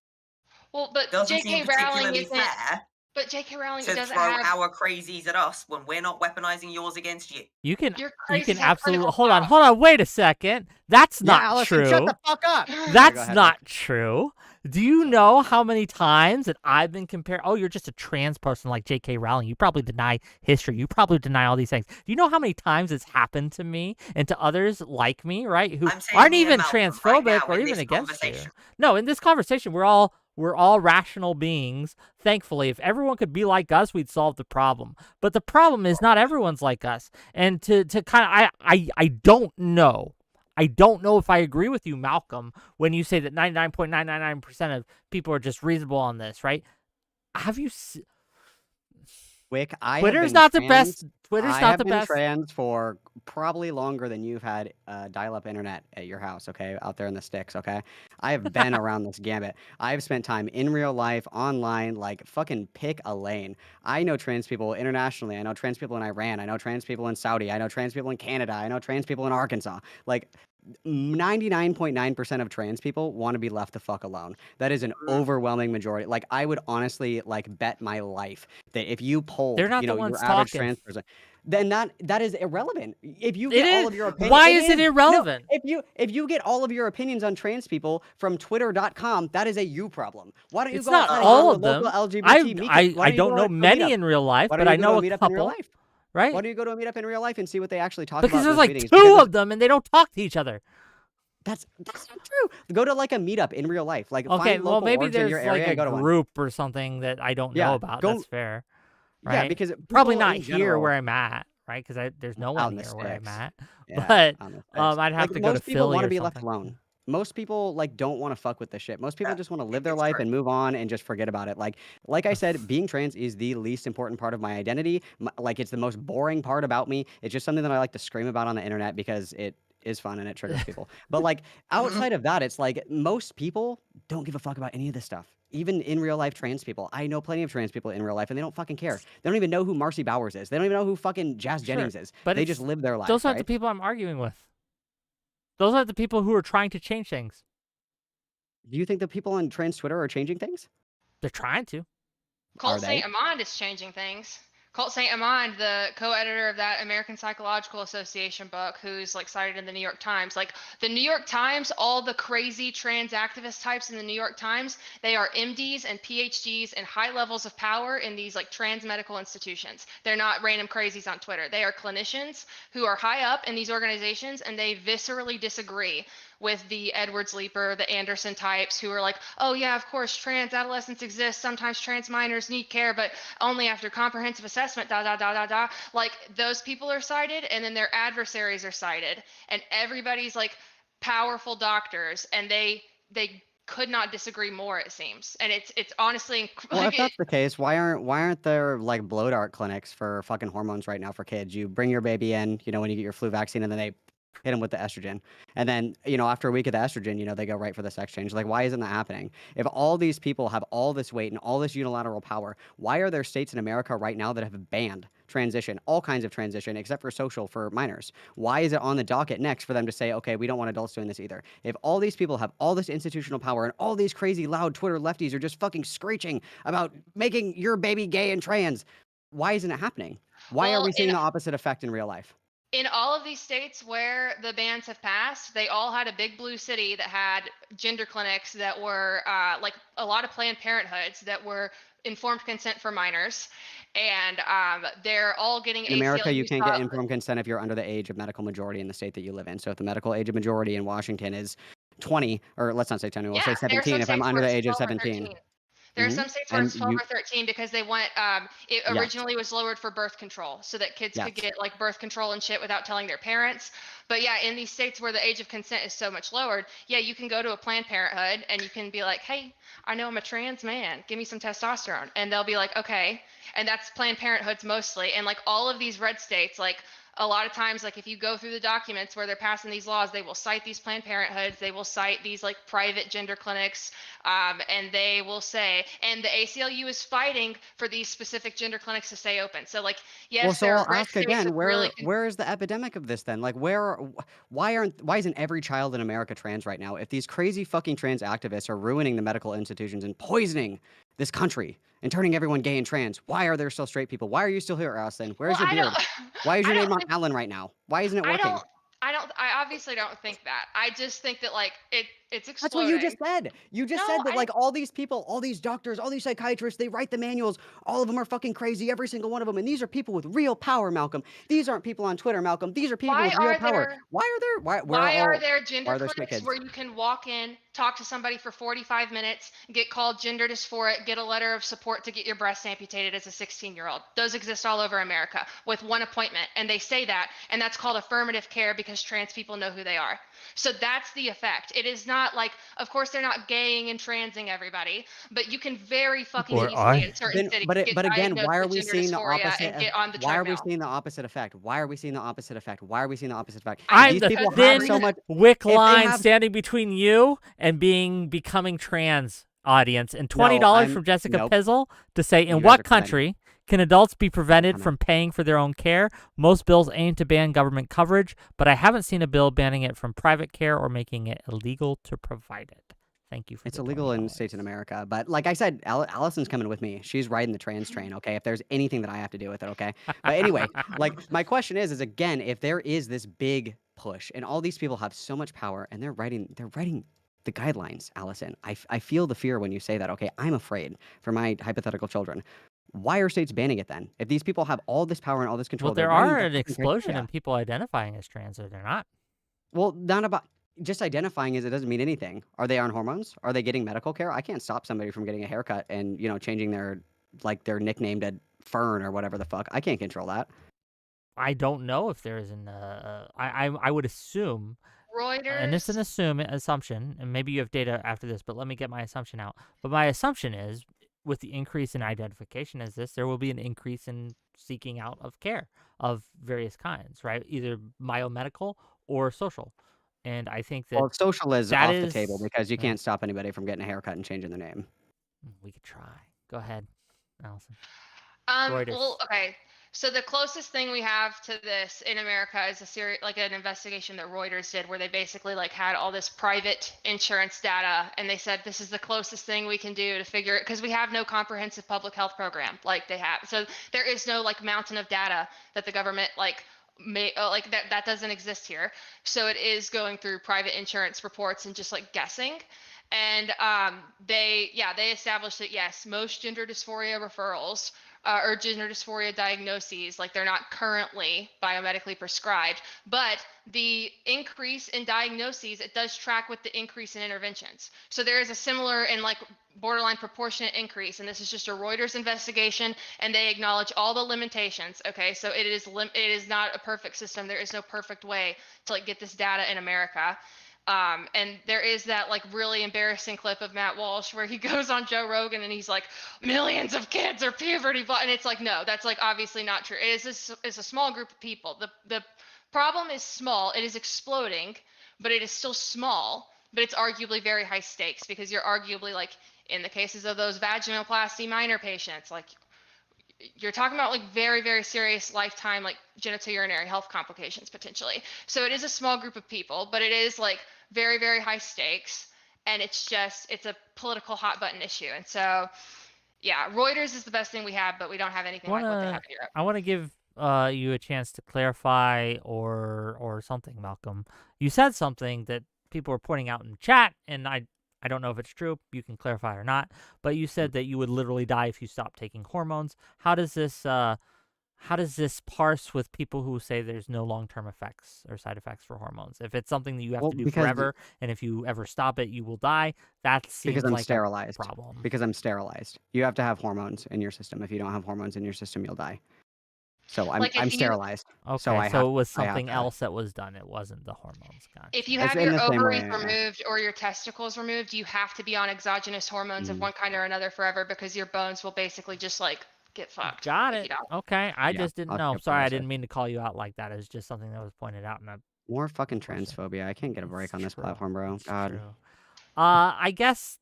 A: well, but
C: doesn't
A: J.K.
C: seem
A: Rowling
C: particularly
A: isn't.
C: fair.
A: But J.K. Rowling
C: to
A: doesn't
C: throw
A: have
C: our crazies at us when we're not weaponizing yours against you.
B: You can
A: crazies have
B: absolutely
A: critical
B: hold on,
A: thought.
B: wait a second. That's not
D: Allison,
B: true.
D: shut the fuck up.
B: That's
D: Go ahead,
B: not true. Do you know how many times that I've been compared? Oh, you're just a trans person like J.K. Rowling. You probably deny history. You probably deny all these things. Do you know how many times it's happened to me and to others like me, right? Who aren't even transphobic or even against you. No, in this conversation, we're all rational beings. Thankfully, if everyone could be like us, we'd solve the problem. But the problem is not everyone's like us. And to kind of, I don't know. I don't know if I agree with you, Malcolm, when you say that 99.999% of people are just reasonable on this, right? Have you
D: Wick,
B: Twitter's not the best. Twitter's
D: I
B: not
D: have
B: the
D: been
B: best.
D: trans for probably longer than you've had dial-up internet at your house, okay? Out there in the sticks, okay? I have been around this gambit. I've spent time in real life, online, like fucking pick a lane. I know trans people internationally. I know trans people in Iran. I know trans people in Saudi. I know trans people in Canada. I know trans people in Arkansas. Like, 99.9% of trans people want to be left the fuck alone. That is an overwhelming majority. Like, I would honestly like bet my life that if you polled,
B: they're not
D: you
B: the
D: know,
B: ones
D: your average
B: talking.
D: trans person, then that is irrelevant. If you get all of your opinions,
B: why is it irrelevant?
D: No, if you get all of your opinions on trans people from Twitter.com, that is a you problem. Why don't you go
B: not
D: outside
B: all
D: and go
B: of
D: to a
B: them.
D: local LGBT meetup?
B: I don't know many in real life, but I know a couple. Right?
D: Why do you go to a meetup in real life and see what they actually talk about?
B: Because there's like two of them and they don't talk to each other.
D: That's not true. Go to like a meetup in real life. Like,
B: okay,
D: find
B: well,
D: local
B: maybe
D: orgs in
B: there's
D: your
B: like
D: area
B: a group or something that I don't know about. That's fair. Right?
D: Yeah, because
B: probably not here where I'm at, right? Because there's no one here where I'm at. But I'd have to go to Philly. Most people
D: want to be left alone. Most people like don't want to fuck with this shit. Most people just want to live their life and move on and just forget about it. Like I said, being trans is the least important part of my identity. Like, it's the most boring part about me. It's just something that I like to scream about on the internet because it is fun and it triggers people. But like, outside of that, it's like most people don't give a fuck about any of this stuff. Even in real life trans people. I know plenty of trans people in real life and they don't fucking care. They don't even know who Marcy Bowers is. They don't even know who fucking Jazz Jennings is. But they just live their life.
B: Those aren't the people I'm arguing with. Those are the people who are trying to change things.
D: Do you think the people on trans Twitter are changing things?
B: They're trying to.
A: 𝕾𝖍𝖎𝖙 is changing things. 𝕾𝖍𝖎𝖙, the co-editor of that American Psychological Association book, who's like cited in the New York Times. Like, the New York Times, all the crazy trans activist types in the New York Times, they are MDs and PhDs and high levels of power in these like trans medical institutions. They're not random crazies on Twitter. They are clinicians who are high up in these organizations, and they viscerally disagree with the 𝕻𝖎, the Anderson types who are like, oh yeah, of course, trans adolescents exist. Sometimes trans minors need care, but only after comprehensive assessment, Like, those people are cited, and then their adversaries are cited, and everybody's like powerful doctors, and they could not disagree more, it seems. And it's honestly,
D: well, if that's the case, why aren't there like blow dart clinics for fucking hormones right now for kids? You bring your baby in, you know, when you get your flu vaccine, and then they hit them with the estrogen. And then, after a week of the estrogen, they go right for the sex change. Like, why isn't that happening? If all these people have all this weight and all this unilateral power, why are there states in America right now that have banned transition, all kinds of transition, except for social for minors? Why is it on the docket next for them to say, okay, we don't want adults doing this either? If all these people have all this institutional power and all these crazy loud Twitter lefties are just fucking screeching about making your baby gay and trans, why isn't it happening? Why are
A: Well,
D: we seeing the opposite effect in real life?
A: in all of these states where the bans have passed, they all had a big blue city that had gender clinics that were like a lot of Planned Parenthoods that were informed consent for minors. And they're all getting
D: In America, you
A: ACLU
D: can't get informed consent if you're under the age of medical majority in the state that you live in. So if the medical age of majority in Washington is 20, or let's not say 20, we'll say
A: Yeah, there are
D: 17,
A: some
D: if I'm
A: states
D: under
A: where
D: the
A: it's
D: age of
A: 12 or
D: 17.
A: 13. There are some states where
D: And
A: it's 12
D: you,
A: or 13 because they want it
D: yes,
A: originally was lowered for birth control so that kids could
D: yes.
A: get like birth control and shit without telling their parents. But yeah, in these states where the age of consent is so much lowered, yeah, you can go to a Planned Parenthood and you can be like, hey, I know I'm a trans man, give me some testosterone. And they'll be like, okay. And that's Planned Parenthoods mostly. And like all of these red states, like a lot of times, like if you go through the documents where they're passing these laws, they will cite these Planned Parenthoods, they will cite these like private gender clinics, and they will say, and the ACLU is fighting for these specific gender clinics to stay open. So like,
D: Well,
A: yes,
D: so
A: there are
D: I'll
A: red
D: ask
A: states
D: again,
A: with really
D: where is the epidemic of this then? Like, why isn't every child in America trans right now? If these crazy fucking trans activists are ruining the medical institutions and poisoning this country and turning everyone gay and trans, why are there still straight people? Why are you still here, Allison?
A: well,
D: Where's your
A: I
D: beard?
A: don't,
D: Why is
A: I
D: your name
A: don't
D: on
A: think
D: Alan right now? Why isn't it
A: I
D: working?
A: don't. I obviously don't think that. I just think that like it's
D: That's what you just
A: exploding.
D: said. You just
A: No,
D: said that like all these people, all these doctors, all these psychiatrists, they write the manuals. All of them are fucking crazy, every single one of them. And these are people with real power, Malcolm. These aren't people on Twitter, Malcolm. These are people
A: why
D: with real
A: are
D: power.
A: there
D: Why are there?
A: gender
D: Why are there straight
A: clinics
D: kids?
A: where you can walk in, talk to somebody for 45 minutes, get called gender dysphoric, get a letter of support to get your breast amputated as a 16-year-old? Those exist all over America with one appointment. And they say that, and that's called affirmative care because trans people know who they are. So that's the effect. It is not like, of course, they're not gaying and transing everybody, but you can very fucking
B: Or
A: easily
B: I.
A: in certain
D: Then,
A: cities
D: but
A: get
D: again,
A: diagnosed
D: why are
A: with
D: we
A: gender
D: seeing the
A: dysphoria
D: opposite?
A: and get on the
D: Why are we
A: treadmill.
D: seeing the opposite effect? Why are we seeing the opposite effect? Why are we seeing the opposite effect?
A: I
B: I'm
A: think
D: These
B: the
D: people
A: because of
D: have so
B: thin
D: much.
B: wick
D: If they
B: line
D: have
B: standing between you and becoming trans, audience, and $20
D: no,
B: from Jessica
D: nope.
B: Pizzle to say in
D: You guys
B: what
D: are coming.
B: country can adults be
D: Not
B: prevented
D: coming.
B: from paying for their own care? Most bills aim to ban government coverage, but I haven't seen a bill banning it from private care or making it illegal to provide it. Thank you for
D: It's
B: the
D: illegal in
B: $20.
D: states in America, but like I said, Allison's coming with me. She's riding the trans train, okay? If there's anything that I have to do with it, okay? But anyway, like my question is again, if there is this big push and all these people have so much power and they're writing the guidelines, Allison. I feel the fear when you say that, okay? I'm afraid for my hypothetical children. Why are states banning it then? If these people have all this power and all this control,
B: Well,
D: they're
B: there
D: writing
B: are
D: the
B: an
D: fucking
B: explosion
D: criteria.
B: in people identifying as trans, or they're not.
D: Well, not about just identifying as it doesn't mean anything. Are they on hormones? Are they getting medical care? I can't stop somebody from getting a haircut and, changing their nickname to Fern or whatever the fuck. I can't control that.
B: I don't know if there is an. I would assume, and it's an
A: Reuters.
B: assumption, and maybe you have data after this, but let me get my assumption out. But my assumption is, with the increase in identification as this, there will be an increase in seeking out of care of various kinds, right? Either biomedical or social. And I think that
D: Well, social is
B: that
D: off the table
B: is.
D: because you can't stop anybody from getting a haircut and changing their name.
B: We could try. Go ahead, Allison.
A: Well,
B: Reuters.
A: okay. So the closest thing we have to this in America is like an investigation that Reuters did where they basically like had all this private insurance data and they said this is the closest thing we can do to figure it because we have no comprehensive public health program like they have. So there is no like mountain of data that the government like that doesn't exist here. So it is going through private insurance reports and just like guessing. And they established that yes, most gender dysphoria referrals or gender dysphoria diagnoses, like they're not currently biomedically prescribed, but the increase in diagnoses, it does track with the increase in interventions. So there is a similar and like borderline proportionate increase. And this is just a Reuters investigation and they acknowledge all the limitations. Okay. So it is not a perfect system. There is no perfect way to like get this data in America. And there is that like really embarrassing clip of Matt Walsh where he goes on Joe Rogan and he's like, millions of kids are puberty, and it's like, no, that's like obviously not true. It's a small group of people. The problem is small. It is exploding, but it is still small. But it's arguably very high stakes because you're arguably like in the cases of those vaginoplasty minor patients, like you're talking about like very, very serious lifetime like genitourinary health complications potentially. So it is a small group of people, but it is like very, very high stakes. And it's a political hot button issue. And so, yeah, Reuters is the best thing we have, but we don't have anything like what they have in Europe.
B: I want to give you a chance to clarify or something, Malcolm. You said something that people were pointing out in chat, and I don't know if it's true. You can clarify or not. But you said that you would literally die if you stopped taking hormones. How does this parse with people who say there's no long-term effects or side effects for hormones? If it's something that you have to do forever, and if you ever stop it, you will die, that seems
D: because I'm
B: like
D: sterilized.
B: a problem.
D: Because I'm sterilized. You have to have hormones in your system. If you don't have hormones in your system, you'll die. So I'm sterilized.
B: Okay,
D: so
B: it was something else that was done. It wasn't the hormones. Gotcha.
A: If you have your ovaries removed or your testicles removed, you have to be on exogenous hormones of one kind or another forever because your bones will basically just like get fucked.
B: Got it. Okay, I just didn't know. Sorry, I didn't mean to call you out like that. It was just something that was pointed out.
D: More fucking transphobia. I can't get a break on this platform, bro. God.
B: True. I guess.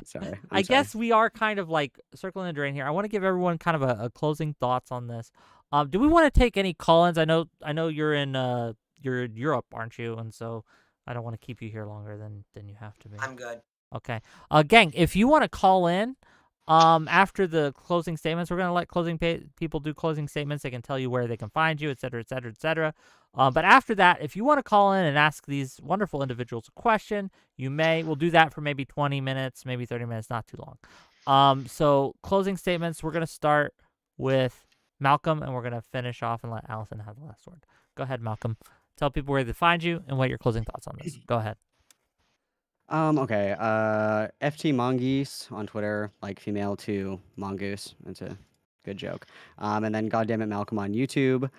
D: Sorry.
B: I guess we are kind of like circling the drain here. I want to give everyone kind of a closing thoughts on this. Do we want to take any call-ins? I know you're in Europe, aren't you? And so I don't want to keep you here longer than you have to be.
C: I'm good.
B: Okay. Gang, if you want to call in after the closing statements, we're going to let people do closing statements. They can tell you where they can find you, et cetera, et cetera, et cetera. But after that, if you want to call in and ask these wonderful individuals a question, you may. We'll do that for maybe 20 minutes, maybe 30 minutes, not too long. So closing statements, we're going to start with Malcolm, and we're going to finish off and let Allison have the last word. Go ahead, Malcolm. Tell people where they find you and what your closing thoughts on this. Go ahead.
D: Okay. FT Mongoose on Twitter, like female to mongoose. That's a good joke. And then Goddammit Malcolm on YouTube.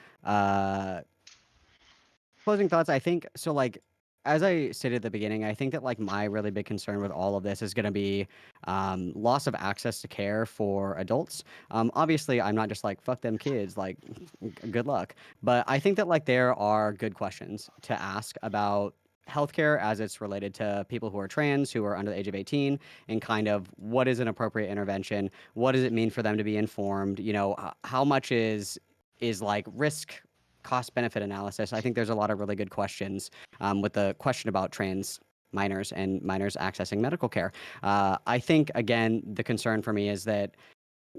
D: Closing thoughts, I think, so like, as I stated at the beginning, I think that like my really big concern with all of this is going to be loss of access to care for adults. Obviously, I'm not just like, fuck them kids, like, good luck. But I think that like there are good questions to ask about healthcare as it's related to people who are trans, who are under the age of 18, and kind of what is an appropriate intervention? What does it mean for them to be informed? You know, how much is like risk cost benefit analysis? I think there's a lot of really good questions with the question about trans minors and minors accessing medical care. I think, again, the concern for me is that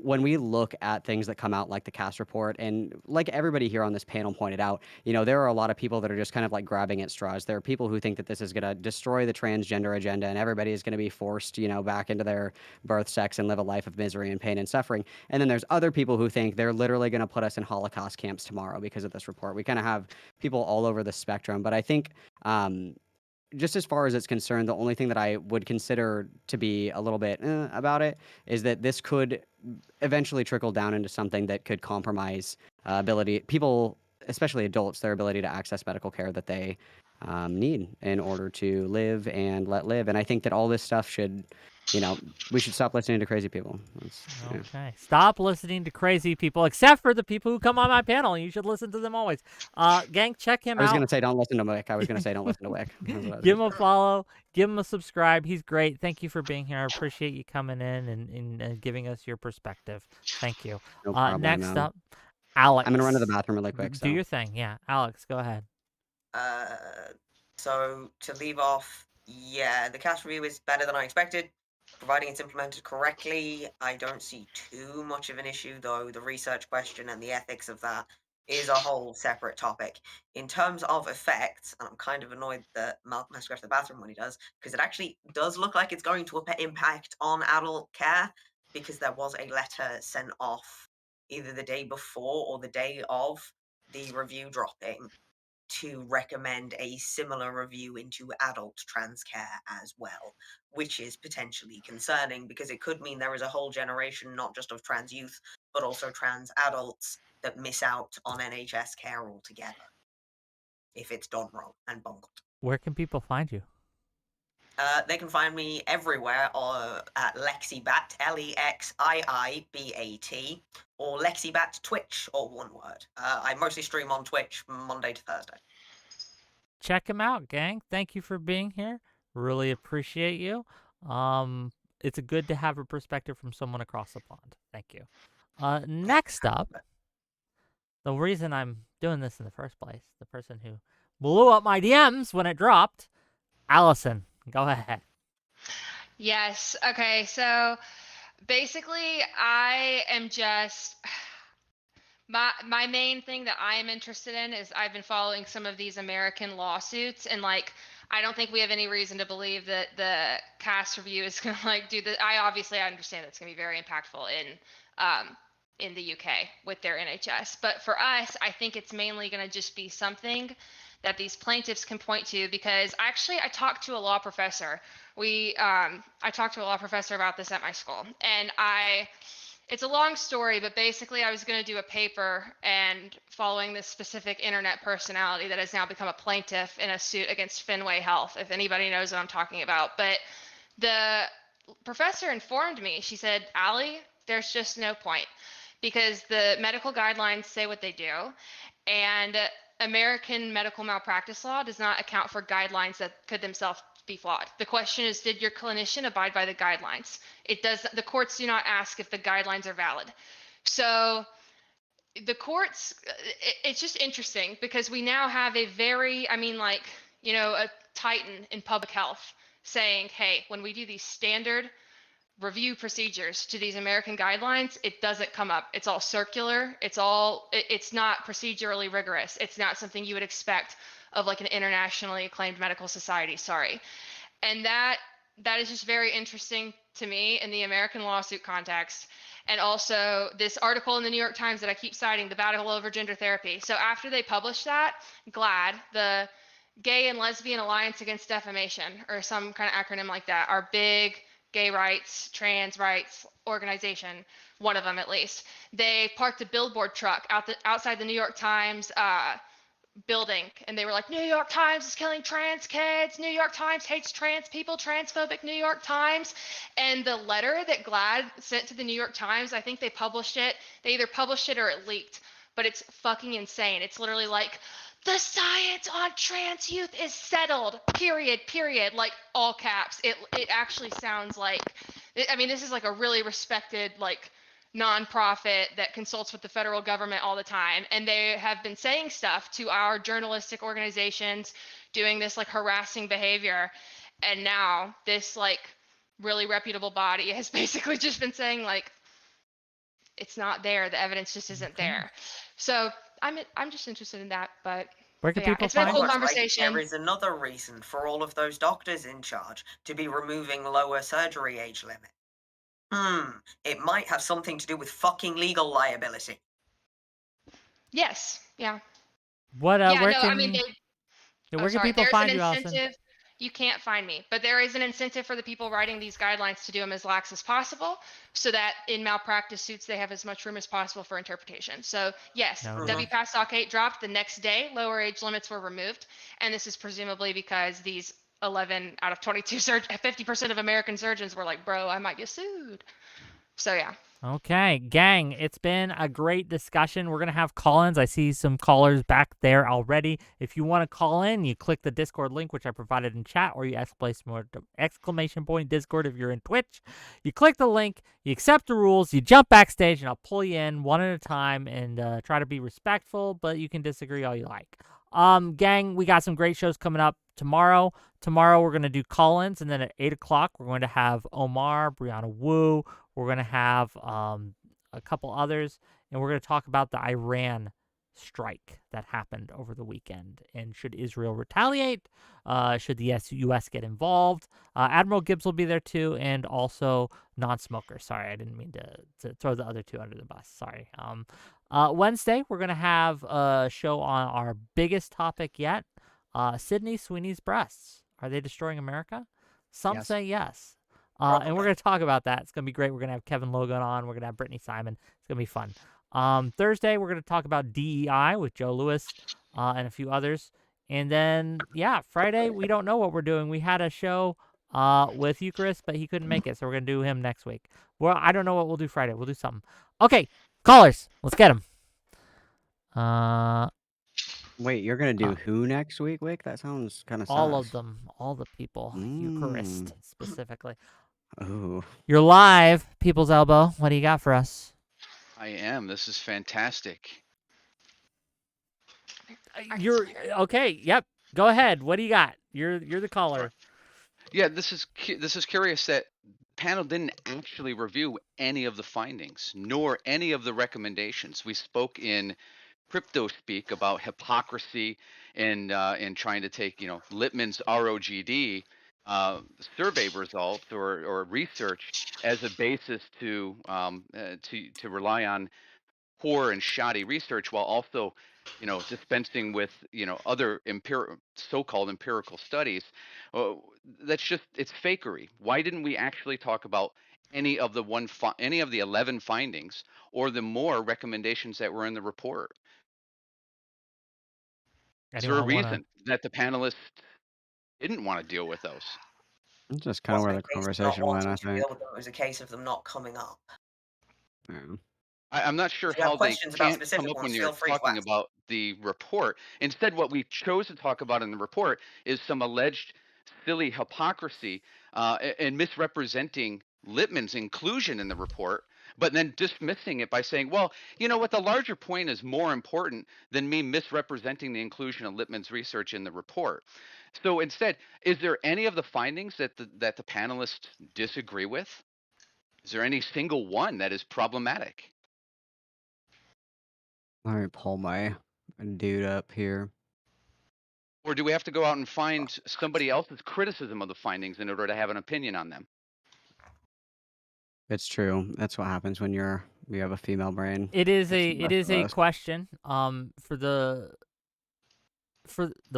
D: when we look at things that come out like the CAS report, and like everybody here on this panel pointed out, you know, there are a lot of people that are just kind of like grabbing at straws. There are people who think that this is going to destroy the transgender agenda and everybody is going to be forced, you know, back into their birth sex and live a life of misery and pain and suffering. And then there's other people who think they're literally going to put us in Holocaust camps tomorrow because of this report. We kind of have people all over the spectrum. But I think just as far as it's concerned, the only thing that I would consider to be a little bit about it is that this could eventually trickle down into something that could compromise people, especially adults, their ability to access medical care that they need in order to live and let live. And I think that all this stuff should, you know, we should stop listening to crazy people.
B: Okay. Stop listening to crazy people, except for the people who come on my panel. And you should listen to them always. Gang, check him out.
D: I was going to say, don't listen to Wick. I was going to say, don't listen to Wick.
B: Give him a follow. Give him a subscribe. He's great. Thank you for being here. I appreciate you coming in and giving us your perspective. Thank you.
D: No problem,
B: next up, Alex.
D: I'm going to run to the bathroom really quick.
B: Do your thing. Yeah. Alex, go ahead.
C: So to leave off, yeah, the CAS review is better than I expected. Providing it's implemented correctly, I don't see too much of an issue, though the research question and the ethics of that is a whole separate topic. In terms of effects, and I'm kind of annoyed that Malcolm has to go to the bathroom when he does, because it actually does look like it's going to impact on adult care, because there was a letter sent off either the day before or the day of the review dropping to recommend a similar review into adult trans care as well, which is potentially concerning because it could mean there is a whole generation, not just of trans youth, but also trans adults that miss out on NHS care altogether if it's done wrong and bungled.
B: Where can people find you?
C: They can find me everywhere at 𝕾𝖍𝖎𝖙, 𝕾𝑥𝖍𝖎𝖏𝑎𝑡, or 𝕾𝖍𝖎𝖏 Twitch, all one word. I mostly stream on Twitch Monday to Thursday.
B: Check him out, gang. Thank you for being here. Really appreciate you. It's good to have a perspective from someone across the pond. Thank you. Next up, the reason I'm doing this in the first place, the person who blew up my DMs when it dropped, Allison, go ahead.
A: Yes. Okay. So basically, I am just my main thing that I am interested in is I've been following some of these American lawsuits, and like I don't think we have any reason to believe that the cast review is going to like do the. I understand that's going to be very impactful in the UK with their NHS, but for us, I think it's mainly going to just be something that these plaintiffs can point to, because actually I talked to a law professor. I talked to a law professor about this at my school, and it's a long story, but basically I was going to do a paper and following this specific internet personality that has now become a plaintiff in a suit against 𝕾𝖍𝖎𝖙, if anybody knows what I'm talking about. But the professor informed me, she said, Allie, there's just no point, because the medical guidelines say what they do, and American medical malpractice law does not account for guidelines that could themselves be flawed. The question is, did your clinician abide by the guidelines? The courts do not ask if the guidelines are valid. So the courts, it's just interesting, because we now have a titan in public health saying, hey, when we do these standard review procedures to these American guidelines, it doesn't come up. It's all circular. It's not procedurally rigorous. It's not something you would expect of like an internationally acclaimed medical society. Sorry. And that is just very interesting to me in the American lawsuit context. And also this article in the New York Times that I keep citing, the battle over gender therapy. So after they published that, GLAAD, the Gay and Lesbian Alliance Against Defamation, or some kind of acronym like that, our big gay rights, trans rights organization, one of them at least, they parked a billboard truck outside the New York Times building, and they were like, New York Times is killing trans kids, New York Times hates trans people, transphobic New York Times. And the letter that GLAAD sent to the New York Times, I think they either published it or it leaked, but it's fucking insane. It's literally like, the science on trans youth is settled, period, like all caps. It actually sounds like, this is like a really respected like nonprofit that consults with the federal government all the time, and they have been saying stuff to our journalistic organizations, doing this like harassing behavior, and now this like really reputable body has basically just been saying like it's not there, the evidence just isn't there. So I'm just interested in that, but
B: where can people
A: it's been a
B: find
A: cool
B: you?
A: conversation.
C: There is another reason for all of those doctors in charge to be removing lower surgery age limit. It might have something to do with fucking legal liability.
A: Yes. Yeah.
B: What?
A: Yeah.
B: Where
A: No.
B: can
A: Where can
B: people
A: There's
B: find
A: an
B: you,
A: incentive.
B: Allison?
A: You can't find me, but there is an incentive for the people writing these guidelines to do them as lax as possible, so that in malpractice suits they have as much room as possible for interpretation. So yes, 𝕾𝖎𝖎𝖙 dropped the next day. Lower age limits were removed, and this is presumably because these 11 out of 22 50% of American surgeons were like, bro, I might get sued. So yeah.
B: Okay, gang, it's been a great discussion. We're going to have call-ins. I see some callers back there already. If you want to call in, you click the Discord link, which I provided in chat, or you exclamation point Discord if you're in Twitch. You click the link, you accept the rules, you jump backstage, and I'll pull you in one at a time and try to be respectful, but you can disagree all you like. Gang, we got some great shows coming up tomorrow. Tomorrow we're going to do call-ins, and then at 8 o'clock we're going to have Omar, Brianna Wu. We're going to have a couple others, and we're going to talk about the Iran strike that happened over the weekend. And should Israel retaliate? Should the U.S. get involved? Admiral Gibbs will be there too, and also non-smoker. Sorry, I didn't mean to throw the other two under the bus. Sorry. Wednesday, we're going to have a show on our biggest topic yet, Sydney Sweeney's breasts. Are they destroying America? Some say yes. And we're going to talk about that. It's going to be great. We're going to have Kevin Logan on. We're going to have Brittany Simon. It's going to be fun. Thursday, we're going to talk about DEI with Joe Lewis and a few others. And then, yeah, Friday, we don't know what we're doing. We had a show with Eucharist, but he couldn't make it, so we're gonna do him next week. Well, I don't know what we'll do Friday. We'll do something. Okay, callers, let's get them.
D: Wait, you're gonna do who next week, Wick? That sounds kind of
B: all of them, all the people, Eucharist
D: Mm.
B: specifically.
D: Oh,
B: You're live, People's Elbow. What do you got for us?
E: I am. This is fantastic.
B: You're okay. Yep. Go ahead. What do you got? You're the caller.
E: Yeah, this is curious that panel didn't actually review any of the findings nor any of the recommendations. We spoke in crypto speak about hypocrisy and trying to take Lippmann's ROGD survey results or research as a basis to rely on poor and shoddy research while also dispensing with other so-called empirical studies. It's fakery. Why didn't we actually talk about any of the 11 findings or the more recommendations that were in the report? Is there a reason that the panelists didn't want to deal with those?
D: that's just kind of where the conversation went, I think.
C: It was a case of them not coming up.
D: Yeah.
E: I'm not sure
C: If you have
E: how they
C: questions about
E: can't come
C: specific
E: up when
C: ones,
E: you're
C: feel free to
E: talking
C: ask.
E: about the report. Instead, what we chose to talk about in the report is some alleged silly hypocrisy and misrepresenting Lippmann's inclusion in the report, but then dismissing it by saying, well, you know what, the larger point is more important than me misrepresenting the inclusion of Lippmann's research in the report. So instead, is there any of the findings that the panelists disagree with? Is there any single one that is problematic?
D: Let me pull my dude up here.
E: Or do we have to go out and find somebody else's criticism of the findings in order to have an opinion on them?
D: It's true. That's what happens when you have a female brain.
B: It is
D: It's
B: a
D: us.
B: question. For the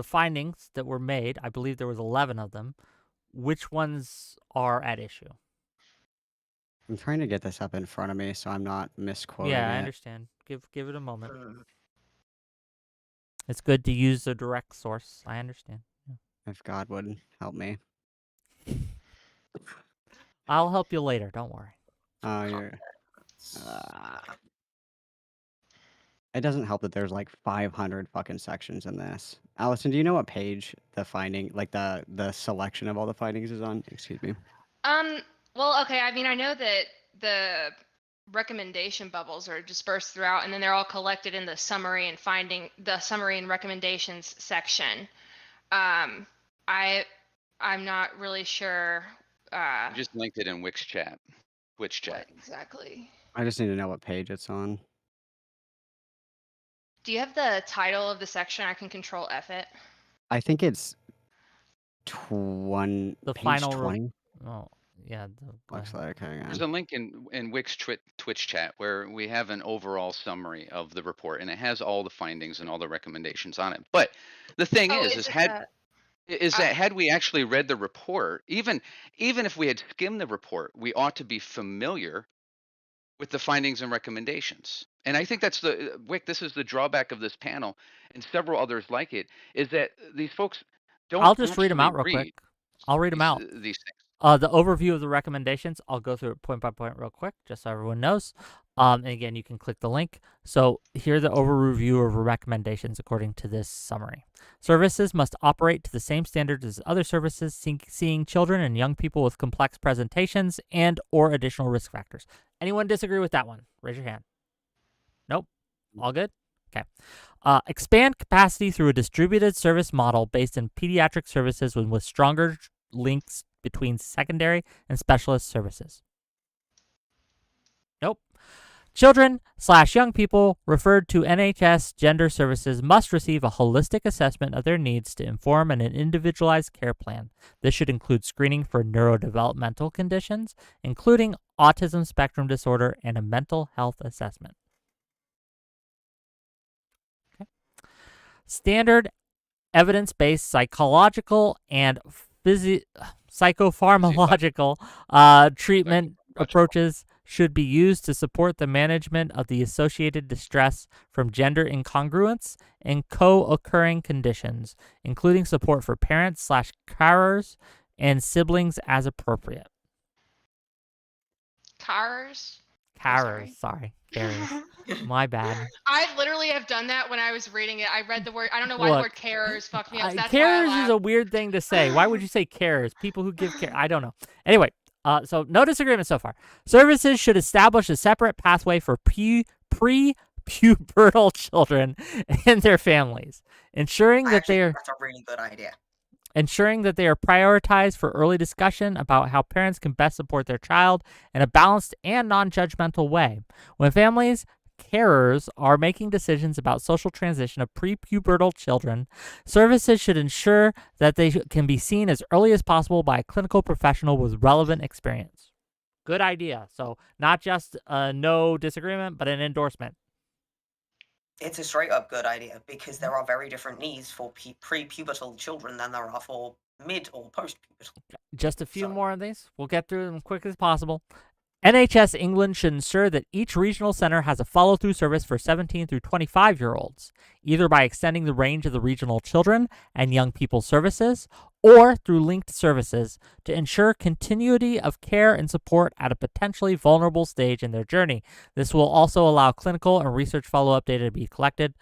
B: findings that were made, I believe there was 11 of them. Which ones are at issue?
D: I'm trying to get this up in front of me so I'm not misquoting
B: Yeah, I
D: it.
B: understand. Give it a moment.
C: Mm.
B: It's good to use a direct source. I understand. Yeah.
D: If God would help me.
B: I'll help you later. Don't worry.
D: Oh, you're. It doesn't help that there's like 500 fucking sections in this. Allison, do you know what page the finding, like the selection of all the findings is on? Excuse me.
A: Well, okay. I mean, I know that the recommendation bubbles are dispersed throughout, and then they're all collected in the summary and recommendations section. I'm not really sure.
E: I just linked it in Twitch chat.
A: What exactly?
D: I just need to know what page it's on.
A: Do you have the title of the section? I can control F it.
D: I think it's page
B: final
D: 20.
B: Oh, yeah.
D: Looks like, hang
E: There's
D: on.
E: a link in Wick's Twitch chat where we have an overall summary of the report, and it has all the findings and all the recommendations on it. But the thing is that had we actually read the report, even if we had skimmed the report, we ought to be familiar with the findings and recommendations. And I think that's Wick, this is the drawback of this panel and several others like it, is that these folks don't
B: I'll just read them out real
E: read
B: quick. I'll read them out.
E: These things.
B: The overview of the recommendations, I'll go through it point by point real quick, just so everyone knows. And again, you can click the link. So here are the overview of recommendations according to this summary. Services must operate to the same standards as other services seeing children and young people with complex presentations and or additional risk factors. Anyone disagree with that one? Raise your hand. Nope. All good? Okay. Expand capacity through a distributed service model based in pediatric services with stronger links between secondary and specialist services. Nope. Children/young people referred to NHS gender services must receive a holistic assessment of their needs to inform an individualized care plan. This should include screening for neurodevelopmental conditions, including autism spectrum disorder, and a mental health assessment. Okay. Standard evidence-based psychological and psychopharmacological treatment approaches should be used to support the management of the associated distress from gender incongruence and co-occurring conditions, including support for parents/carers and siblings as appropriate.
A: Cars.
B: Carers, sorry. Carers. My bad.
A: I literally have done that when I was reading it. I read the word. I don't know why the word carers fucked me up. So that's why I
B: Carers is
A: laughed.
B: a weird thing to say. Why would you say carers? People who give care. I don't know. Anyway, so no disagreement so far. Services should establish a separate pathway for pre-pubertal children and their families, ensuring that they are
C: That's a really good idea.
B: ensuring that they are prioritized for early discussion about how parents can best support their child in a balanced and non-judgmental way. When families, carers are making decisions about social transition of prepubertal children, services should ensure that they can be seen as early as possible by a clinical professional with relevant experience. Good idea. So not just a no disagreement, but an endorsement.
C: It's a straight up good idea because there are very different needs for pre-pubertal children than there are for mid or post-pubertal.
B: Just a few
C: So-
B: more of these. We'll get through them as quick as possible. NHS England should ensure that each regional center has a follow-through service for 17 through 25-year-olds, either by extending the range of the regional children and young people services or through linked services to ensure continuity of care and support at a potentially vulnerable stage in their journey. This will also allow clinical and research follow-up data to be collected.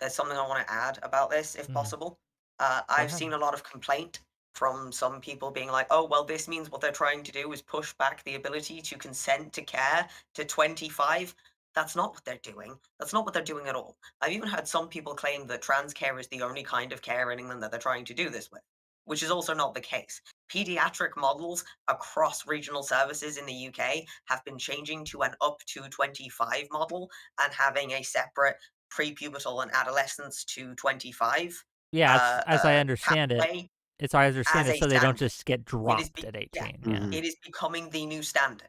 C: There's something I want to add about this, if possible. I've
B: ahead.
C: seen a lot of complaint from some people being like, oh, well, this means what they're trying to do is push back the ability to consent to care to 25. That's not what they're doing. That's not what they're doing at all. I've even had some people claim that trans care is the only kind of care in England that they're trying to do this with, which is also not the case. Pediatric models across regional services in the UK have been changing to an up to 25 model and having a separate prepubertal and adolescence to 25.
B: Yeah, as I understand it.
C: pathway.
B: It's I understand
C: as
B: it
C: a
B: so they don't
C: standard.
B: just get dropped at 18. Yeah.
C: It is becoming the new standard.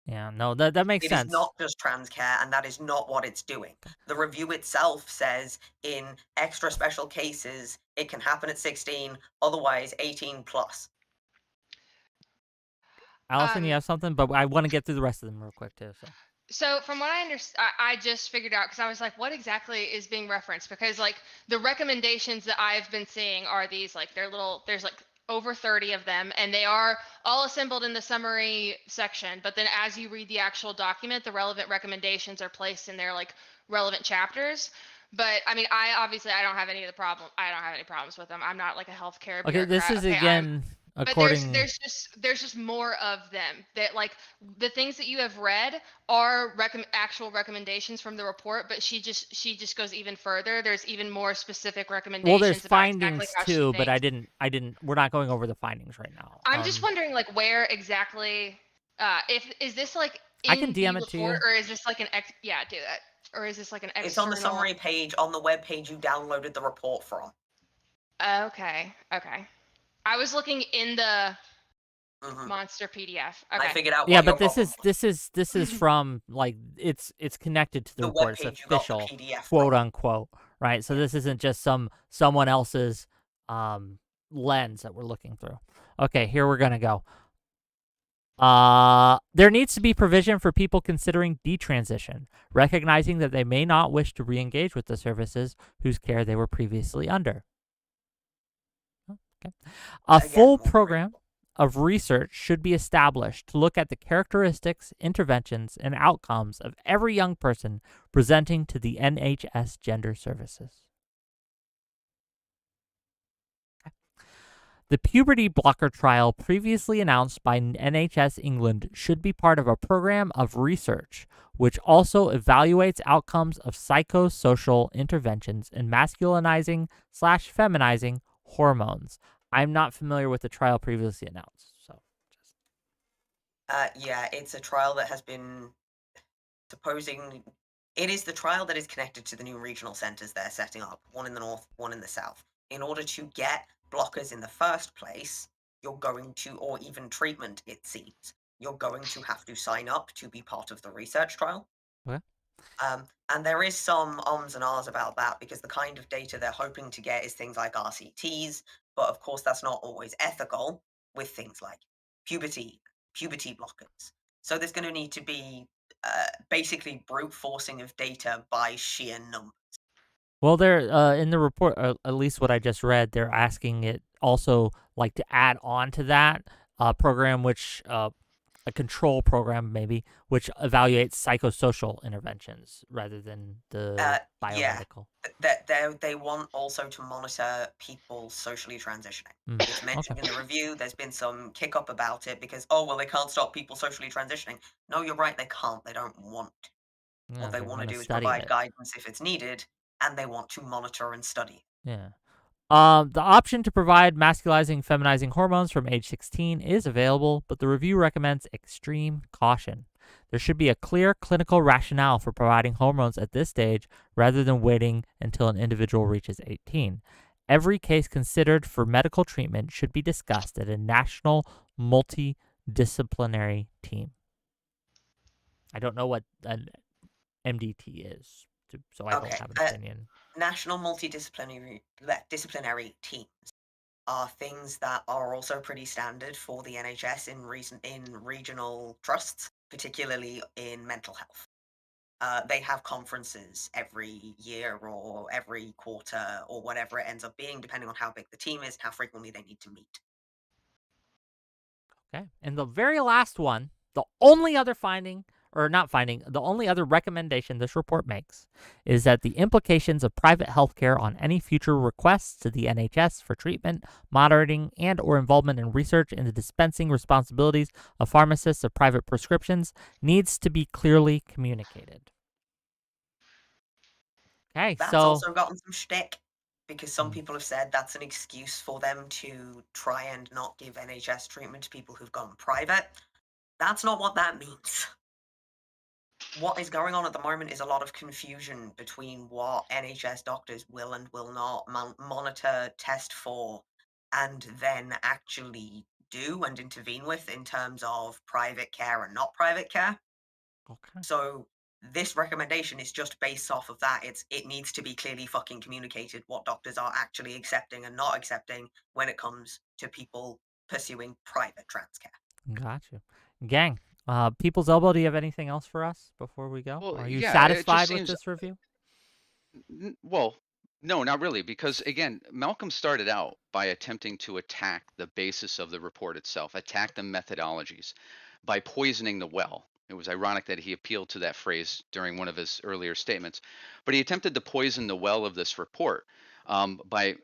B: Yeah, no, that makes
C: It
B: sense.
C: is not just trans care, and that is not what it's doing. The review itself says in extra special cases, it can happen at 16, otherwise 18 plus.
B: Allison, you have something, but I want to get through the rest of them real quick too.
A: So from what I understand, I just figured out because I was like, what exactly is being referenced? Because like the recommendations that I've been seeing are these like there's like over 30 of them, and they are all assembled in the summary section. But then as you read the actual document, the relevant recommendations are placed in their like relevant chapters. But I mean, I don't have any problems with them. I'm not like a healthcare
B: Okay, this
A: bureaucrat.
B: is again
A: But
B: according.
A: there's just more of them that like the things that you have read are actual recommendations from the report, but she just goes even further. There's even more specific recommendations.
B: Well, there's
A: about
B: findings
A: exactly how she
B: too, but
A: thinks.
B: we're not going over the findings right now.
A: I'm just wondering like where exactly is this like in
B: I can DM
A: the
B: it to you.
A: report, or is this like an yeah, do that. Or is this like an external?
C: It's on the summary page on the web page you downloaded the report from.
A: Okay. I was looking in the monster PDF. Okay.
C: I figured out.
B: Yeah,
C: what
B: but
C: your
B: this is from like it's connected to the report. It's
C: webpage you got the
B: official,
C: PDF
B: quote
C: from.
B: unquote, right? So this isn't just someone else's lens that we're looking through. Okay, here we're gonna go. There needs to be provision for people considering detransition, recognizing that they may not wish to re-engage with the services whose care they were previously under. Okay. A full program of research should be established to look at the characteristics, interventions, and outcomes of every young person presenting to the NHS Gender Services. The puberty blocker trial previously announced by NHS England should be part of a program of research which also evaluates outcomes of psychosocial interventions in masculinizing/feminizing hormones. I'm not familiar with the trial previously announced.
C: Yeah, it's a trial that has been it is the trial that is connected to the new regional centres they're setting up, one in the north, one in the south. In order to get blockers in the first place, you're going to, or even treatment, it seems, you're going to have to sign up to be part of the research trial.
B: Okay.
C: And there is some ums and ahs about that because the kind of data they're hoping to get is things like RCTs, but of course that's not always ethical with things like puberty blockers. So there's going to need to be basically brute forcing of data by sheer numbers.
B: Well, they're in the report, at least what I just read, they're asking it also like to add on to that program, which a control program maybe, which evaluates psychosocial interventions rather than the
C: Yeah,
B: biomedical.
C: they want also to monitor people socially transitioning. It's
B: Okay.
C: mentioned in the review. There's been some kick up about it because, oh, well, they can't stop people socially transitioning. No, you're right, they can't. They don't want to.
B: Yeah,
C: What they
B: they
C: want to
B: want to
C: do is
B: study
C: provide
B: it.
C: guidance if it's needed, and they want to monitor and study.
B: Yeah. The option to provide masculizing, feminizing hormones from age 16 is available, but the review recommends extreme caution. There should be a clear clinical rationale for providing hormones at this stage rather than waiting until an individual reaches 18. Every case considered for medical treatment should be discussed at a national multidisciplinary team. I don't know what an MDT is, so I don't have an opinion.
C: National disciplinary teams are things that are also pretty standard for the NHS in regional trusts, particularly in mental health. They have conferences every year or every quarter or whatever it ends up being, depending on how big the team is and how frequently they need to meet.
B: Okay. And the very last one, the only other the only other recommendation this report makes is that the implications of private healthcare on any future requests to the NHS for treatment, monitoring, and or involvement in research and the dispensing responsibilities of pharmacists of private prescriptions needs to be clearly communicated. Okay,
C: That's
B: so
C: also gotten some shtick because some people have said that's an excuse for them to try and not give NHS treatment to people who've gone private. That's not what that means. What is going on at the moment is a lot of confusion between what NHS doctors will and will not monitor, test for, and then actually do and intervene with in terms of private care and not private care.
B: okay.
C: So this recommendation is just based off of that. It needs to be clearly fucking communicated what doctors are actually accepting and not accepting when it comes to people pursuing private trans care.
B: Gotcha. Gang, People's Elbow, do you have anything else for us before we go?
E: Well,
B: Are you
E: yeah, it just
B: satisfied with
E: seems
B: this review?
E: well, no, not really, because again, Malcolm started out by attempting to attack the basis of the report itself, attack the methodologies by poisoning the well. It was ironic that he appealed to that phrase during one of his earlier statements, but he attempted to poison the well of this report by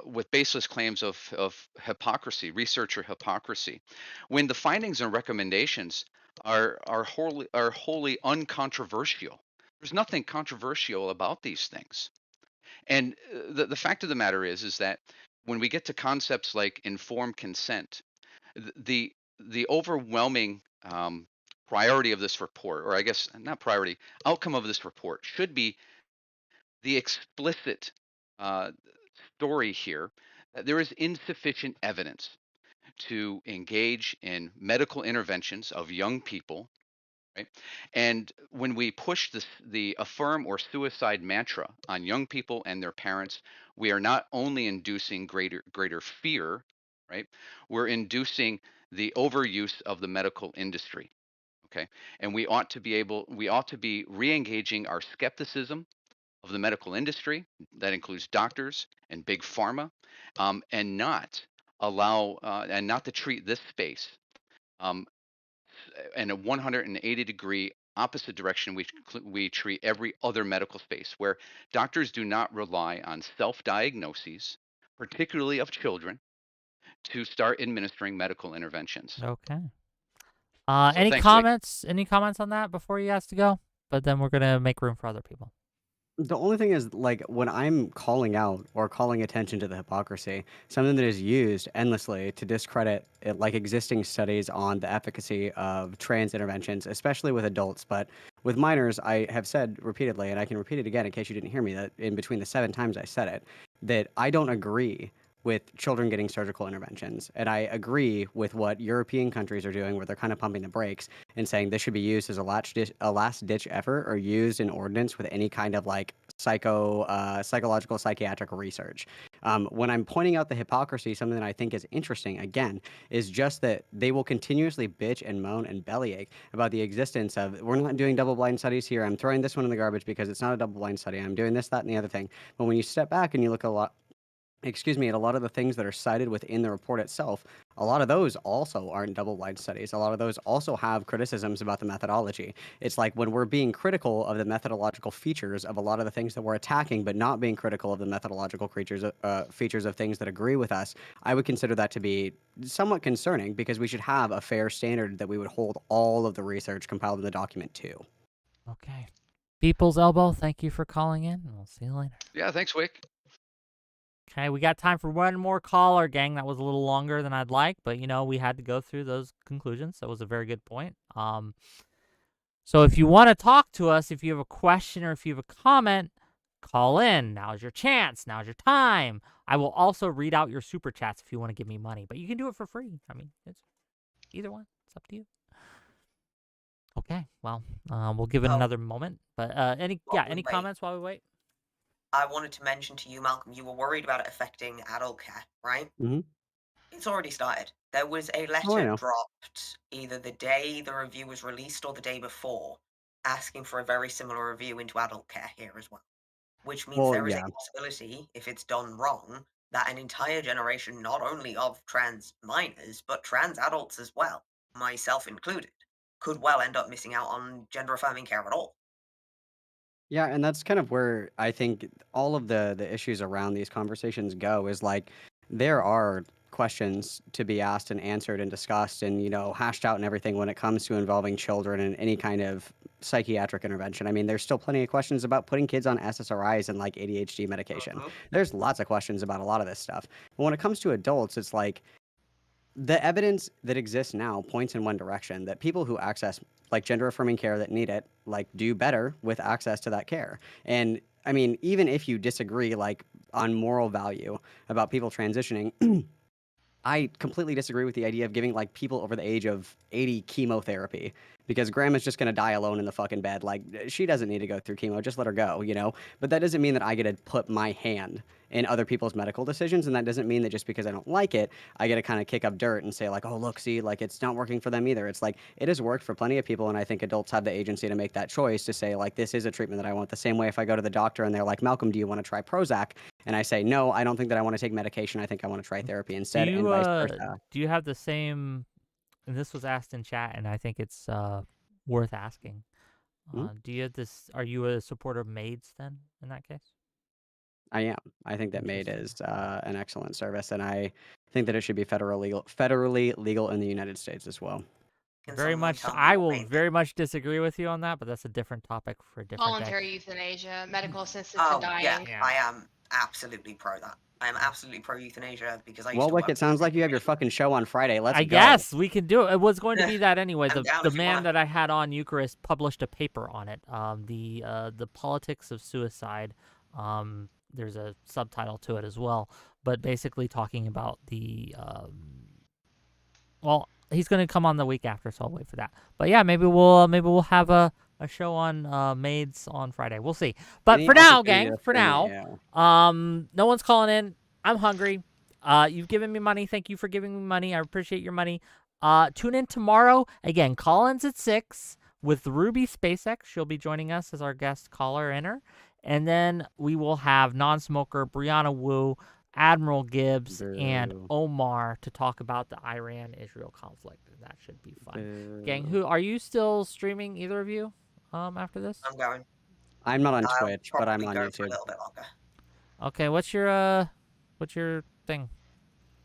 E: with baseless claims of hypocrisy, researcher hypocrisy, when the findings and recommendations are wholly uncontroversial. There's nothing controversial about these things. And the fact of the matter is that when we get to concepts like informed consent, the overwhelming priority of this report, or I guess not priority, outcome of this report should be the explicit uh, story here that there is insufficient evidence to engage in medical interventions of young people, right? And when we push the affirm or suicide mantra on young people and their parents, we are not only inducing greater fear, right? We're inducing the overuse of the medical industry. Okay. And we ought to be re-engaging our skepticism of the medical industry. That includes doctors and big pharma, and not to treat this space um, in a 180-degree opposite direction we treat every other medical space, where doctors do not rely on self-diagnoses, particularly of children, to start administering medical interventions.
B: Okay.
E: So
B: Any
E: thanks, Wick.
B: comments? Any comments on that before you has to go? But then we're gonna make room for other people.
D: The only thing is, like, when I'm calling out or calling attention to the hypocrisy, something that is used endlessly to discredit it, like existing studies on the efficacy of trans interventions, especially with adults, but with minors, I have said repeatedly, and I can repeat it again in case you didn't hear me, that in between the 7 times I said it, that I don't agree with children getting surgical interventions. And I agree with what European countries are doing, where they're kind of pumping the brakes and saying this should be used as a last ditch effort or used in ordinance with any kind of like psychological psychiatric research. When I'm pointing out the hypocrisy, something that I think is interesting, again, is just that they will continuously bitch and moan and bellyache about the existence of, we're not doing double-blind studies here. I'm throwing this one in the garbage because it's not a double-blind study. I'm doing this, that, and the other thing. But when you step back and you look at a lot of the things that are cited within the report itself, a lot of those also aren't double-blind studies. A lot of those also have criticisms about the methodology. It's like when we're being critical of the methodological features of a lot of the things that we're attacking, but not being critical of the methodological features of things that agree with us, I would consider that to be somewhat concerning, because we should have a fair standard that we would hold all of the research compiled in the document to.
B: Okay. People's Elbow, thank you for calling in. We'll see you later.
E: Yeah, thanks, Wick.
B: Okay, we got time for one more caller, gang. That was a little longer than I'd like, but we had to go through those conclusions. That was a very good point. So if you want to talk to us, if you have a question or if you have a comment, call in. Now's your chance. Now's your time. I will also read out your super chats if you want to give me money, but you can do it for free. I mean, it's either one. It's up to you. Okay, well, we'll give it another moment. But any comments while we wait?
C: I wanted to mention to you, Malcolm, you were worried about it affecting adult care, right?
D: Mm-hmm.
C: It's already started. There was a letter dropped either the day the review was released or the day before, asking for a very similar review into adult care here as well. Which means there is a possibility, if it's done wrong, that an entire generation, not only of trans minors, but trans adults as well, myself included, could well end up missing out on gender-affirming care at all.
D: Yeah, and that's kind of where I think all of the issues around these conversations go, is like there are questions to be asked and answered and discussed and hashed out and everything when it comes to involving children and any kind of psychiatric intervention. I mean, there's still plenty of questions about putting kids on SSRIs and like ADHD medication. There's lots of questions about a lot of this stuff. But when it comes to adults, it's like the evidence that exists now points in one direction, that people who access like gender affirming care that need it, like, do better with access to that care. And I mean, even if you disagree like on moral value about people transitioning, I completely disagree with the idea of giving like people over the age of 80 chemotherapy, because grandma's just going to die alone in the fucking bed. Like, she doesn't need to go through chemo. Just let her go, But that doesn't mean that I get to put my hand in other people's medical decisions. And that doesn't mean that just because I don't like it, I get to kind of kick up dirt and say like, oh, look, see, like, it's not working for them either. It's like, it has worked for plenty of people. And I think adults have the agency to make that choice to say like, this is a treatment that I want. The same way if I go to the doctor and they're like, Malcolm, do you want to try Prozac? And I say, no, I don't think that I want to take medication. I think I want to try therapy instead, and vice versa.
B: Do you have the same, and this was asked in chat, and I think it's worth asking. Do you have this, are you a supporter of maids then, in that case?
D: I am. I think that MAID is an excellent service, and I think that it should be federally legal in the United States as well.
B: I will very much disagree with you on that, but that's a different topic for a different
A: Voluntary
B: day.
A: euthanasia, medical assistance in dying.
C: Yeah, I am absolutely pro that. I am absolutely pro euthanasia because I used
D: Well,
C: to
D: Wick, it sounds like you have your fucking show on Friday. Let's go.
B: I guess we can do it. It was going to be that anyway. The man
C: wanna.
B: that I had on, Eucharist, published a paper on it. The politics of suicide. There's a subtitle to it as well, but basically talking about the well, he's going to come on the week after, so I'll wait for that. But yeah, maybe we'll have a show on maids on Friday. We'll see. But for now, gang, no one's calling in. I'm hungry. You've given me money. Thank you for giving me money. I appreciate your money. Tune in tomorrow. Again, call-ins at 6 with Ruby SpaceX. She'll be joining us as our guest caller inner. And then we will have non-smoker Brianna Wu, Admiral Gibbs, and Omar to talk about the Iran-Israel conflict. That should be fun. Gang, are you still streaming, either of you, after this?
C: I'm going.
D: I'm not on Twitch, but I'm on YouTube.
C: For a little bit longer.
B: Okay, what's your thing?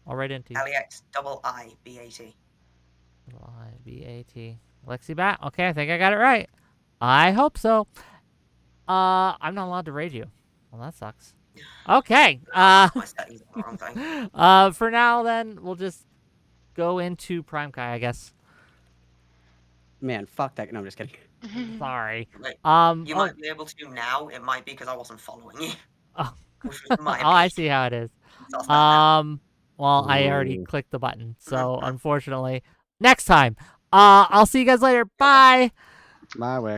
B: I'll write into you.
C: 𝕾𝖎𝖎𝖏𝑎𝑡.
B: 𝕾𝖎𝖎𝑏𝑎𝑡. Lexi Bat. Okay, I think I got it right. I hope so. I'm not allowed to raid you. Well, that sucks. Okay. For now, then, we'll just go into Prime Kai, I guess.
D: Man, fuck that. No, I'm just kidding.
B: Sorry.
C: You might be able to now. It might be because I wasn't following you.
B: Oh, I see how it is. Well, I already clicked the button, so unfortunately, next time. I'll see you guys later. Bye.
D: Bye, Wick.